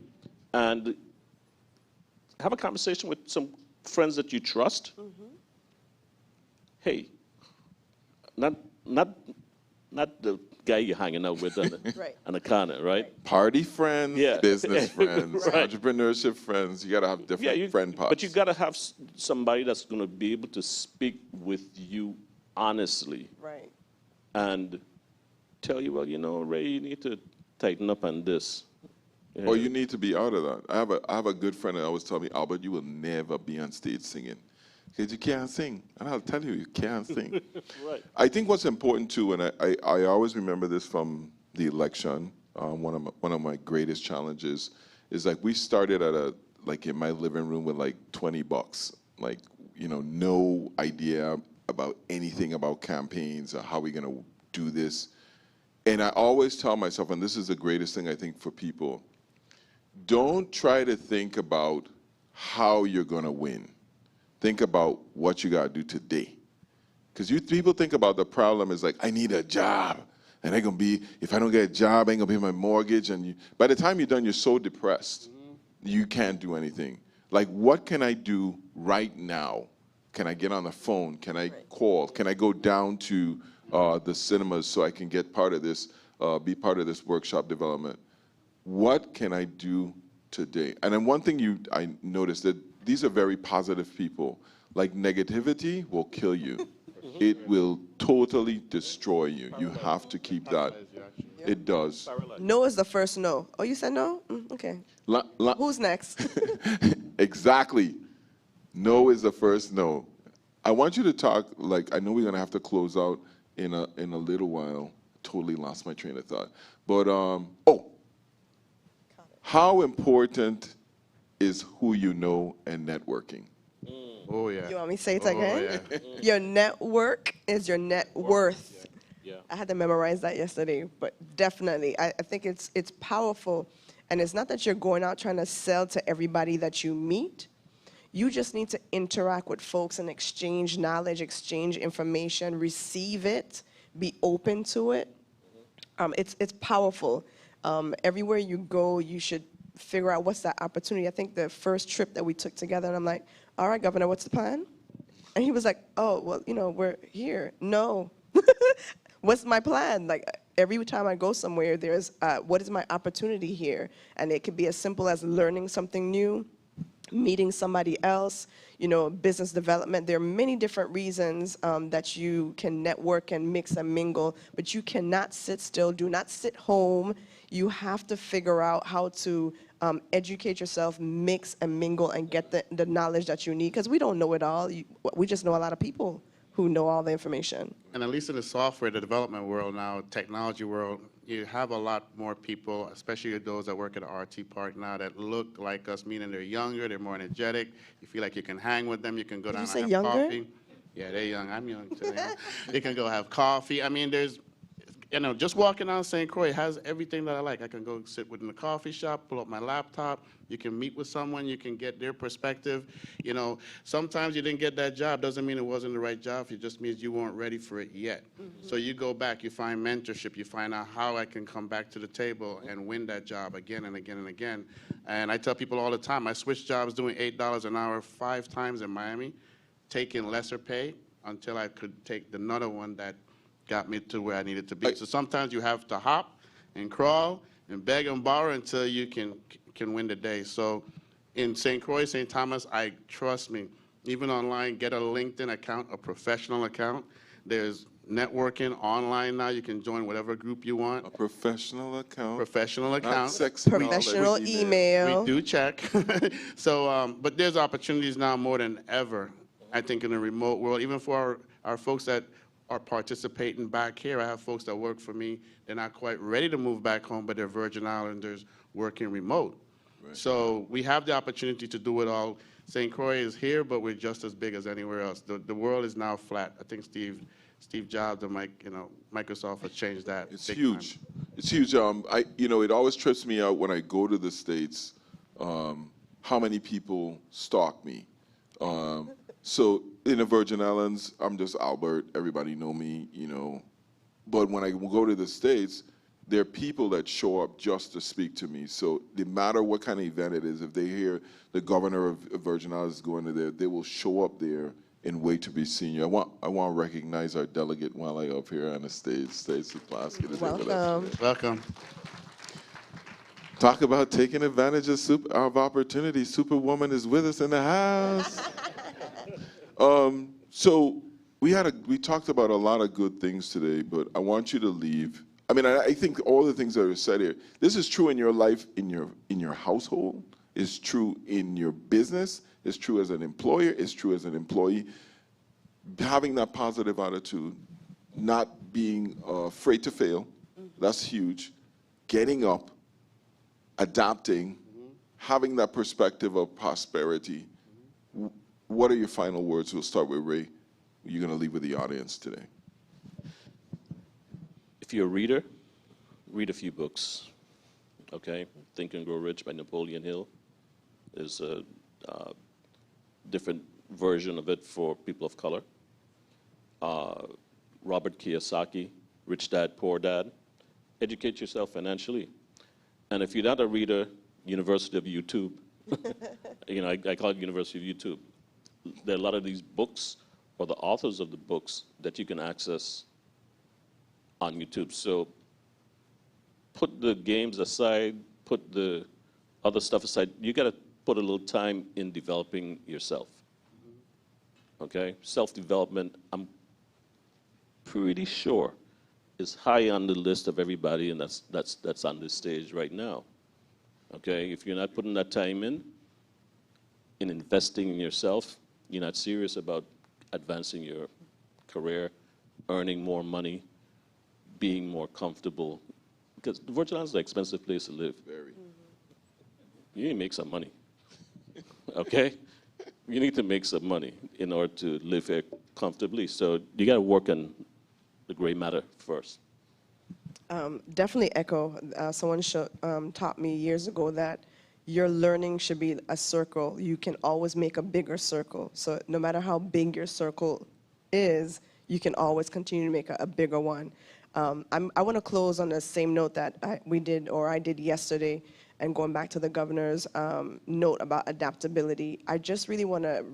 and have a conversation with some friends that you trust. Hey, not not the guy you're hanging out with on the, Right. on the corner, right? Party friends, Yeah. business friends, Right. entrepreneurship friends. You got to have different friend pots. But you got to have somebody that's going to be able to speak with you honestly Right. and tell you, well, you know, Ray, you need to tighten up on this. Or you need to be out of that. I have a good friend that always tell me, Albert, you will never be on stage singing. Because you can't sing. And I'll tell you, you can't sing. Right. I think what's important too, and I always remember this from the election, one of my greatest challenges is like we started at like in my living room with like $20. Like, you know, no idea about anything about campaigns or how we're gonna do this. And I always tell myself, and this is the greatest thing I think for people, don't try to think about how you're gonna win. Think about what you gotta do today. Because people think about the problem as like, I need a job. And they're gonna be, if I don't get a job, I ain't gonna pay my mortgage. And by the time you're done, you're so depressed, you can't do anything. Like, what can I do right now? Can I get on the phone? Can I call? Can I go down to the cinemas so I can get part of this, be part of this workshop development? What can I do today? And then one thing I noticed that these are very positive people. Like, negativity will kill you. It will totally destroy you. You have to keep that. It does. No is the first no. Oh, you said no? Okay. Who's next? Exactly. No is the first no. I want you to talk, like, I know we're going to have to close out in a little while. Totally lost my train of thought. But, how important is who you know and networking? Oh, yeah. You want me to say it Oh, again? yeah. Your network is your net worth. Yeah. I had to memorize that yesterday, but definitely, I think it's powerful. And it's not that you're going out trying to sell to everybody that you meet. You just need to interact with folks and exchange knowledge, exchange information, receive it, be open to it. It's powerful. Everywhere you go, you should figure out what's that opportunity. I think the first trip that we took together, and I'm like, all right, Governor, what's the plan? And he was like, oh, well, you know, we're here. No. What's my plan? Like, every time I go somewhere, there's, what is my opportunity here? And it could be as simple as learning something new, meeting somebody else, you know, business development. There are many different reasons that you can network and mix and mingle, but you cannot sit still. Do not sit home. You have to figure out how to educate yourself, mix and mingle, and get the knowledge that you need, because we don't know it all. We just know a lot of people who know all the information. And at least in the software, the development world now, technology world, you have a lot more people, especially those that work at the RT Park now, that look like us, meaning they're younger, they're more energetic. You feel like you can hang with them. You can go down and have younger? coffee. Yeah, they're young. I'm young too. You can go have coffee. I mean, there's, you know, just walking down St. Croix has everything that I like. I can go sit within the coffee shop, pull up my laptop. You can meet with someone. You can get their perspective. You know, sometimes you didn't get that job. Doesn't mean it wasn't the right job. It just means you weren't ready for it yet. So you go back, you find mentorship. You find out how I can come back to the table and win that job again and again and again. And I tell people all the time, I switched jobs doing $8 an hour 5 times in Miami, taking lesser pay until I could take another one that got me to where I needed to be. So sometimes you have to hop and crawl and beg and borrow until you can win the day. So in St. Croix, St. Thomas, trust me, even online, get a LinkedIn account, a professional account. There's networking online now. You can join whatever group you want. A professional account. Professional account. Not sexy Professional email. We do check. So, but there's opportunities now more than ever, I think, in the remote world, even for our folks that are participating back here. I have folks that work for me. They're not quite ready to move back home, but they're Virgin Islanders working remote. Right. So we have the opportunity to do it all. St. Croix is here, but we're just as big as anywhere else. The world is now flat. I think Steve Jobs and Microsoft has changed that. It's huge. Time. It's huge. It always trips me out when I go to the States, how many people stalk me. So in the Virgin Islands, I'm just Albert. Everybody know me, you know. But when I go to the States, there are people that show up just to speak to me. So no matter what kind of event it is, if they hear the governor of Virgin Islands is going to there, they will show up there and wait to be senior. I want to recognize our delegate while I up here on the stage, Stacey Plasky. Welcome. Welcome. Talk about taking advantage of opportunity. Superwoman is with us in the house. So we talked about a lot of good things today, but I want you to leave. I mean, I think all the things that are said here, this is true in your life, in your household, it's true in your business, it's true as an employer, it's true as an employee. Having that positive attitude, not being afraid to fail, that's huge. Getting up, adapting, having that perspective of prosperity. What are your final words? We'll start with Ray. You're going to leave with the audience today. If you're a reader, read a few books, okay? Think and Grow Rich by Napoleon Hill. There's a different version of it for people of color. Robert Kiyosaki, Rich Dad, Poor Dad. Educate yourself financially. And if you're not a reader, University of YouTube. You know, I call it University of YouTube. There are a lot of these books or the authors of the books that you can access on YouTube. So put the games aside, put the other stuff aside. You got to put a little time in developing yourself. Okay? Self-development, I'm pretty sure, is high on the list of everybody, and that's on this stage right now. Okay? If you're not putting that time in investing in yourself, you're not serious about advancing your career, earning more money, being more comfortable. Because the Virgin Islands is an expensive place to live. Very. You need to make some money, okay? You need to make some money in order to live here comfortably. So you got to work on the gray matter first. Definitely echo. Someone taught me years ago that your learning should be a circle. You can always make a bigger circle. So no matter how big your circle is, you can always continue to make a bigger one. I want to close on the same note that I did yesterday, and going back to the governor's note about adaptability. I just really want to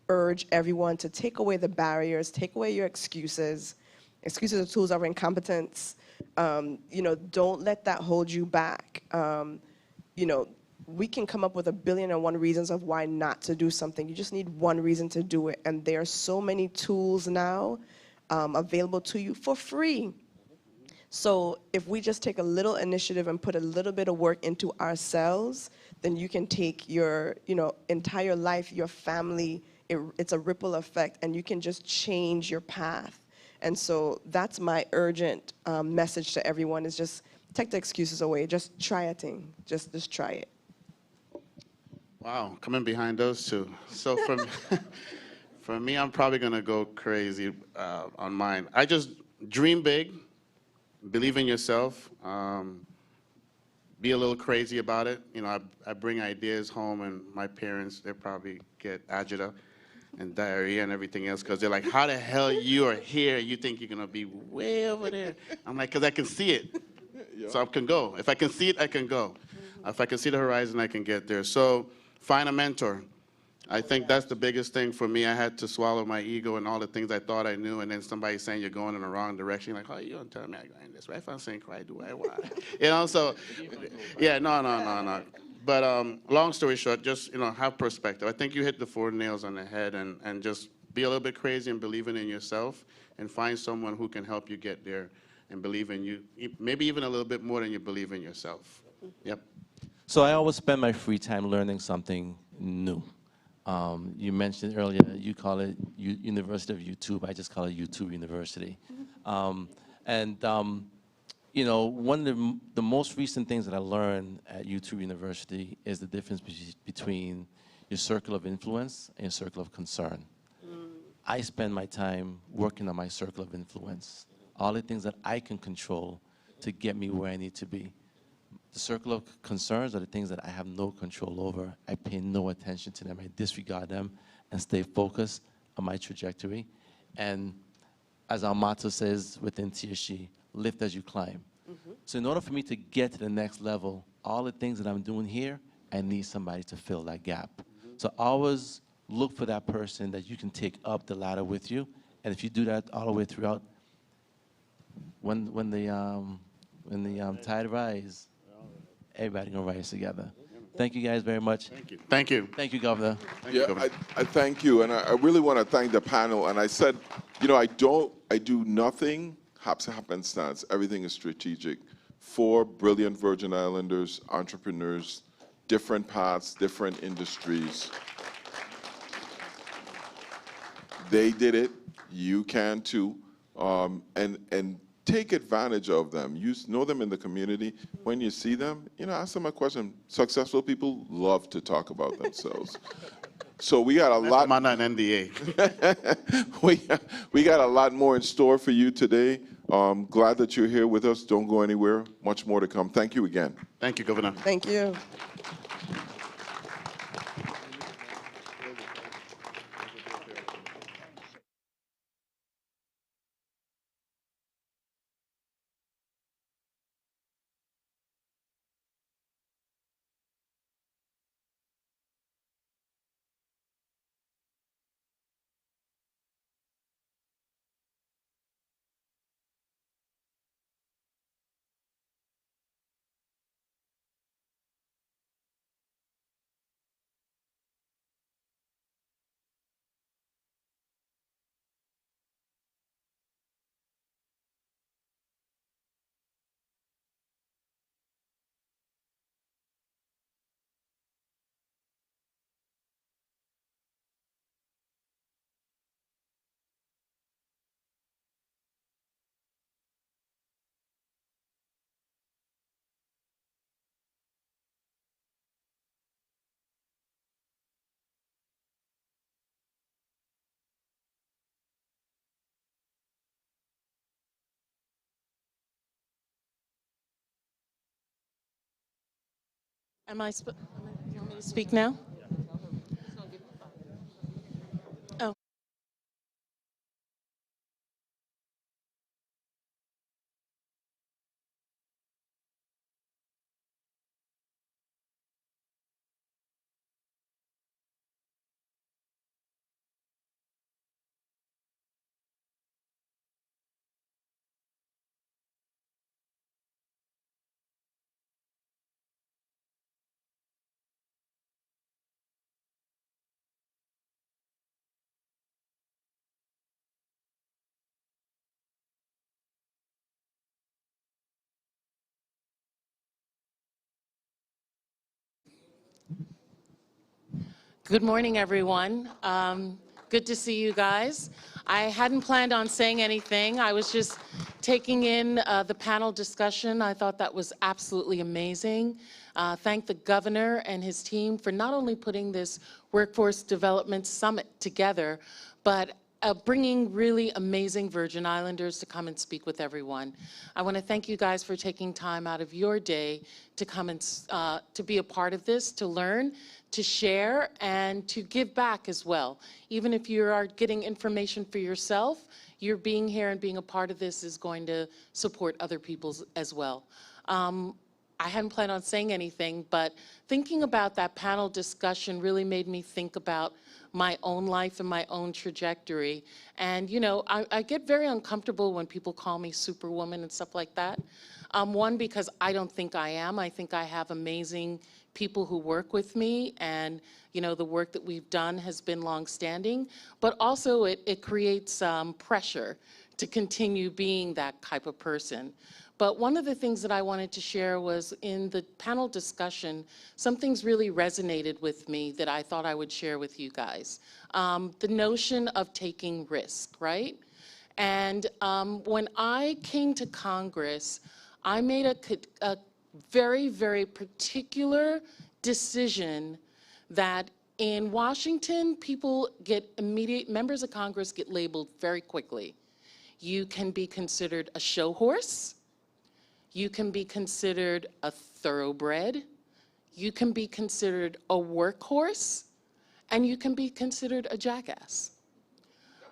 urge everyone to take away the barriers, take away your excuses. Excuses are tools of incompetence. You know, don't let that hold you back. You know, we can come up with 1,000,001 reasons of why not to do something. You just need one reason to do it. And there are so many tools now available to you for free. So if we just take a little initiative and put a little bit of work into ourselves, then you can take your, entire life, your family, it's a ripple effect, and you can just change your path. And so that's my urgent message to everyone, is just take the excuses away. Just try a thing. Just try it. Wow, coming behind those two. So for me, I'm probably going to go crazy on mine. I just dream big, believe in yourself, be a little crazy about it. You know, I bring ideas home, and my parents, they probably get agita and diarrhea and everything else, because they're like, how the hell you are here? You think you're going to be way over there? I'm like, because I can see it. Yeah. So I can go. If I can see it, I can go. If I can see the horizon, I can get there. So find a mentor. I think that's the biggest thing for me. I had to swallow my ego and all the things I thought I knew, and then somebody saying you're going in the wrong direction. You're like, oh, you don't tell me I'm going this way. If I'm saying cry, do I want? So, yeah, no. But long story short, just, have perspective. I think you hit the 4 nails on the head, and just be a little bit crazy and believing in yourself, and find someone who can help you get there and believe in you, maybe even a little bit more than you believe in yourself. Yep. So I always spend my free time learning something new. You mentioned earlier, you call it University of YouTube. I just call it YouTube University. One of the most recent things that I learned at YouTube University is the difference between your circle of influence and your circle of concern. I spend my time working on my circle of influence, all the things that I can control to get me where I need to be. The circle of concerns are the things that I have no control over. I pay no attention to them. I disregard them and stay focused on my trajectory. And as our motto says within TSG, lift as you climb. So in order for me to get to the next level, all the things that I'm doing here, I need somebody to fill that gap. So always look for that person that you can take up the ladder with you. And if you do that all the way throughout, when the tide rise, everybody gonna rise together. Thank you guys very much. Thank you. Thank you. Thank you, Governor. Thank you, Yeah, Governor. I thank you, and I really want to thank the panel. And I said, you know, I do nothing happenstance. Everything is strategic. 4 brilliant Virgin Islanders, entrepreneurs, different paths, different industries. They did it. You can too, and take advantage of them. You know them in the community. When you see them, you know, ask them a question. Successful people love to talk about themselves. So we got a lot. I'm on an NDA. we got a lot more in store for you today. Glad that you're here with us. Don't go anywhere. Much more to come. Thank you again. Thank you, Governor. Thank you. You want me to speak now? Oh. Good morning, everyone. Good to see you guys. I hadn't planned on saying anything. I was just taking in the panel discussion. I thought that was absolutely amazing. Thank the governor and his team for not only putting this Workforce Development Summit together, but bringing really amazing Virgin Islanders to come and speak with everyone. I want to thank you guys for taking time out of your day to come and to be a part of this, to learn, to share, and to give back as well. Even if you are getting information for yourself, your being here and being a part of this is going to support other people as well. I hadn't planned on saying anything, but thinking about that panel discussion really made me think about my own life and my own trajectory. And, you know, I get very uncomfortable when people call me Superwoman and stuff like that. One, because I don't think I am. I think I have amazing people who work with me, and, you know, the work that we've done has been longstanding. But also it creates pressure to continue being that type of person. But one of the things that I wanted to share was in the panel discussion, some things really resonated with me that I thought I would share with you guys. The notion of taking risk, right? And when I came to Congress, I made a very, very particular decision that in Washington, members of Congress get labeled very quickly. You can be considered a show horse. You can be considered a thoroughbred. You can be considered a workhorse. And you can be considered a jackass.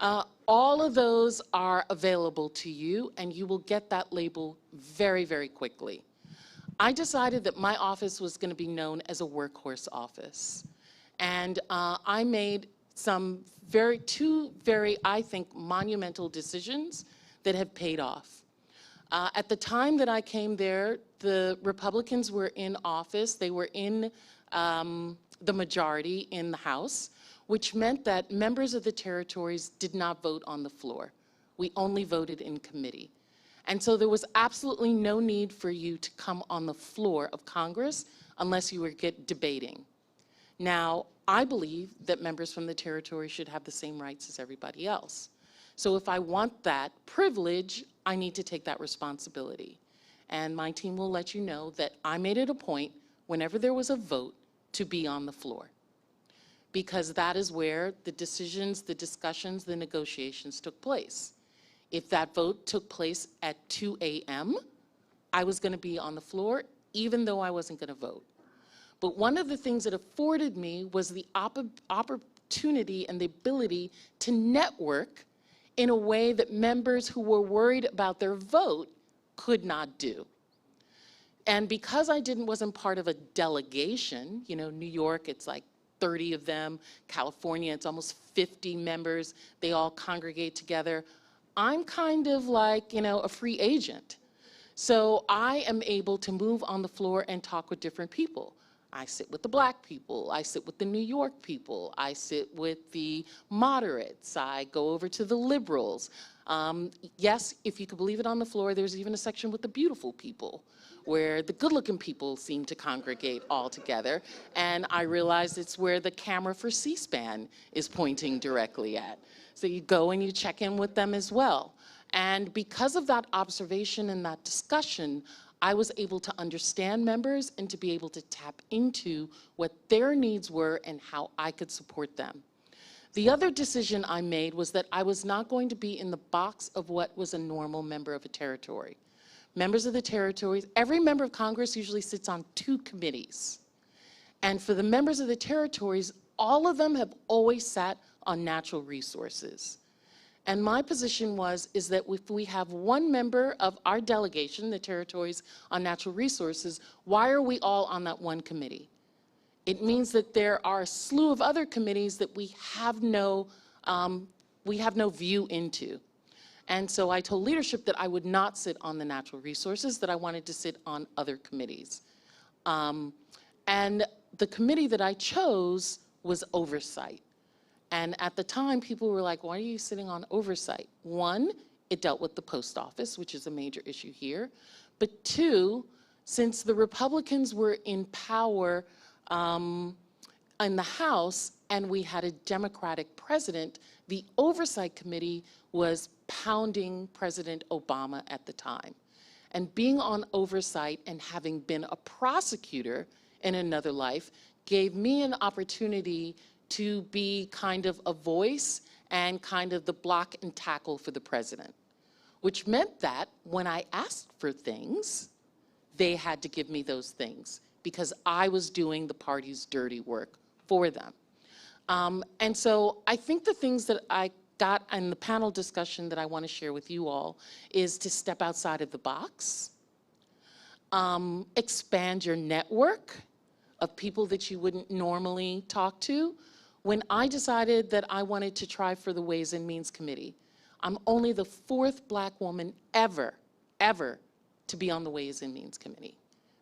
All of those are available to you, and you will get that label very, very quickly. I decided that my office was going to be known as a workhorse office. And I made two very, I think, monumental decisions that have paid off. At the time that I came there, the Republicans were in office. They were in the majority in the House, which meant that members of the territories did not vote on the floor. We only voted in committee. And so there was absolutely no need for you to come on the floor of Congress unless you were debating. Now, I believe that members from the territory should have the same rights as everybody else. So if I want that privilege, I need to take that responsibility. And my team will let you know that I made it a point, whenever there was a vote, to be on the floor. Because that is where the decisions, the discussions, the negotiations took place. If that vote took place at 2 a.m., I was going to be on the floor, even though I wasn't going to vote. But one of the things that afforded me was the opportunity and the ability to network in a way that members who were worried about their vote could not do. And because I wasn't part of a delegation, you know, New York, it's like 30 of them, California, it's almost 50 members, they all congregate together. I'm kind of like, you know, a free agent. So I am able to move on the floor and talk with different people. I sit with the Black people, I sit with the New York people, I sit with the moderates, I go over to the liberals. Yes, if you could believe it, on the floor, there's even a section with the beautiful people, where the good-looking people seem to congregate all together, and I realize it's where the camera for C-SPAN is pointing directly at. So you go and you check in with them as well. And because of that observation and that discussion, I was able to understand members and to be able to tap into what their needs were and how I could support them. The other decision I made was that I was not going to be in the box of what was a normal member of a territory. Members of the territories, every member of Congress usually sits on 2 committees. And for the members of the territories, all of them have always sat on natural resources. And my position is that if we have one member of our delegation, the territories on natural resources, why are we all on that one committee? It means that there are a slew of other committees that we have no view into. And so I told leadership that I would not sit on the natural resources, that I wanted to sit on other committees. And the committee that I chose was oversight. And at the time, people were like, why are you sitting on oversight? One, it dealt with the post office, which is a major issue here. But 2, since the Republicans were in power in the House and we had a Democratic president, the oversight committee was pounding President Obama at the time. And being on oversight and having been a prosecutor in another life gave me an opportunity to be kind of a voice and kind of the block and tackle for the president, which meant that when I asked for things, they had to give me those things because I was doing the party's dirty work for them. And so I think the things that I got in the panel discussion that I want to share with you all is to step outside of the box, expand your network of people that you wouldn't normally talk to. When I decided that I wanted to try for the Ways and Means Committee, I'm only the 4th Black woman ever to be on the Ways and Means Committee.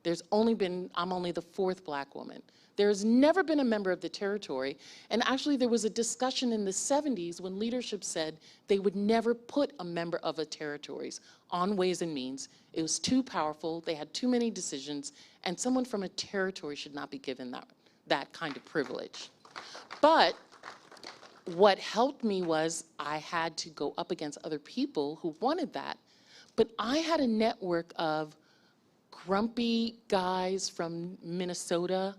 I'm only the 4th Black woman. There's never been a member of the territory, and actually there was a discussion in the 70s when leadership said they would never put a member of a territories on Ways and Means. It was too powerful, they had too many decisions, and someone from a territory should not be given that kind of privilege. But what helped me was I had to go up against other people who wanted that. But I had a network of grumpy guys from Minnesota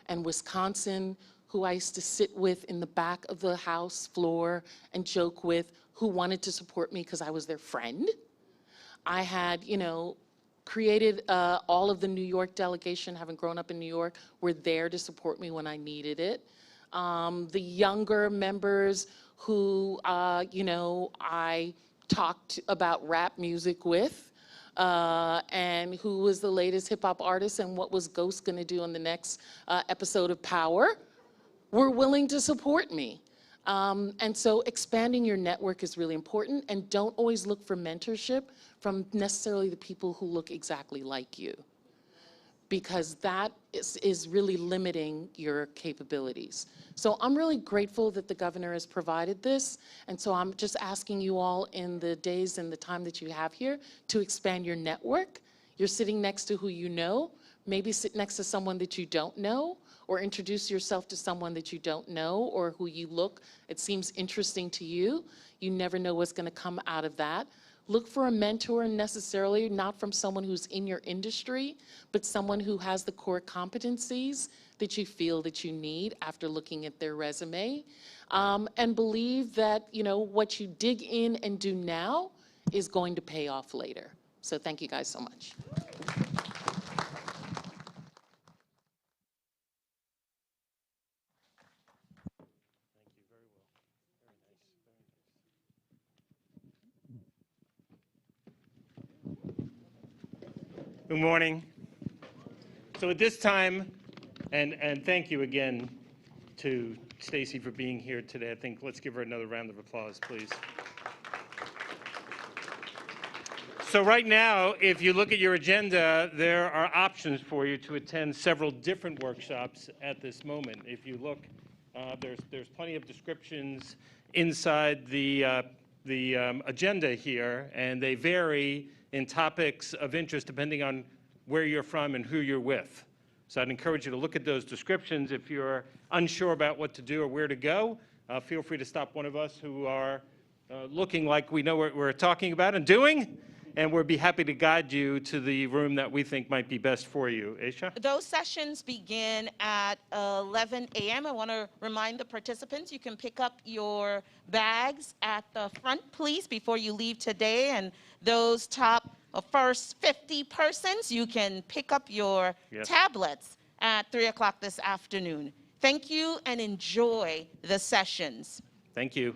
and Wisconsin who I used to sit with in the back of the House floor and joke with, who wanted to support me because I was their friend. I had, created all of the New York delegation, having grown up in New York, were there to support me when I needed it. The younger members who, I talked about rap music with, and who was the latest hip hop artist and what was Ghost gonna do on the next episode of Power, were willing to support me. And so expanding your network is really important, and don't always look for mentorship from necessarily the people who look exactly like you, because that is really limiting your capabilities. So I'm really grateful that the governor has provided this, and so I'm just asking you all in the days and the time that you have here to expand your network. You're sitting next to who you know, maybe sit next to someone that you don't know, or introduce yourself to someone that you don't know or who you look, it seems interesting to you. You never know what's gonna come out of that. Look for a mentor necessarily, not from someone who's in your industry, but someone who has the core competencies that you feel that you need after looking at their resume. And believe that, you know, what you dig in and do now is going to pay off later. So thank you guys so much. Good morning. So at this time, and thank you again to Stacy for being here today. I think let's give her another round of applause, please. So right now, if you look at your agenda, there are options for you to attend several different workshops at this moment. If you look, there's plenty of descriptions inside the agenda here, and they vary in topics of interest depending on where you're from and who you're with. So I'd encourage you to look at those descriptions. If you're unsure about what to do or where to go, feel free to stop one of us who are looking like we know what we're talking about and doing, and we'll be happy to guide you to the room that we think might be best for you. Aisha? Those sessions begin at 11 a.m. I want to remind the participants you can pick up your bags at the front, please, before you leave today. And those first 50 persons, you can pick up your tablets at 3 o'clock this afternoon. Thank you and enjoy the sessions. Thank you.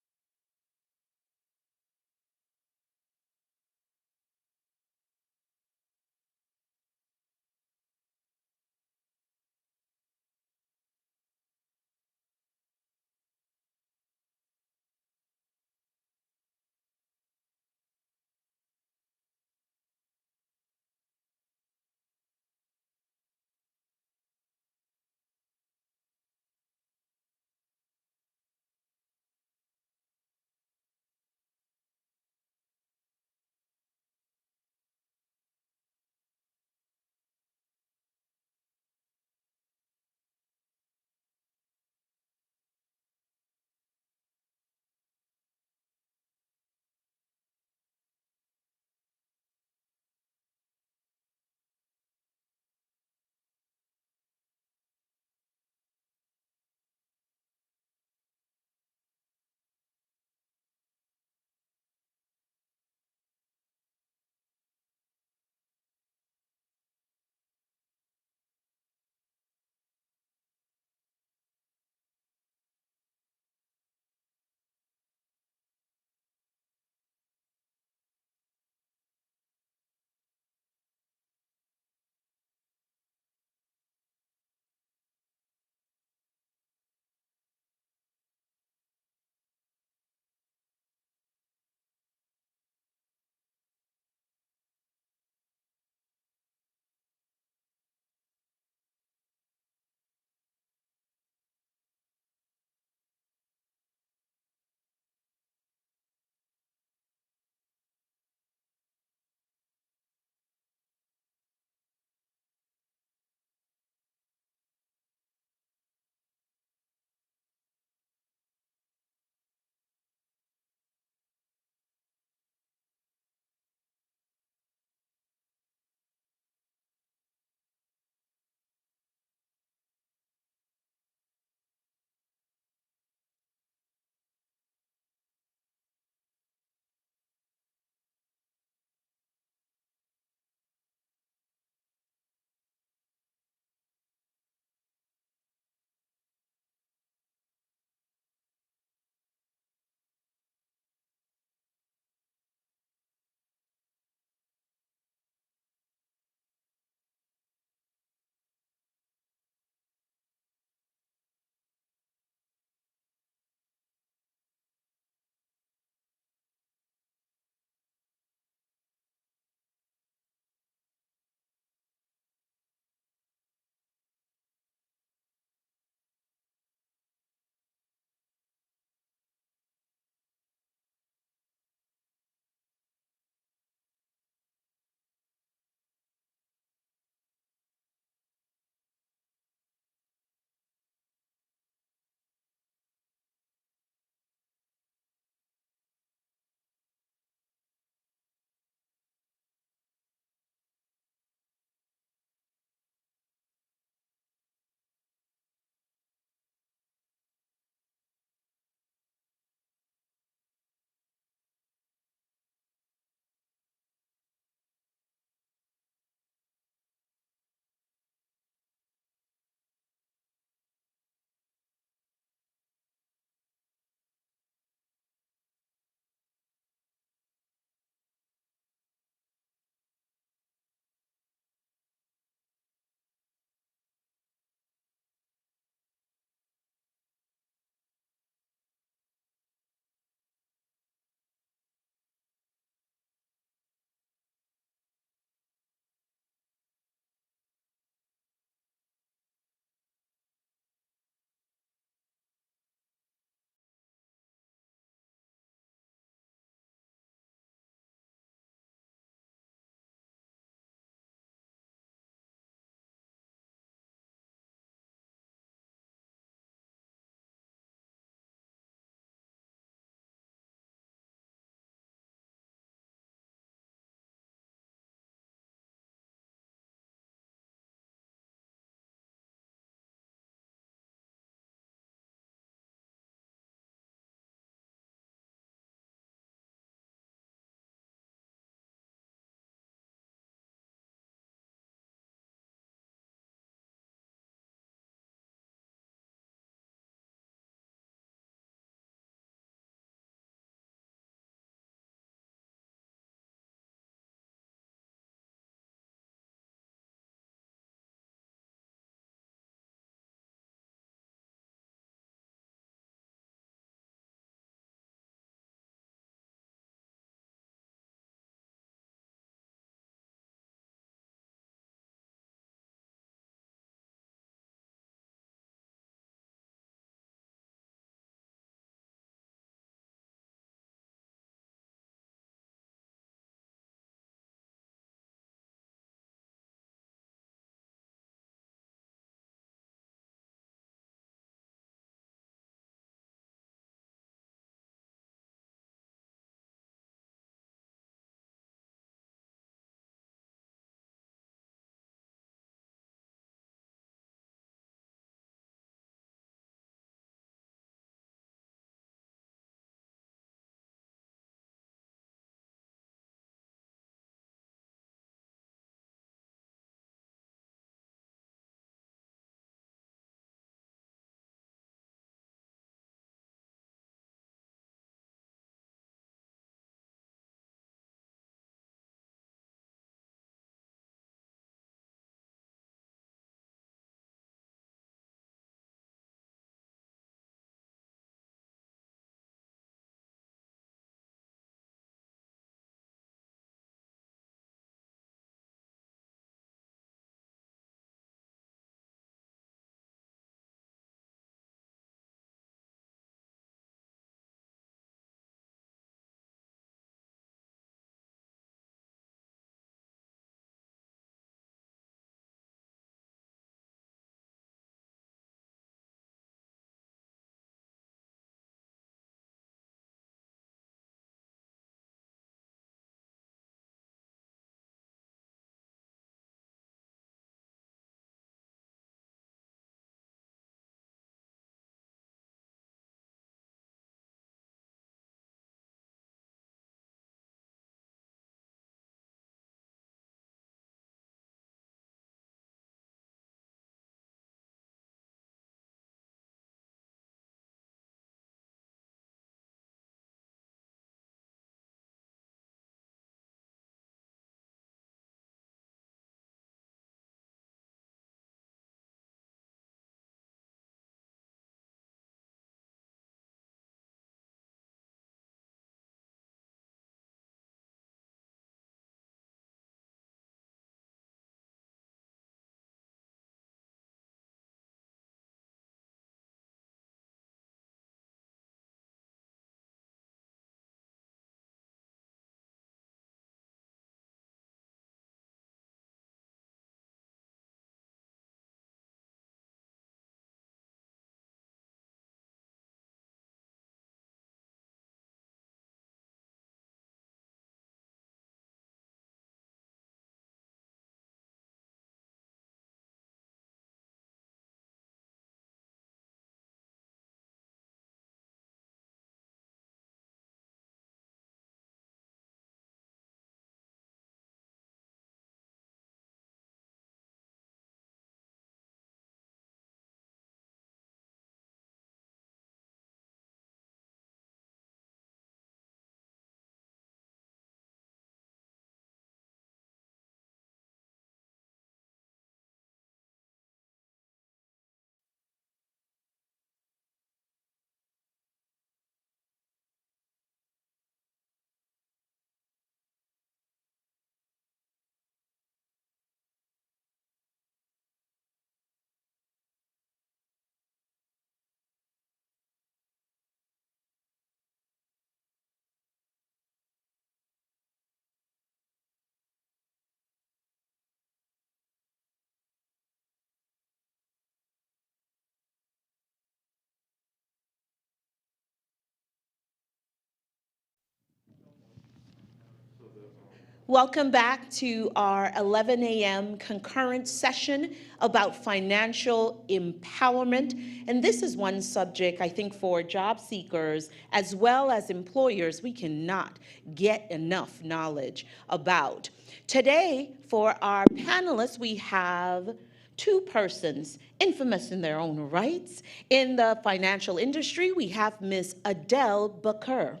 Welcome back to our 11 a.m. concurrent session about financial empowerment. And this is one subject, I think, for job seekers as well as employers we cannot get enough knowledge about. Today, for our panelists, we have two persons infamous in their own rights. In the financial industry, we have Ms. Adele Baker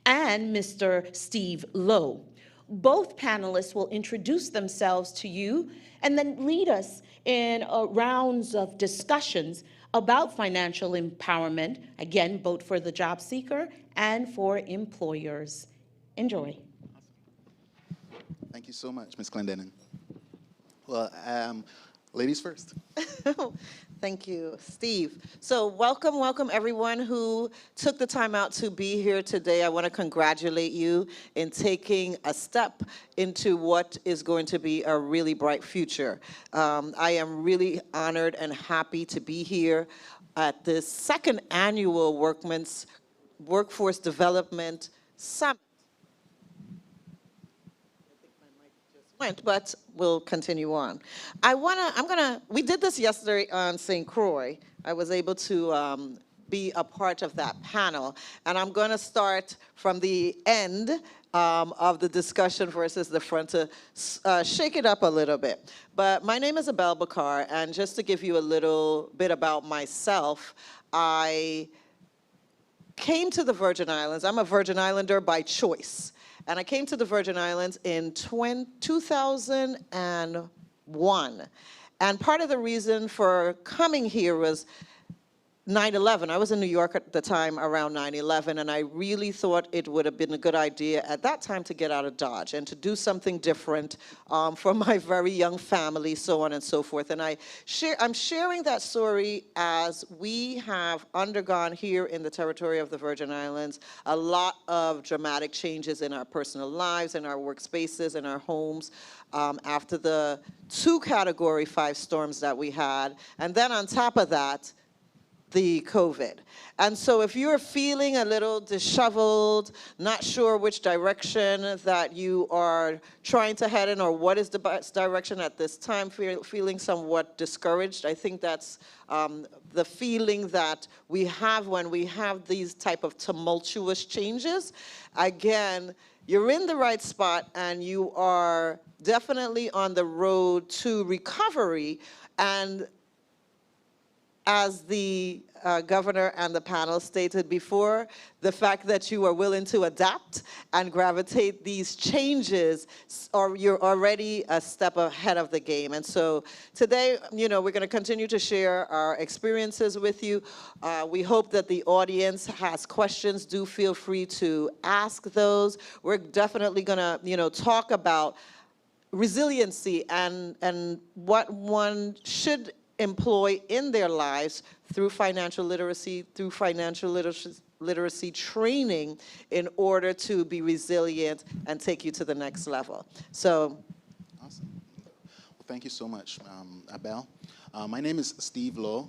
and Mr. Steve Lowe. Both panelists will introduce themselves to you and then lead us in rounds of discussions about financial empowerment, again, both for the job seeker and for employers. Enjoy. Thank you so much, Ms. Clendenin. Well, ladies first. Thank you, Steve. So welcome everyone who took the time out to be here today. I want to congratulate you in taking a step into what is going to be a really bright future. I am really honored and happy to be here at this second annual Workforce Development Summit. But we'll continue on. We did this yesterday on St. Croix. I was able to be a part of that panel, and I'm going to start from the end of the discussion versus the front to shake it up a little bit. But my name is Adele Baker, and just to give you a little bit about myself, I came to the Virgin Islands. I'm a Virgin Islander by choice. And I came to the Virgin Islands in 2001. And part of the reason for coming here was 9/11. I was in New York at the time around 9/11, and I really thought it would have been a good idea at that time to get out of Dodge and to do something different for my very young family, so on and so forth. And I'm sharing that story as we have undergone here in the territory of the Virgin Islands a lot of dramatic changes in our personal lives, in our workspaces, in our homes, after the 2 Category 5 storms that we had. And then on top of that, the COVID. And so if you're feeling a little disheveled, not sure which direction that you are trying to head in or what is the best direction at this time, feeling somewhat discouraged, I think that's the feeling that we have when we have these type of tumultuous changes. Again, you're in the right spot and you are definitely on the road to recovery. And as the governor and the panel stated before, the fact that you are willing to adapt and gravitate these changes, or you're already a step ahead of the game. And so today, we're going to continue to share our experiences with you. We hope that the audience has questions. Do feel free to ask those. We're definitely going to, talk about resiliency and what one should employ in their lives through financial literacy training in order to be resilient and take you to the next level. So. Awesome. Well, thank you so much, Abel. My name is Steve Lowe.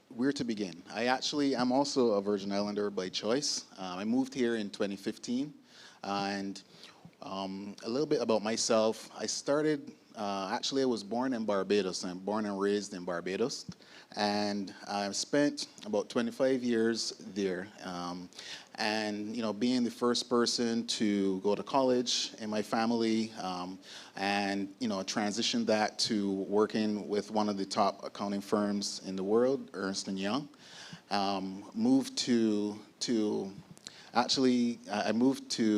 Where to begin? I actually am also a Virgin Islander by choice. I moved here in 2015, and a little bit about myself. Actually, I was born in Barbados. I'm born and raised in Barbados, and I've spent about 25 years there. And being the first person to go to college in my family, and transition that to working with one of the top accounting firms in the world, Ernst & Young. I moved to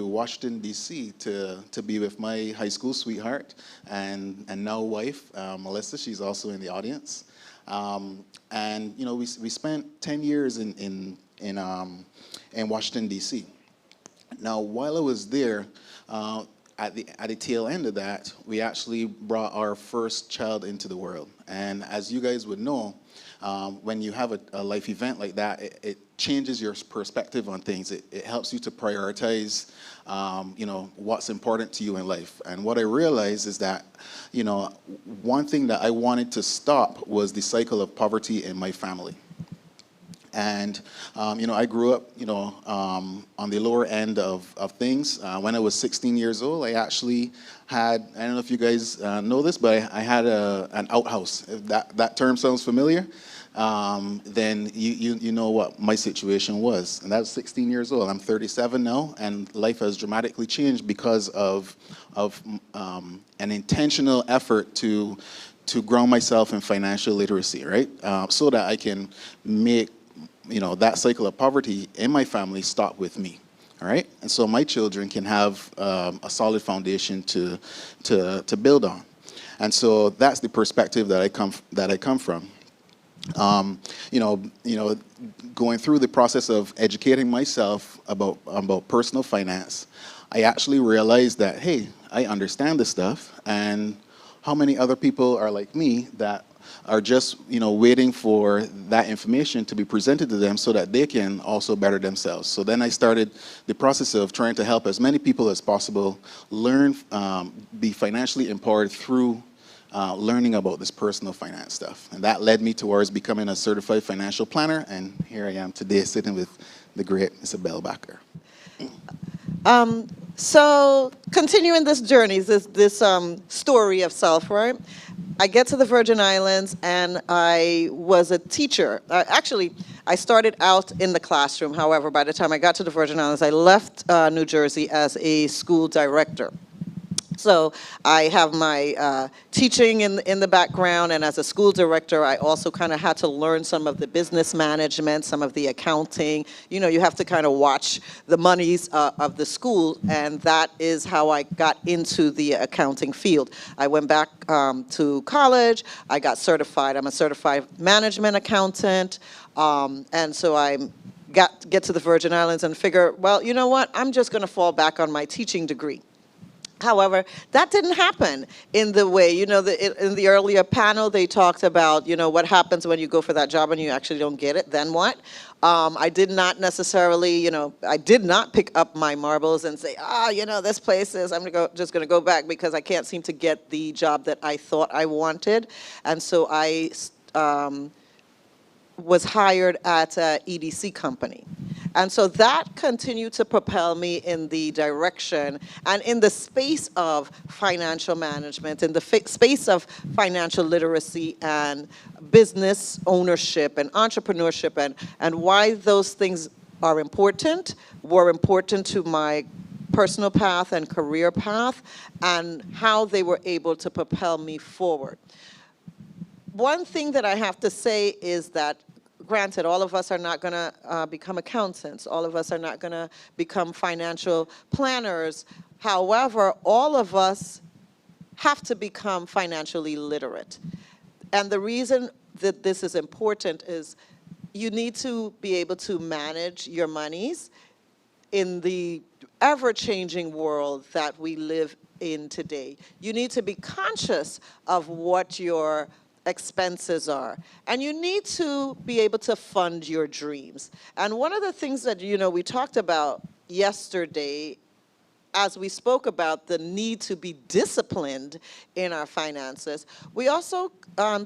Washington, D.C. to be with my high school sweetheart and now wife, Melissa. She's also in the audience. And we spent 10 years in Washington, D.C. Now, while I was there, at the tail end of that, we actually brought our first child into the world. And as you guys would know, when you have a life event like that, it changes your perspective on things. It helps you to prioritize, what's important to you in life. And what I realized is that, one thing that I wanted to stop was the cycle of poverty in my family. And, I grew up, on the lower end of things. When I was 16 years old, I actually had, I don't know if you guys know this, but I had an outhouse. If that term sounds familiar, then you know what my situation was. And that was 16 years old. I'm 37 now, and life has dramatically changed because of an intentional effort to ground myself in financial literacy, right? So that I can make that cycle of poverty in my family stop with me, all right? And so my children can have a solid foundation to build on. And so that's the perspective that I come from. Going through the process of educating myself about personal finance, I actually realized that, hey, I understand this stuff, and how many other people are like me that are just, waiting for that information to be presented to them so that they can also better themselves. So then I started the process of trying to help as many people as possible learn, be financially empowered through learning about this personal finance stuff. And that led me towards becoming a certified financial planner, and here I am today sitting with the great Isabel Backer. So continuing this journey, this story of self, right? I get to the Virgin Islands, and I was a teacher. Actually, I started out in the classroom. However, by the time I got to the Virgin Islands, I left New Jersey as a school director. So I have my teaching in the background, and as a school director, I also kind of had to learn some of the business management, some of the accounting. You have to kind of watch the monies of the school, and that is how I got into the accounting field. I went back to college. I got certified. I'm a certified management accountant, and so I get to the Virgin Islands and figure, well, you know what? I'm just going to fall back on my teaching degree. However, that didn't happen in the way, in the earlier panel, they talked about, what happens when you go for that job and you actually don't get it, then what? I did not necessarily, I did not pick up my marbles and say, this place is, just going to go back because I can't seem to get the job that I thought I wanted. And so I was hired at an EDC company. And so that continued to propel me in the direction and in the space of financial management, in the space of financial literacy and business ownership and entrepreneurship, and why those things are important, were important to my personal path and career path, and how they were able to propel me forward. One thing that I have to say is that, granted, all of us are not going to become accountants. All of us are not going to become financial planners. However, all of us have to become financially literate. And the reason that this is important is you need to be able to manage your monies in the ever-changing world that we live in today. You need to be conscious of what your expenses are. And you need to be able to fund your dreams. And one of the things that, we talked about yesterday as we spoke about the need to be disciplined in our finances, we also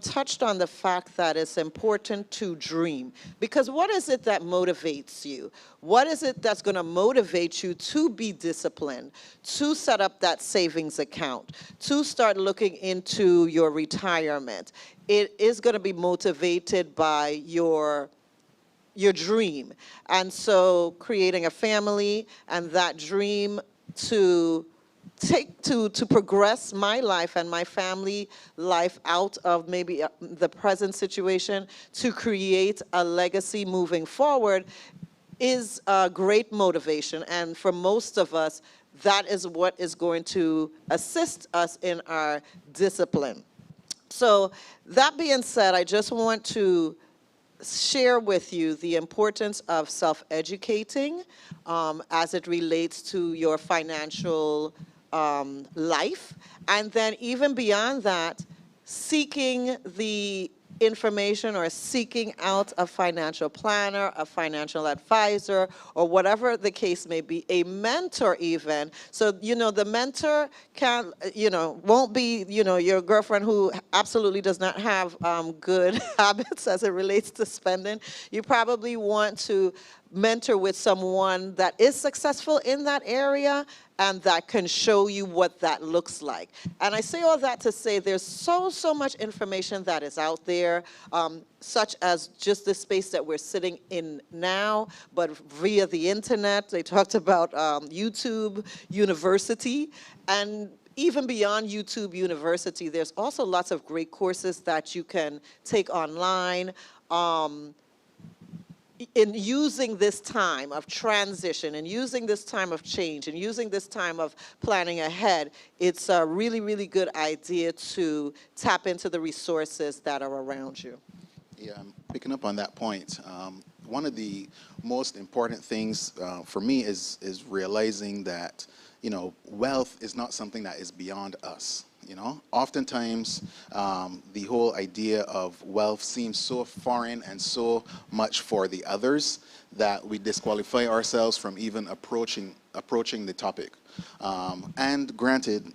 touched on the fact that it's important to dream. Because what is it that motivates you? What is it that's going to motivate you to be disciplined, to set up that savings account, to start looking into your retirement? It is going to be motivated by your dream. And so creating a family and that dream to progress my life and my family life out of maybe the present situation, to create a legacy moving forward, is a great motivation. And for most of us, that is what is going to assist us in our discipline. So that being said, I just want to share with you the importance of self-educating as it relates to your financial life. And then even beyond that, seeking the information or seeking out a financial planner, a financial advisor, or whatever the case may be, a mentor even. So, you know, the mentor can, you know, won't be, you know, your girlfriend who absolutely does not have good habits as it relates to spending. You probably want to mentor with someone that is successful in that area and that can show you what that looks like. And I say all that to say there's so much information that is out there, such as just the space that we're sitting in now, but via the internet. They talked about YouTube University, and even beyond YouTube University, there's also lots of great courses that you can take online. In using this time of transition and using this time of change and using this time of planning ahead, it's a really, really good idea to tap into the resources that are around you. Yeah, picking up on that point, one of the most important things for me is realizing that, you know, wealth is not something that is beyond us. You know, oftentimes the whole idea of wealth seems so foreign and so much for the others that we disqualify ourselves from even approaching the topic. And granted,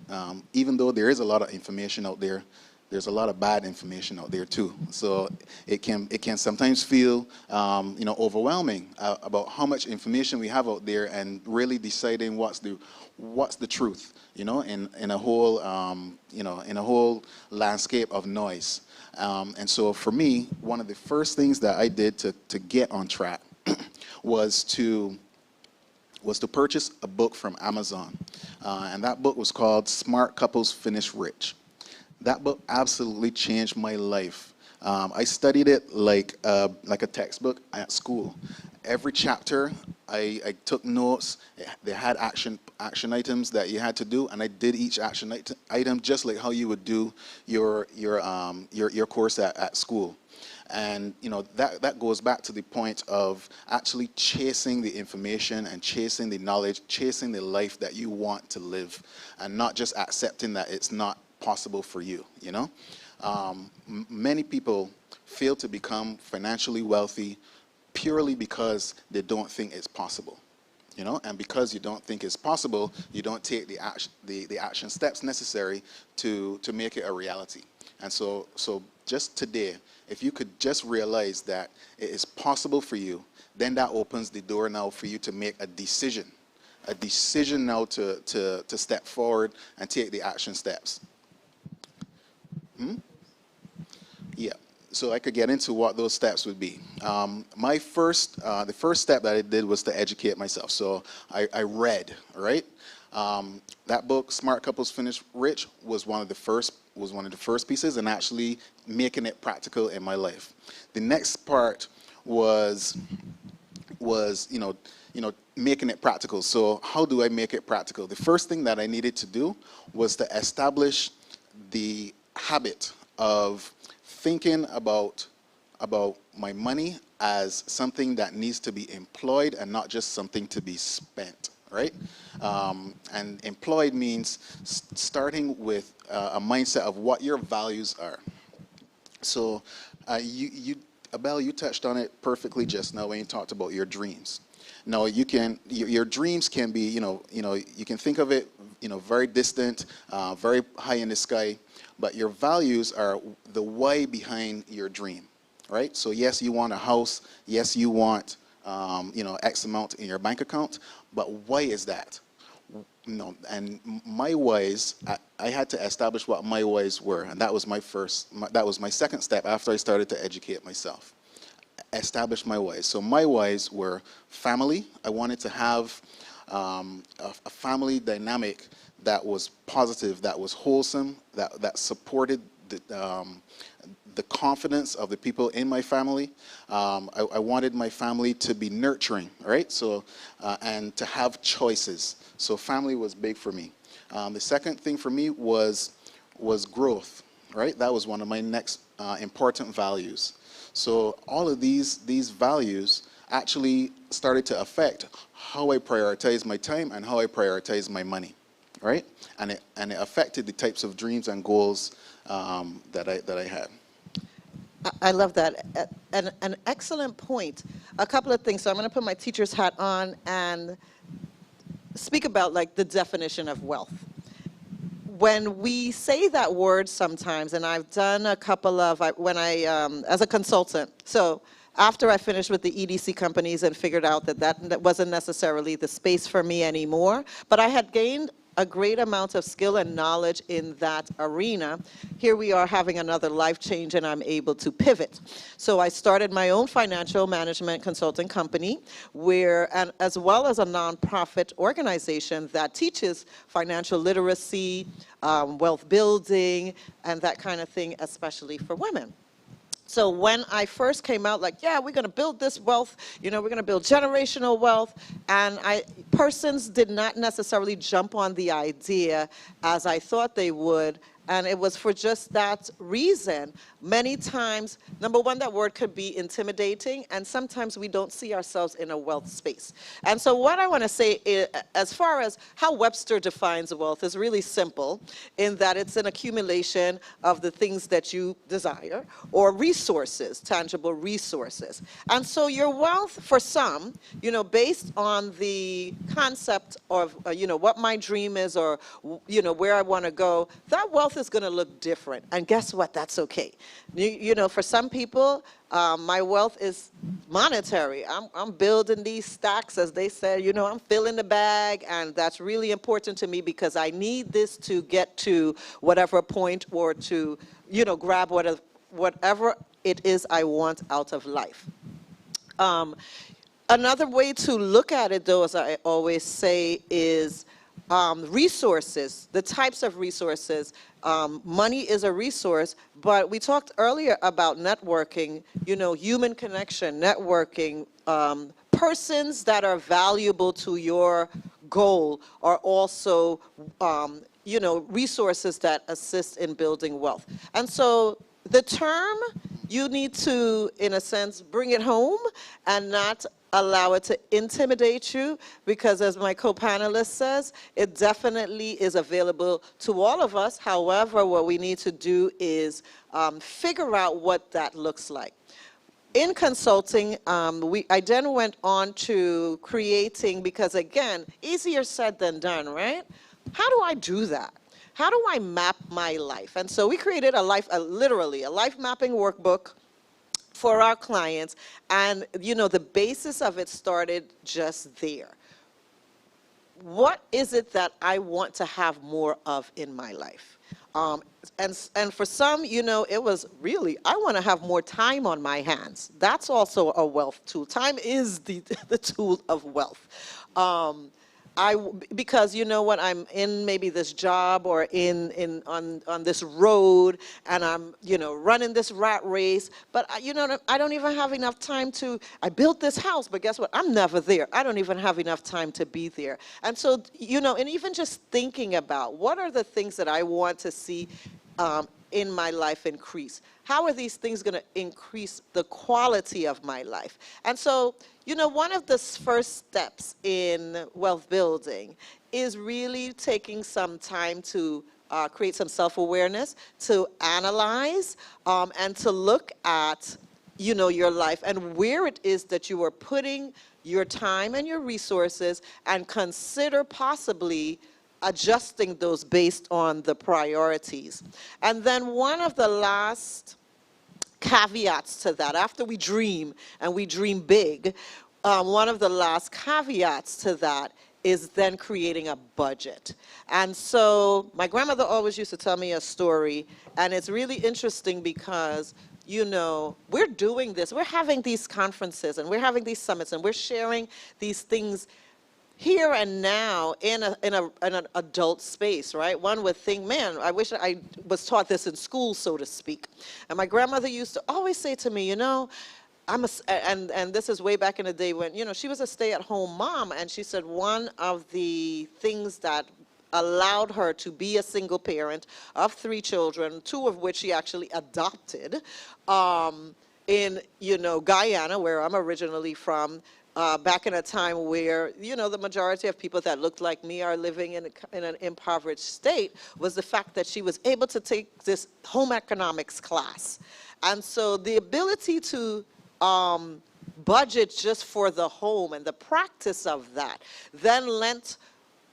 even though there is a lot of information out there, there's a lot of bad information out there too. So it can sometimes feel you know, overwhelming about how much information we have out there and really deciding what's the truth, you know, in a whole you know, in a whole landscape of noise. And so for me, one of the first things that I did to get on track was to purchase a book from Amazon, and that book was called Smart Couples Finish Rich. That book absolutely changed my life. I studied it like a textbook at school. Every chapter, I took notes. They had action items that you had to do, and I did each action item just like how you would do your course at school. And you know, that goes back to the point of actually chasing the information and chasing the knowledge, chasing the life that you want to live, and not just accepting that it's not possible for you, you know? Many people fail to become financially wealthy purely because they don't think it's possible, you know? And because you don't think it's possible, you don't take the action steps necessary to make it a reality. And so just today, if you could just realize that it is possible for you, then that opens the door now for you to make a decision now to step forward and take the action steps. Yeah, so I could get into what those steps would be. The first step that I did was to educate myself. So I read, right? That book, Smart Couples Finish Rich, was one of the first pieces in actually making it practical in my life. The next part was you know, making it practical. So how do I make it practical? The first thing that I needed to do was to establish the habit of thinking about my money as something that needs to be employed and not just something to be spent, right? And employed means starting with a mindset of what your values are. So Abel, you touched on it perfectly just now when you talked about your dreams. Now your dreams can be, you know, you can think of it, you know, very distant, very high in the sky, but your values are the why behind your dream, right? So yes, you want a house, yes, you want, you know, X amount in your bank account, but why is that? No, and my whys, I had to establish what my whys were, and that was my second step after I started to educate myself. Establish my whys. So my whys were family. I wanted to have a family dynamic that was positive, that was wholesome, that supported the confidence of the people in my family. I wanted my family to be nurturing, right? So, and to have choices. So family was big for me. The second thing for me was growth, right? That was one of my next important values. So all of these values actually started to affect how I prioritize my time and how I prioritize my money, right? And it affected the types of dreams and goals that I had. I love that. An excellent point. A couple of things. So I'm going to put my teacher's hat on and speak about like the definition of wealth. When we say that word sometimes, and I've done a couple of, as a consultant, so after I finished with the EDC companies and figured out that wasn't necessarily the space for me anymore, but I had gained a great amount of skill and knowledge in that arena. Here we are having another life change and I'm able to pivot. So I started my own financial management consulting company and as well as a nonprofit organization that teaches financial literacy, wealth building, and that kind of thing, especially for women. So when I first came out, like, yeah, we're going to build this wealth, we're going to build generational wealth, and persons did not necessarily jump on the idea as I thought they would, and it was for just that reason. Many times, number one, that word could be intimidating, and sometimes we don't see ourselves in a wealth space. And so what I want to say is, as far as how Webster defines wealth is really simple, in that it's an accumulation of the things that you desire, or resources, tangible resources. And so your wealth, for some, based on the concept of, what my dream is, or, where I want to go, that wealth is going to look different. And guess what? That's okay. For some people, my wealth is monetary. I'm building these stacks, as they said, I'm filling the bag, and that's really important to me because I need this to get to whatever point, or to, grab whatever it is I want out of life. Another way to look at it, though, as I always say, is resources, the types of resources. Money is a resource, but we talked earlier about networking, human connection, networking. Persons that are valuable to your goal are also, resources that assist in building wealth. And so the term, you need to, in a sense, bring it home and not allow it to intimidate you, because as my co-panelist says, it definitely is available to all of us. However, what we need to do is figure out what that looks like. In consulting, I then went on to creating, because again, easier said than done, right? How do I do that? How do I map my life? And so we created literally a life mapping workbook for our clients, and the basis of it started just there. What is it that I want to have more of in my life? And for some, it was really, I want to have more time on my hands. That's also a wealth tool. Time is the tool of wealth. Because what, I'm in maybe this job or on this road, and I'm running this rat race, but I don't even have enough time I built this house, but guess what, I'm never there. I don't even have enough time to be there. And so and even just thinking about what are the things that I want to see in my life increase. How are these things going to increase the quality of my life? And so, one of the first steps in wealth building is really taking some time to create some self-awareness, to analyze, and to look at, your life and where it is that you are putting your time and your resources, and consider possibly adjusting those based on the priorities. And then one of the last caveats to that, after we dream, and we dream big, one of the last caveats to that is then creating a budget. And so my grandmother always used to tell me a story, and it's really interesting because we're doing this, we're having these conferences, and we're having these summits, and we're sharing these things here and now in an adult space, right? One would think, man, I wish I was taught this in school, so to speak. And my grandmother used to always say to me, and this is way back in the day when, she was a stay-at-home mom, and she said one of the things that allowed her to be a single parent of 3 children, 2 of which she actually adopted, in, Guyana, where I'm originally from, back in a time where, you know, the majority of people that looked like me are living in an impoverished state, was the fact that she was able to take this home economics class. And so the ability to budget just for the home and the practice of that then lent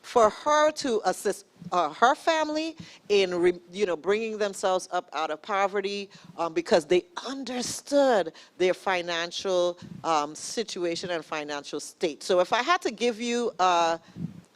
for her to assist her family in bringing themselves up out of poverty, because they understood their financial situation and financial state. So if I had to give you a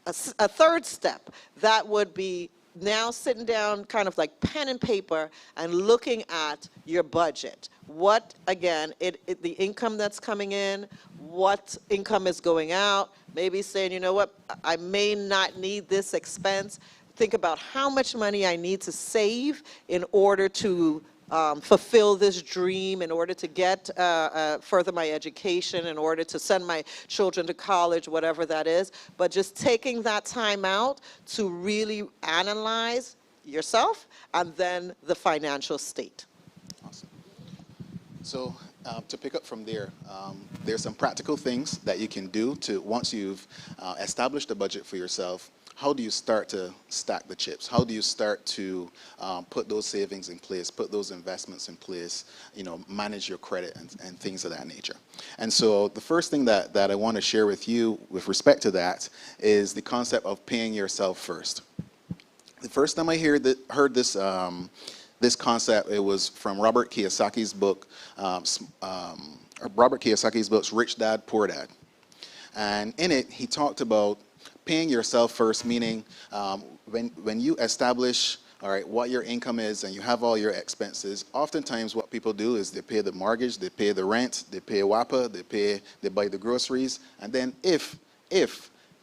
third step, that would be now sitting down, kind of like pen and paper, and looking at your budget. What, again, the income that's coming in, what income is going out, maybe saying, you know what, I may not need this expense. Think about how much money I need to save in order to fulfill this dream, in order to get further my education, in order to send my children to college, whatever that is. But just taking that time out to really analyze yourself and then the financial state. Awesome. So to pick up from there, there's some practical things that you can do to, once you've established a budget for yourself, how do you start to stack the chips? How do you start to put those savings in place, put those investments in place, manage your credit and things of that nature? And so the first thing that I want to share with you with respect to that is the concept of paying yourself first. The first time I heard this this concept, it was from Robert Kiyosaki's book, Rich Dad, Poor Dad. And in it, he talked about paying yourself first, meaning when you establish, all right, what your income is and you have all your expenses, oftentimes what people do is they pay the mortgage, they pay the rent, they pay WAPA, they buy the groceries, and then if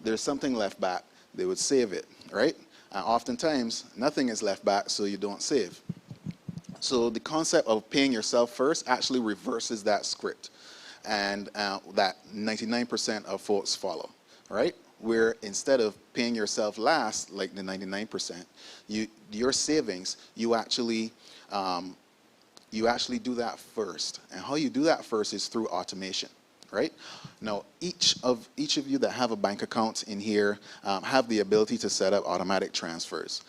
there's something left back, they would save it, right? And oftentimes, nothing is left back, so you don't save. So the concept of paying yourself first actually reverses that script, and that 99% of folks follow, right? Where instead of paying yourself last, like the 99%, your savings, you actually do that first. And how you do that first is through automation, right? Now, each of you that have a bank account in here have the ability to set up automatic transfers.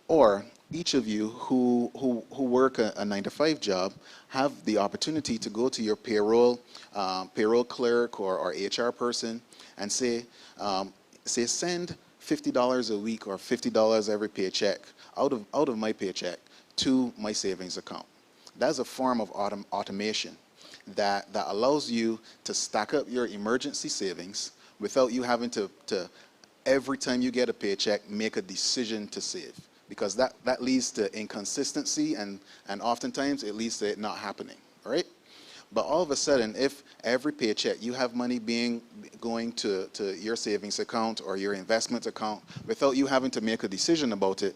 Or each of you who work a 9-to-5 job have the opportunity to go to your payroll clerk or HR person and say send $50 a week or $50 every paycheck out of my paycheck to my savings account. That's a form of automation that allows you to stack up your emergency savings without you having to every time you get a paycheck make a decision to save, because that leads to inconsistency and oftentimes it leads to it not happening, right? But all of a sudden, if every paycheck you have money going to your savings account or your investment account without you having to make a decision about it,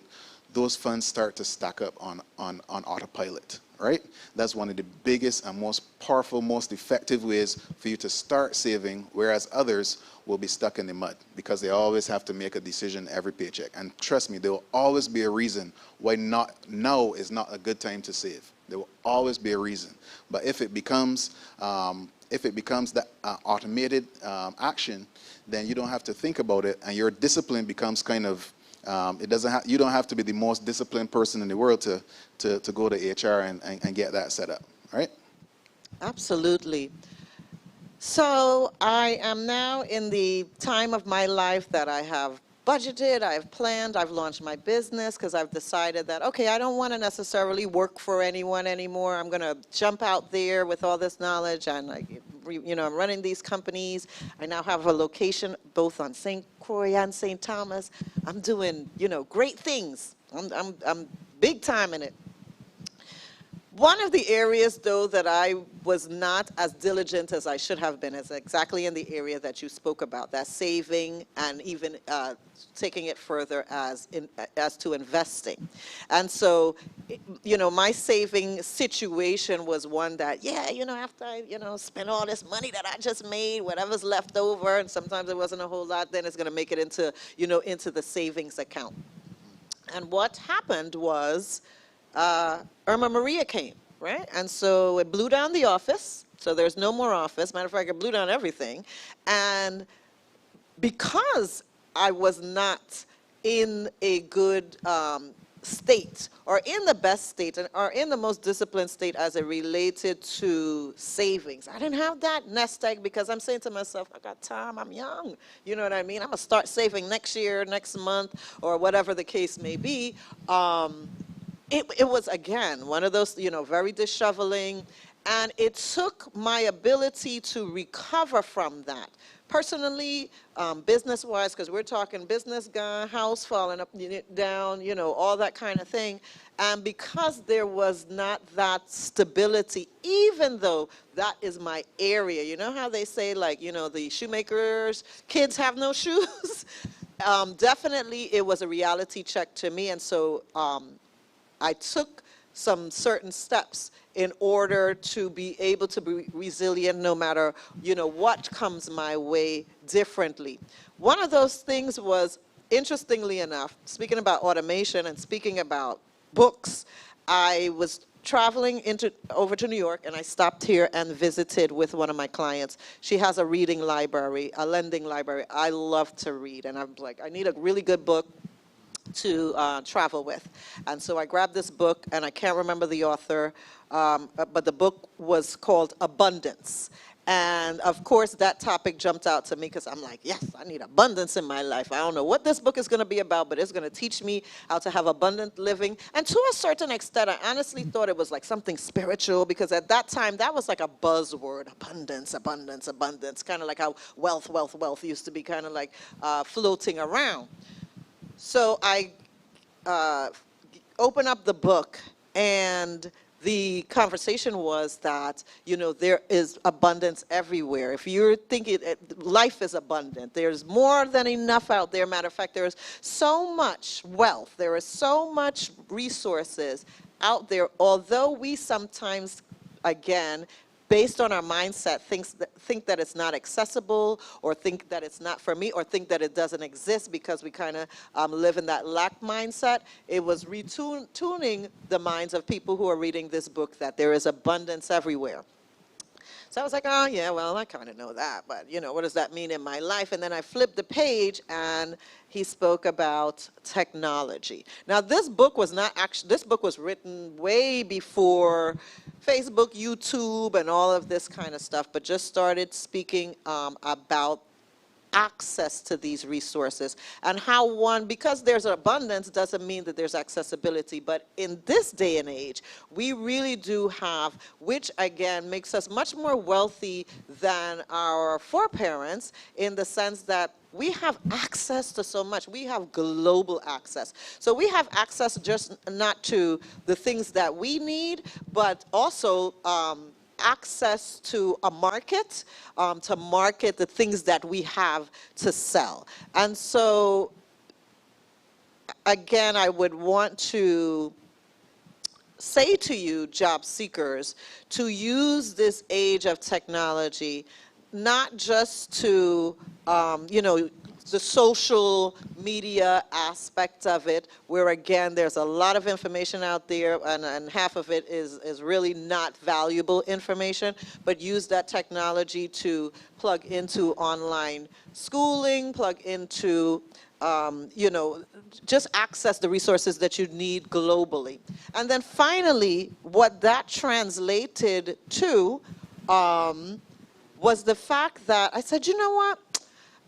those funds start to stack up on autopilot, right? That's one of the biggest and most powerful, most effective ways for you to start saving, whereas others will be stuck in the mud because they always have to make a decision every paycheck. And trust me, there will always be a reason why now is not a good time to save. There will always be a reason. But if it becomes that automated action, then you don't have to think about it, and your discipline becomes kind of you don't have to be the most disciplined person in the world to go to HR and get that set up, right? Absolutely. So I am now in the time of my life that I have budgeted, I've planned, I've launched my business because I've decided that, okay, I don't want to necessarily work for anyone anymore. I'm going to jump out there with all this knowledge, and I'm running these companies. I now have a location both on St. Croix and St. Thomas. I'm doing, great things. I'm big time in it. One of the areas, though, that I was not as diligent as I should have been is exactly in the area that you spoke about, that saving and even taking it further as to investing. And so, my saving situation was one that, after I, spend all this money that I just made, whatever's left over, and sometimes it wasn't a whole lot, then it's going to make it into, into the savings account. And what happened was, Irma Maria came, right? And so it blew down the office. So there's no more office. Matter of fact, I blew down everything. And because I was not in a good state, or in the best state, or in the most disciplined state as it related to savings. I didn't have that nest egg because I'm saying to myself, I got time, I'm young. You know what I mean? I'm gonna start saving next year, next month, or whatever the case may be. It was, again, one of those, you know, very disheveling, and it took my ability to recover from that. Personally, business-wise, because we're talking business guy, house falling up, down, you know, all that kind of thing. And because there was not that stability, even though that is my area, you know how they say, like, you know, the shoemakers, kids have no shoes? Definitely, it was a reality check to me, and so I took some certain steps in order to be able to be resilient no matter, you know, what comes my way differently. One of those things was, interestingly enough, speaking about automation and speaking about books, I was traveling over to New York, and I stopped here and visited with one of my clients. She has a reading library, a lending library. I love to read, and I'm like, I need a really good book to travel with. And so I grabbed this book, and I can't remember the author, but the book was called Abundance. And of course, that topic jumped out to me because I'm like, yes, I need abundance in my life. I don't know what this book is going to be about, but it's going to teach me how to have abundant living. And to a certain extent, I honestly thought it was like something spiritual, because at that time, that was like a buzzword: abundance, abundance, abundance. Kind of like how wealth, wealth, wealth used to be kind of like floating around. So I open up the book, and the conversation was that, you know, there is abundance everywhere. If you're thinking life is abundant, there's more than enough out there. Matter of fact, there's so much wealth, there is so much resources out there, although we sometimes, again, based on our mindset, think that it's not accessible, or think that it's not for me, or think that it doesn't exist because we kind of live in that lack mindset. It was retuning the minds of people who are reading this book that there is abundance everywhere. So I was like, oh, yeah, well, I kind of know that, but, you know, what does that mean in my life? And then I flipped the page, and he spoke about technology. Now, this book was not actually, this book was written way before Facebook, YouTube, and all of this kind of stuff, but just started speaking about access to these resources, and how one, because there's abundance doesn't mean that there's accessibility, but in this day and age, we really do have, which again makes us much more wealthy than our foreparents, in the sense that we have access to so much. We have global access. So we have access just not to the things that we need, but also access to a market, to market the things that we have to sell. And so, again, I would want to say to you, job seekers, to use this age of technology, not just to, you know, the social media aspect of it, where again, there's a lot of information out there, and half of it is really not valuable information, but use that technology to plug into online schooling, plug into, you know, just access the resources that you need globally. And then finally, what that translated to was the fact that I said, you know what?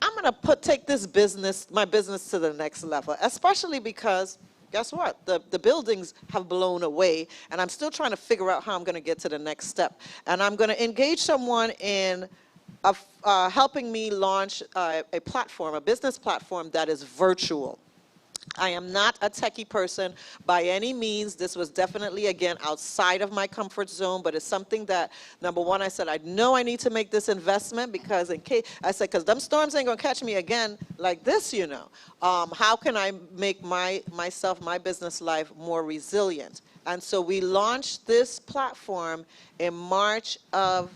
I'm going to take this business, my business, to the next level, especially because, guess what? The buildings have blown away, and I'm still trying to figure out how I'm going to get to the next step. And I'm going to engage someone in helping me launch a platform, a business platform that is virtual. I am not a techie person by any means. This was definitely, again, outside of my comfort zone, but it's something that, number one, I said, I know I need to make this investment, because in case, I said, because them storms ain't gonna catch me again like this, you know. How can I make myself, my business life more resilient? And so we launched this platform in March of,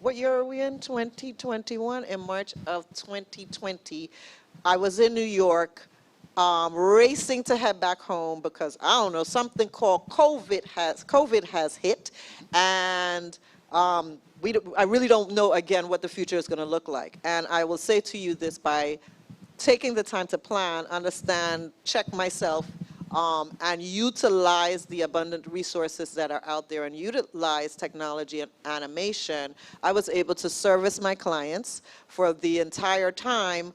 what year are we in, 2021? In March of 2020. I was in New York, racing to head back home because, I don't know, something called COVID has hit, and I really don't know, again, what the future is going to look like. And I will say to you this: by taking the time to plan, understand, check myself, and utilize the abundant resources that are out there and utilize technology and animation, I was able to service my clients for the entire time,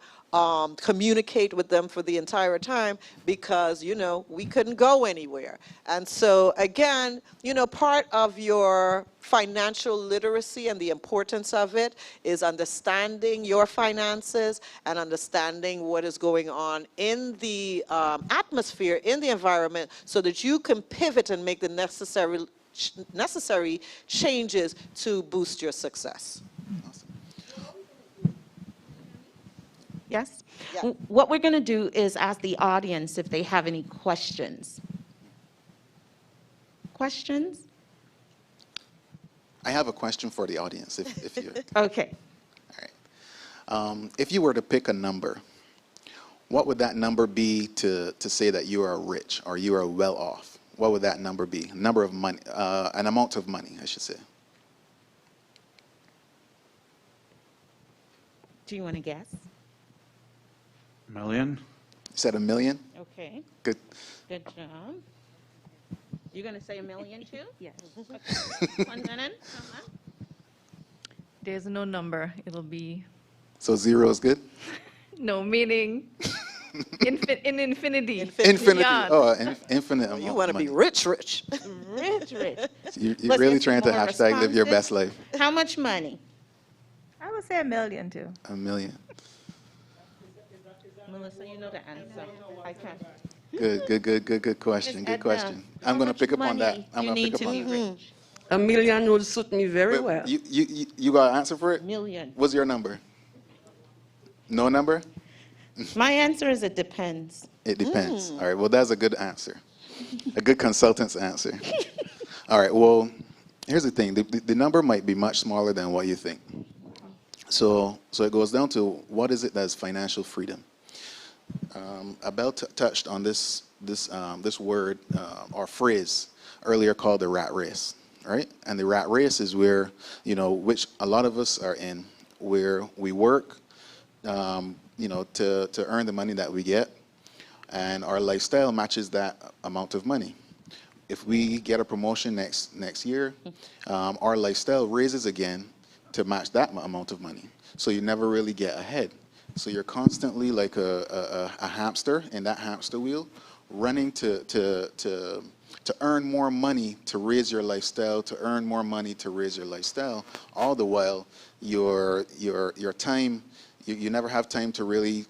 communicate with them for the entire time, because, you know, we couldn't go anywhere. And so, again, you know, part of your financial literacy and the importance of it is understanding your finances and understanding what is going on in the atmosphere, in the environment, so that you can pivot and make the necessary changes to boost your success. Yes? Yeah. What we're going to do is ask the audience if they have any questions. Questions? I have a question for the audience, if you. Okay. If you were to pick a number, what would that number be to say that you are rich or you are well off? What would that number be? A number of money, an amount of money, I should say. Do you want to guess? Million? You said $1 million? Okay. Good. Good job. You're going to say $1 million too? Yes. Okay. 1 minute. There's no number. It'll be So 0 is good? no, meaning in infinity. Infinity. Beyond. Oh, infinite amount. You want to of money. be rich, rich. Rich. You're Let's really get some trying to more hashtag live your best responses. life. How much money? I would say $1 million too. $1 million. Melissa, you know the answer. I can't. Good question. Miss Good Edna, question. how I'm going to much pick up on that. money I'm you going to need pick to up be on that. rich? $1 million would suit me very Wait, well. You got an answer for it? Million. What's your number? No number? My answer is it depends. It depends. All right. Well, that's a good answer. A good consultant's answer. All right. Well, here's the thing. The number might be much smaller than what you think. So it goes down to what is it that's financial freedom? Abel touched on this word or phrase earlier called the rat race, right? And the rat race is where, you know, which a lot of us are in, where we work, you know, to earn the money that we get, and our lifestyle matches that amount of money. If we get a promotion next year, our lifestyle raises again to match that amount of money. So you never really get ahead. So you're constantly like a hamster in that hamster wheel, running to earn more money to raise your lifestyle, to earn more money to raise your lifestyle. All the while, your time, you never have time to really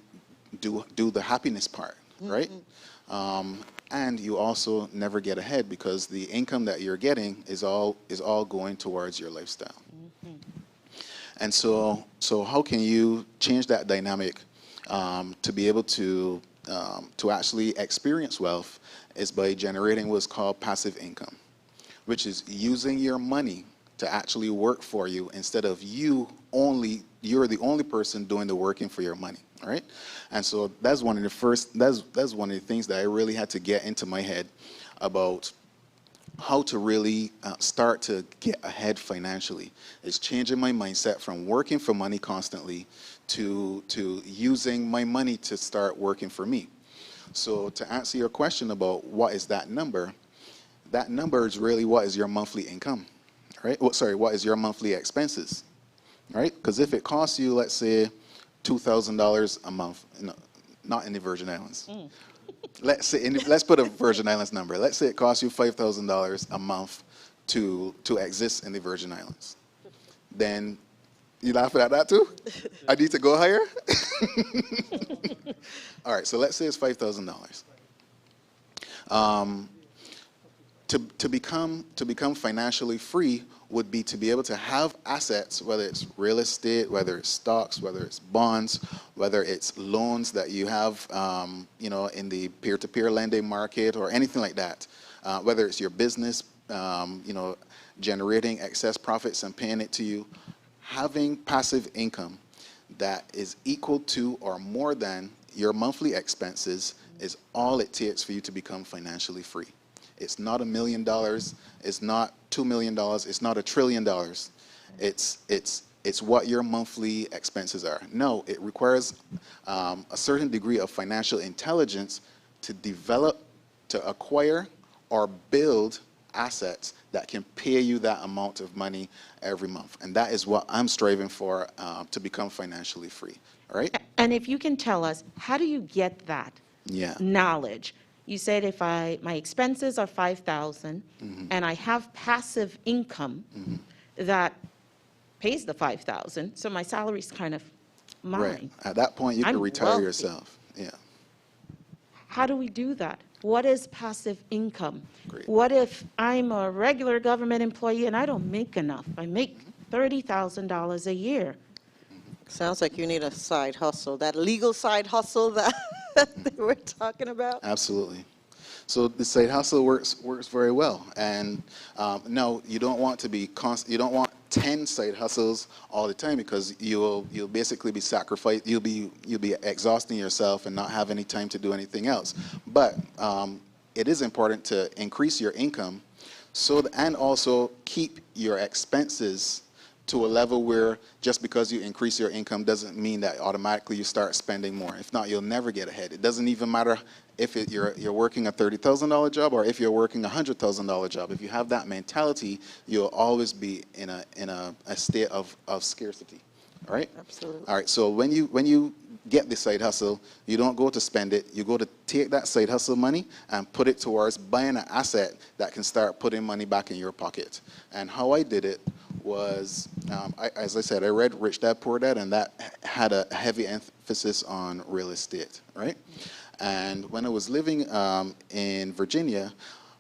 do the happiness part, right? And you also never get ahead because the income that you're getting is all going towards your lifestyle. And so how can you change that dynamic to be able to actually experience wealth is by generating what's called passive income, which is using your money to actually work for you instead of you're the only person doing the working for your money, right? And so that's one of the things that I really had to get into my head about how to really start to get ahead financially. Is changing my mindset from working for money constantly to using my money to start working for me. So to answer your question about what is that number is really what is your monthly income, right? Well, sorry, what is your monthly expenses, right? Because if it costs you, let's say, $2,000 a month, not in the Virgin Islands. Let's put a Virgin Islands number. Let's say it costs you $5,000 a month to exist in the Virgin Islands. Then you laughing at that too? I need to go higher? All right, so let's say it's $5,000. To become financially free would be to be able to have assets, whether it's real estate, whether it's stocks, whether it's bonds, whether it's loans that you have, you know, in the peer-to-peer lending market or anything like that. Whether it's your business, you know, generating excess profits and paying it to you. Having passive income that is equal to or more than your monthly expenses is all it takes for you to become financially free. It's not $1 million, it's not $2 million, it's not $1 trillion. It's what your monthly expenses are. No, it requires a certain degree of financial intelligence to develop, to acquire, or build assets that can pay you that amount of money every month. And that is what I'm striving for, to become financially free. All right? And if you can tell us, how do you get that Yeah. knowledge? You said if my expenses are 5,000 and I have passive income that pays the 5,000, so my salary's kind of mine. Right. At that point, you can I'm retire wealthy. yourself. Yeah. How do we do that? What is passive income? Great. What if I'm a regular government employee and I don't make enough? I make $30,000 a year. Sounds like you need a side hustle, that legal side hustle that they were talking about. Absolutely. So the side hustle works very well. And no, you don't want to be you don't want 10 side hustles all the time, because you'll basically be sacrificed. You'll be exhausting yourself and not have any time to do anything else. But it is important to increase your income, and also keep your expenses to a level where just because you increase your income doesn't mean that automatically you start spending more. If not, you'll never get ahead. It doesn't even matter if you're working a $30,000 job or if you're working a $100,000 job. If you have that mentality, you'll always be in a state of scarcity. All right? Absolutely. All right, so when you get the side hustle, you don't go to spend it. You go to take that side hustle money and put it towards buying an asset that can start putting money back in your pocket. And how I did it was, as I said, I read Rich Dad Poor Dad, and that had a heavy emphasis on real estate, right? And when I was living in Virginia,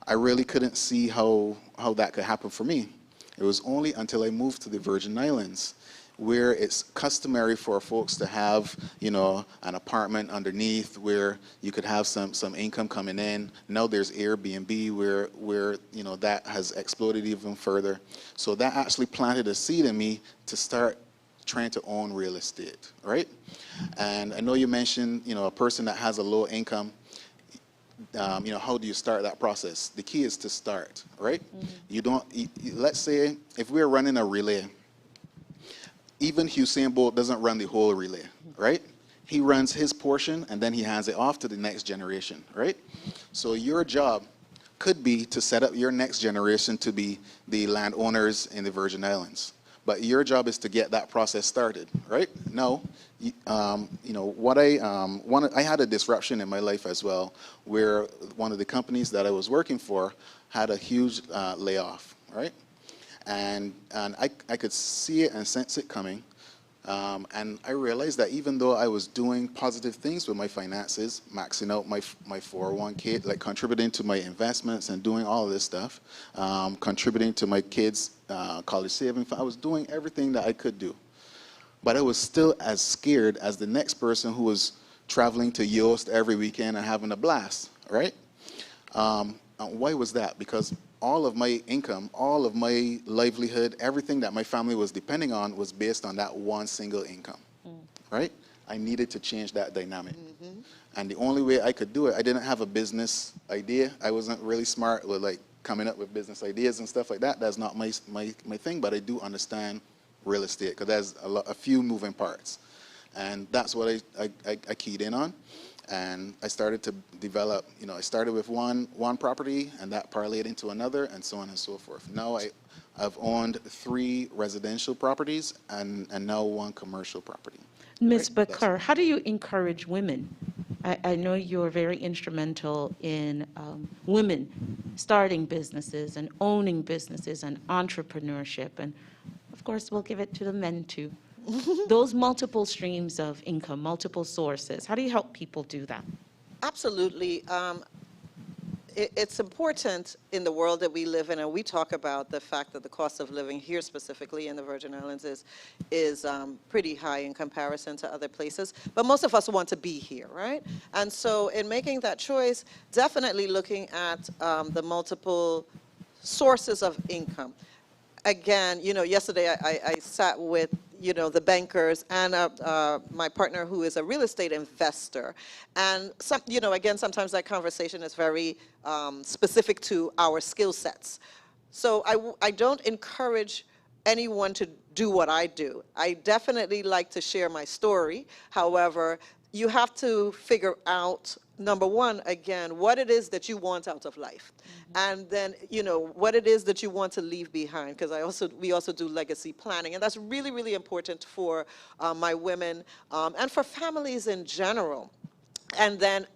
I really couldn't see how that could happen for me. It was only until I moved to the Virgin Islands, where it's customary for folks to have, an apartment underneath where you could have some income coming in. Now there's Airbnb where that has exploded even further. So that actually planted a seed in me to start trying to own real estate, right? And I know you mentioned, a person that has a low income, how do you start that process? The key is to start, right? Let's say if we're running a relay, even Usain Bolt doesn't run the whole relay, right? He runs his portion and then he hands it off to the next generation, right? So your job could be to set up your next generation to be the landowners in the Virgin Islands. But your job is to get that process started, right? Now, I had a disruption in my life as well, where one of the companies that I was working for had a huge layoff, right? And I could see it and sense it coming. And I realized that even though I was doing positive things with my finances, maxing out my 401k, like contributing to my investments and doing all of this stuff, contributing to my kids' college savings, I was doing everything that I could do. But I was still as scared as the next person who was traveling to Yoast every weekend and having a blast, right? Why was that? Because all of my income, all of my livelihood, everything that my family was depending on was based on that one single income, right? I needed to change that dynamic. And the only way I could do it, I didn't have a business idea. I wasn't really smart with coming up with business ideas and stuff like that. That's not my thing, but I do understand real estate because there's a few moving parts. And that's what I keyed in on. And I started to develop, I started with one property and that parlayed into another and so on and so forth. Now I've owned 3 residential properties and now 1 commercial property. Ms. Baker, how do you encourage women? I know you're very instrumental in women starting businesses and owning businesses and entrepreneurship. And of course, we'll give it to the men too. Those multiple streams of income, multiple sources. How do you help people do that? Absolutely. It's important in the world that we live in, and we talk about the fact that the cost of living here specifically in the Virgin Islands is pretty high in comparison to other places. But most of us want to be here, right? And so in making that choice, definitely looking at the multiple sources of income. Again, yesterday I sat with the bankers and my partner who is a real estate investor. And again, sometimes that conversation is very specific to our skill sets. So I don't encourage anyone to do what I do. I definitely like to share my story. However, you have to figure out, number one, again, what it is that you want out of life. And then, you know, what it is that you want to leave behind, because we also do legacy planning. And that's really, really important for my women and for families in general. And then,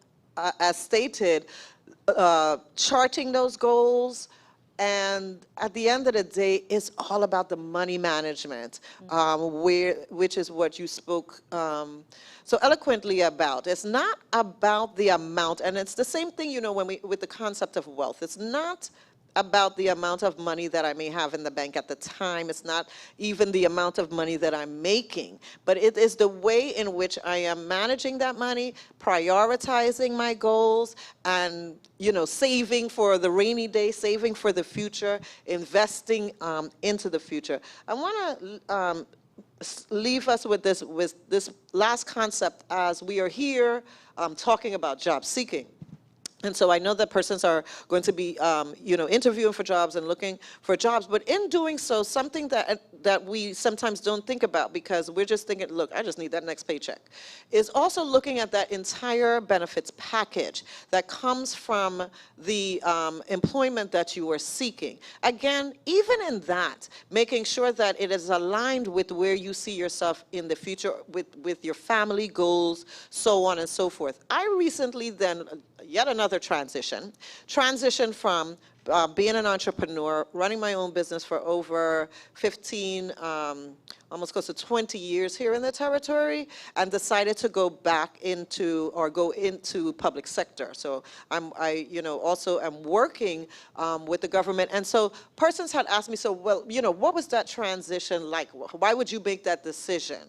as stated, charting those goals, and at the end of the day, it's all about the money management, which is what you spoke so eloquently about. It's not about the amount, and it's the same thing, you know, with the concept of wealth. It's not about the amount of money that I may have in the bank at the time. It's not even the amount of money that I'm making, but it is the way in which I am managing that money, prioritizing my goals, and, you know, saving for the rainy day, saving for the future, investing into the future. I want to leave us with this last concept, as we are here talking about job seeking. And so I know that persons are going to be, you know, interviewing for jobs and looking for jobs. But in doing so, something that we sometimes don't think about, because we're just thinking, look, I just need that next paycheck, is also looking at that entire benefits package that comes from the employment that you are seeking. Again, even in that, making sure that it is aligned with where you see yourself in the future, with your family goals, so on and so forth. I recently then, yet another transition from being an entrepreneur, running my own business for over 15, almost close to 20 years here in the territory, and decided to go back into, or go into public sector. So I you know, also am working with the government. And so persons had asked me, so, well, you know, what was that transition like? Why would you make that decision?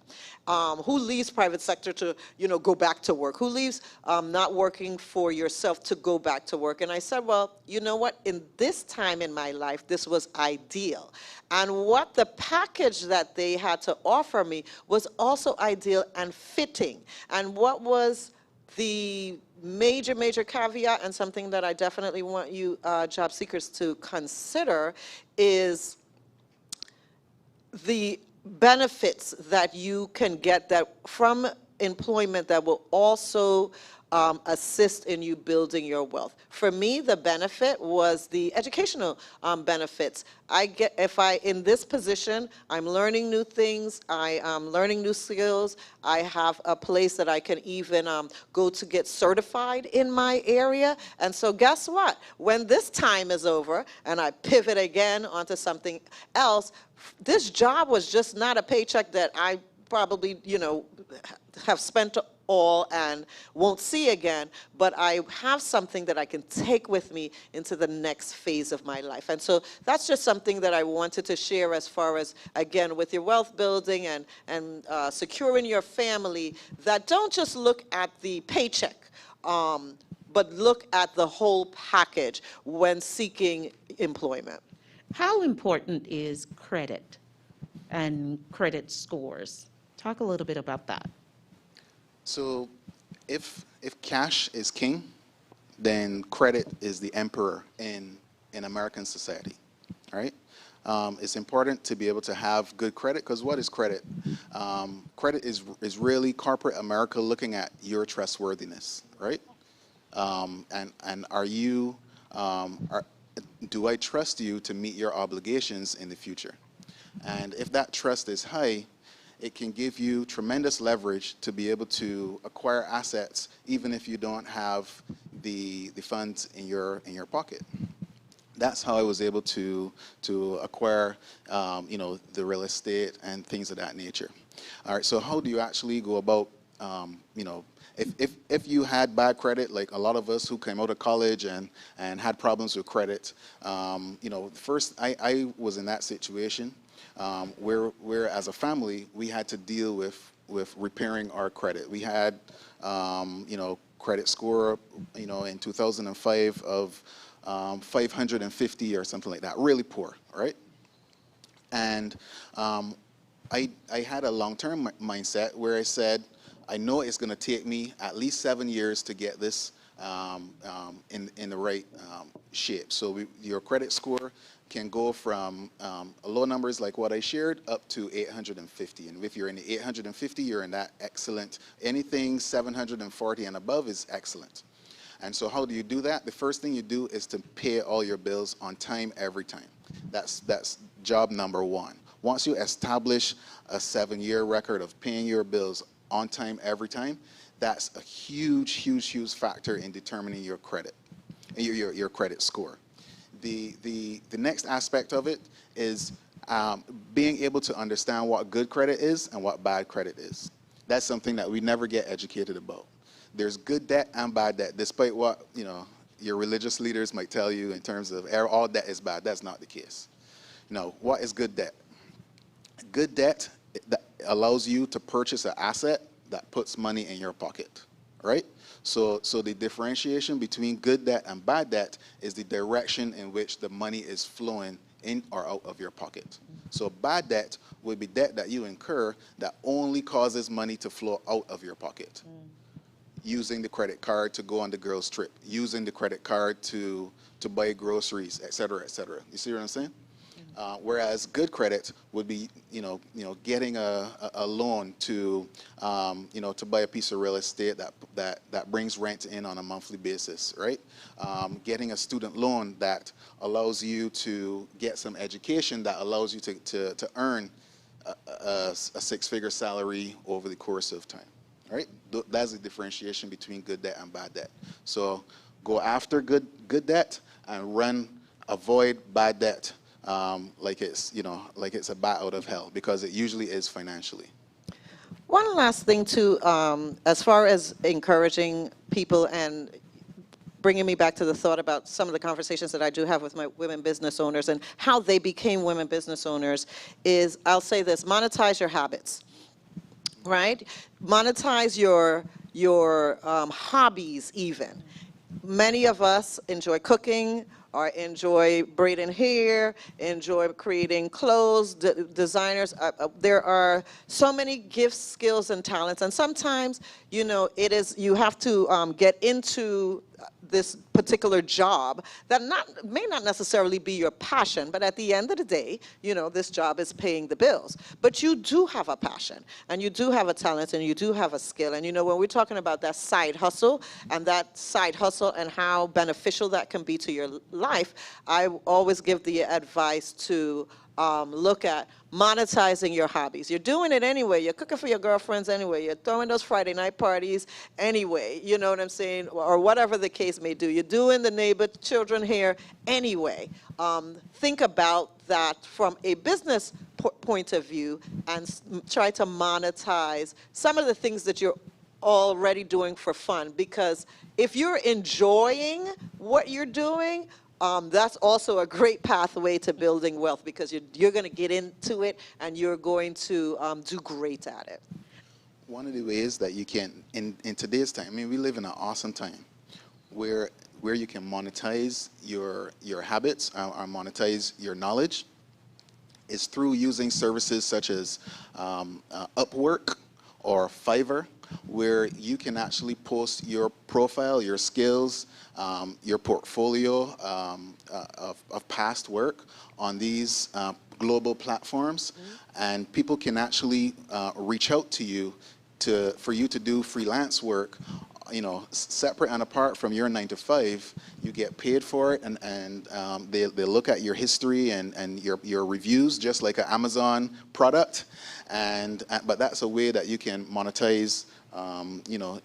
Who leaves private sector to, you know, go back to work? Who leaves not working for yourself to go back to work? And I said, well, you know what? In this time in my life, this was ideal. And what the package that they had to offer me was also ideal and fitting. And what was the major caveat, and something that I definitely want you job seekers to consider, is the benefits that you can get that from employment that will also assist in you building your wealth. For me, the benefit was the educational benefits. In this position, I'm learning new things, I am learning new skills, I have a place that I can even go to get certified in my area. And so guess what? When this time is over and I pivot again onto something else, this job was just not a paycheck that I probably, you know, have spent all and won't see again, but I have something that I can take with me into the next phase of my life. And so that's just something that I wanted to share, as far as, again, with your wealth building and securing your family, that don't just look at the paycheck, but look at the whole package when seeking employment. How important is credit and credit scores? Talk a little bit about that. So if cash is king, then credit is the emperor in American society, right? It's important to be able to have good credit, because what is credit? Credit is really corporate America looking at your trustworthiness, right? And are you, do I trust you to meet your obligations in the future? And if that trust is high, it can give you tremendous leverage to be able to acquire assets, even if you don't have the funds in your pocket. That's how I was able to acquire, you know, the real estate and things of that nature. All right, so how do you actually go about, you know, if you had bad credit, like a lot of us who came out of college and had problems with credit, you know, first I was in that situation. Where as a family, we had to deal with repairing our credit. We had, you know, credit score, you know, in 2005 of 550 or something like that, really poor, right? And I had a long-term mindset where I said, I know it's going to take me at least 7 years to get this in the right shape. So your credit score can go from low numbers like what I shared up to 850. And if you're in the 850, you're in that excellent. Anything 740 and above is excellent. And so how do you do that? The first thing you do is to pay all your bills on time every time. That's job number one. Once you establish a 7-year record of paying your bills on time every time, that's a huge, huge, huge factor in determining your credit, your credit score. The next aspect of it is being able to understand what good credit is and what bad credit is. That's something that we never get educated about. There's good debt and bad debt, despite what your religious leaders might tell you in terms of all debt is bad. That's not the case. What is good debt? Good debt that allows you to purchase an asset that puts money in your pocket, right? So the differentiation between good debt and bad debt is the direction in which the money is flowing in or out of your pocket. So bad debt would be debt that you incur that only causes money to flow out of your pocket. Using the credit card to go on the girls' trip, using the credit card to buy groceries, et cetera, et cetera. You see what I'm saying? Whereas good credit would be, getting a loan to, to buy a piece of real estate that brings rent in on a monthly basis, right? Getting a student loan that allows you to get some education that allows you to earn a 6-figure salary over the course of time, right? That's the differentiation between good debt and bad debt. So go after good debt and avoid bad debt. Like it's a bat out of hell, because it usually is financially. One last thing too, as far as encouraging people and bringing me back to the thought about some of the conversations that I do have with my women business owners and how they became women business owners is, I'll say this: monetize your habits, right? Monetize your hobbies even. Many of us enjoy cooking, or enjoy braiding hair, enjoy creating clothes, designers. There are so many gifts, skills, and talents, and sometimes, you have to get into this particular job that may not necessarily be your passion, but at the end of the day, this job is paying the bills. But you do have a passion, and you do have a talent, and you do have a skill. And when we're talking about that side hustle and how beneficial that can be to your life, I always give the advice to look at monetizing your hobbies. You're doing it anyway. You're cooking for your girlfriends anyway. You're throwing those Friday night parties anyway. You know what I'm saying? Or whatever the case may do. You're doing the neighbor children hair anyway. Think about that from a business point of view and try to monetize some of the things that you're already doing for fun. Because if you're enjoying what you're doing, that's also a great pathway to building wealth, because you're going to get into it and you're going to do great at it. One of the ways that you can, in today's time, we live in an awesome time where you can monetize your habits or monetize your knowledge is through using services such as Upwork or Fiverr, where you can actually post your profile, your skills, your portfolio of past work on these global platforms, and people can actually reach out to you for you to do freelance work, separate and apart from your 9-to-5. You get paid for it, and they look at your history and your reviews, just like an Amazon product, but that's a way that you can monetize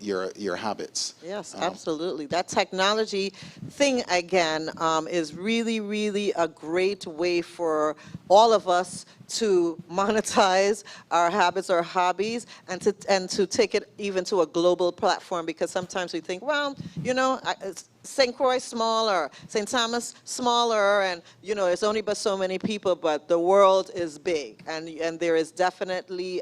your habits. Yes, absolutely. That technology thing, again, is really, really a great way for all of us to monetize our habits or hobbies, and to take it even to a global platform, because sometimes we think, well, St. Croix smaller, St. Thomas smaller, and it's only but so many people, but the world is big, and there is definitely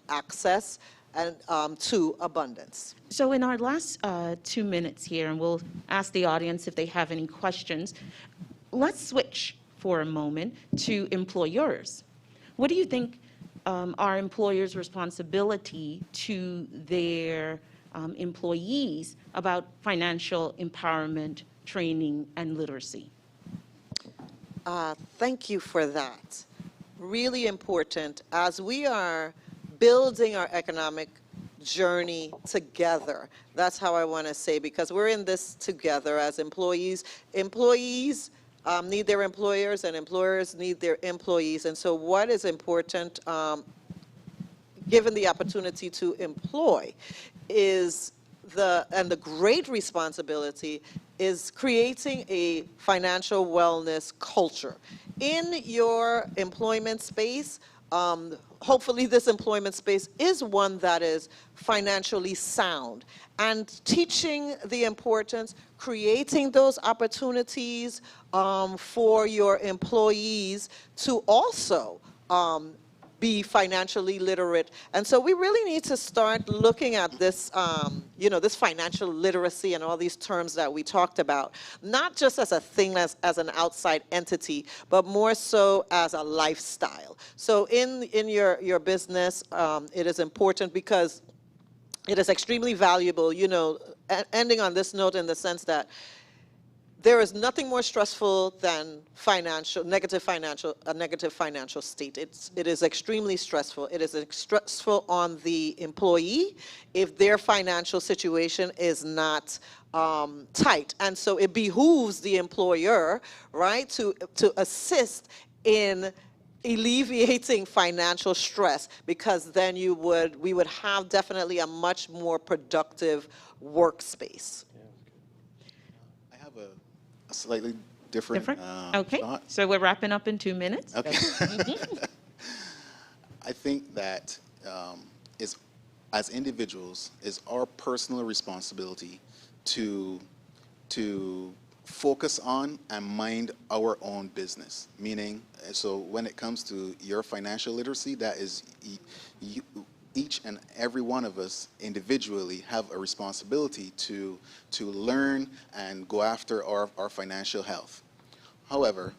access and to abundance. So in our last 2 minutes here, and we'll ask the audience if they have any questions, let's switch for a moment to employers. What do you think are employers' responsibility to their employees about financial empowerment, training, and literacy? Thank you for that. Really important as we are building our economic journey together. That's how I want to say, because we're in this together as employees. Employees need their employers, and employers need their employees. And so what is important, given the opportunity to employ, is the great responsibility is creating a financial wellness culture. In your employment space, hopefully this employment space is one that is financially sound, and teaching the importance, creating those opportunities for your employees to also be financially literate. And so we really need to start looking at this, this financial literacy and all these terms that we talked about, not just as a thing, as an outside entity, but more so as a lifestyle. So in your business, it is important because it is extremely valuable, ending on this note in the sense that there is nothing more stressful than a negative financial state. It is extremely stressful. It is stressful on the employee if their financial situation is not tight. And so it behooves the employer, right, to assist in alleviating financial stress, because then we would have definitely a much more productive workspace. A slightly different okay, thought. so we're wrapping up in 2 minutes. Okay. I think that as individuals, is our personal responsibility to focus on and mind our own business. Meaning, so when it comes to your financial literacy, that is each and every one of us individually have a responsibility to learn and go after our financial health. However,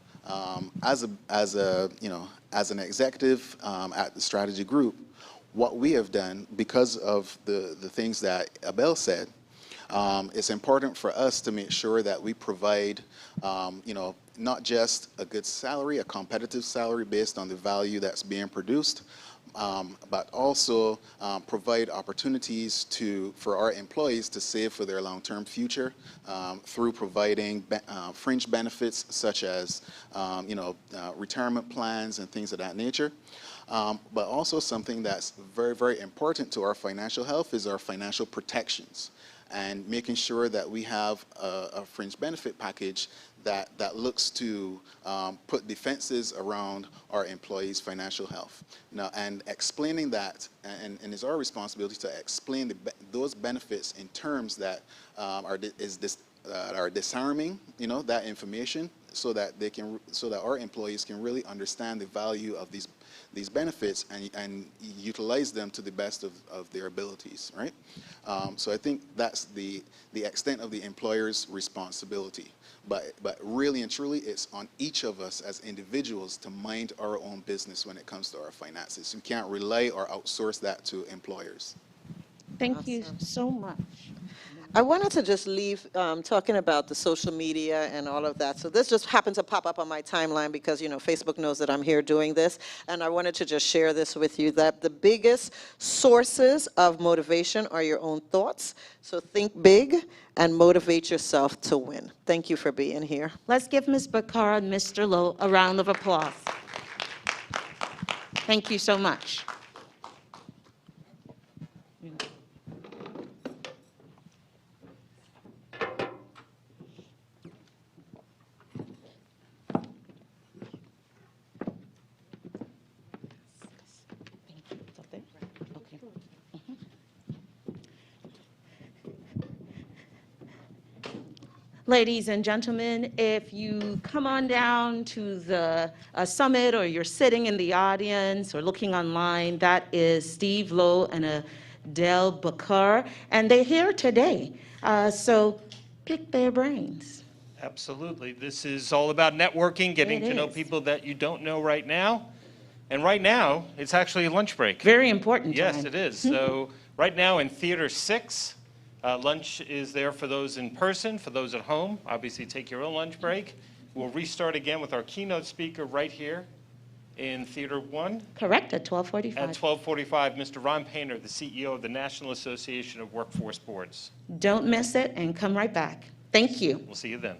as an executive at the strategy group, what we have done, because of the things that Abel said, it's important for us to make sure that we provide, not just a good salary, a competitive salary based on the value that's being produced, but also provide opportunities for our employees to save for their long-term future through providing fringe benefits such as retirement plans and things of that nature. But also something that's very, very important to our financial health is our financial protections, and making sure that we have a fringe benefit package that looks to put defenses around our employees' financial health. Now, and explaining that, and it's our responsibility to explain those benefits in terms that are disarming, that information, so that our employees can really understand the value of these benefits and utilize them to the best of their abilities, right? So I think that's the extent of the employer's responsibility. But really and truly, it's on each of us as individuals to mind our own business when it comes to our finances. We can't rely or outsource that to employers. Thank you so much. I wanted to just leave talking about the social media and all of that. So this just happened to pop up on my timeline because, Facebook knows that I'm here doing this. And I wanted to just share this with you, that the biggest sources of motivation are your own thoughts. So think big and motivate yourself to win. Thank you for being here. Let's give Ms. Bakar and Mr. Lowe a round of applause. Thank you so much. Ladies and gentlemen, if you come on down to the summit, or you're sitting in the audience or looking online, that is Steve Lowe and Adele Bakar, and they're here today. So pick their brains. Absolutely. This is all about networking, getting to know people that you don't know right now. And right now, it's actually a lunch break. Very important time. Yes, it is. So right now in Theater 6, Lunch is there for those in person, for those at home. Obviously, take your own lunch break. We'll restart again with our keynote speaker right here in Theater 1. Correct, at 12:45. At 12:45, Mr. Ron Painter, the CEO of the National Association of Workforce Boards. Don't miss it and come right back. Thank you. We'll see you then.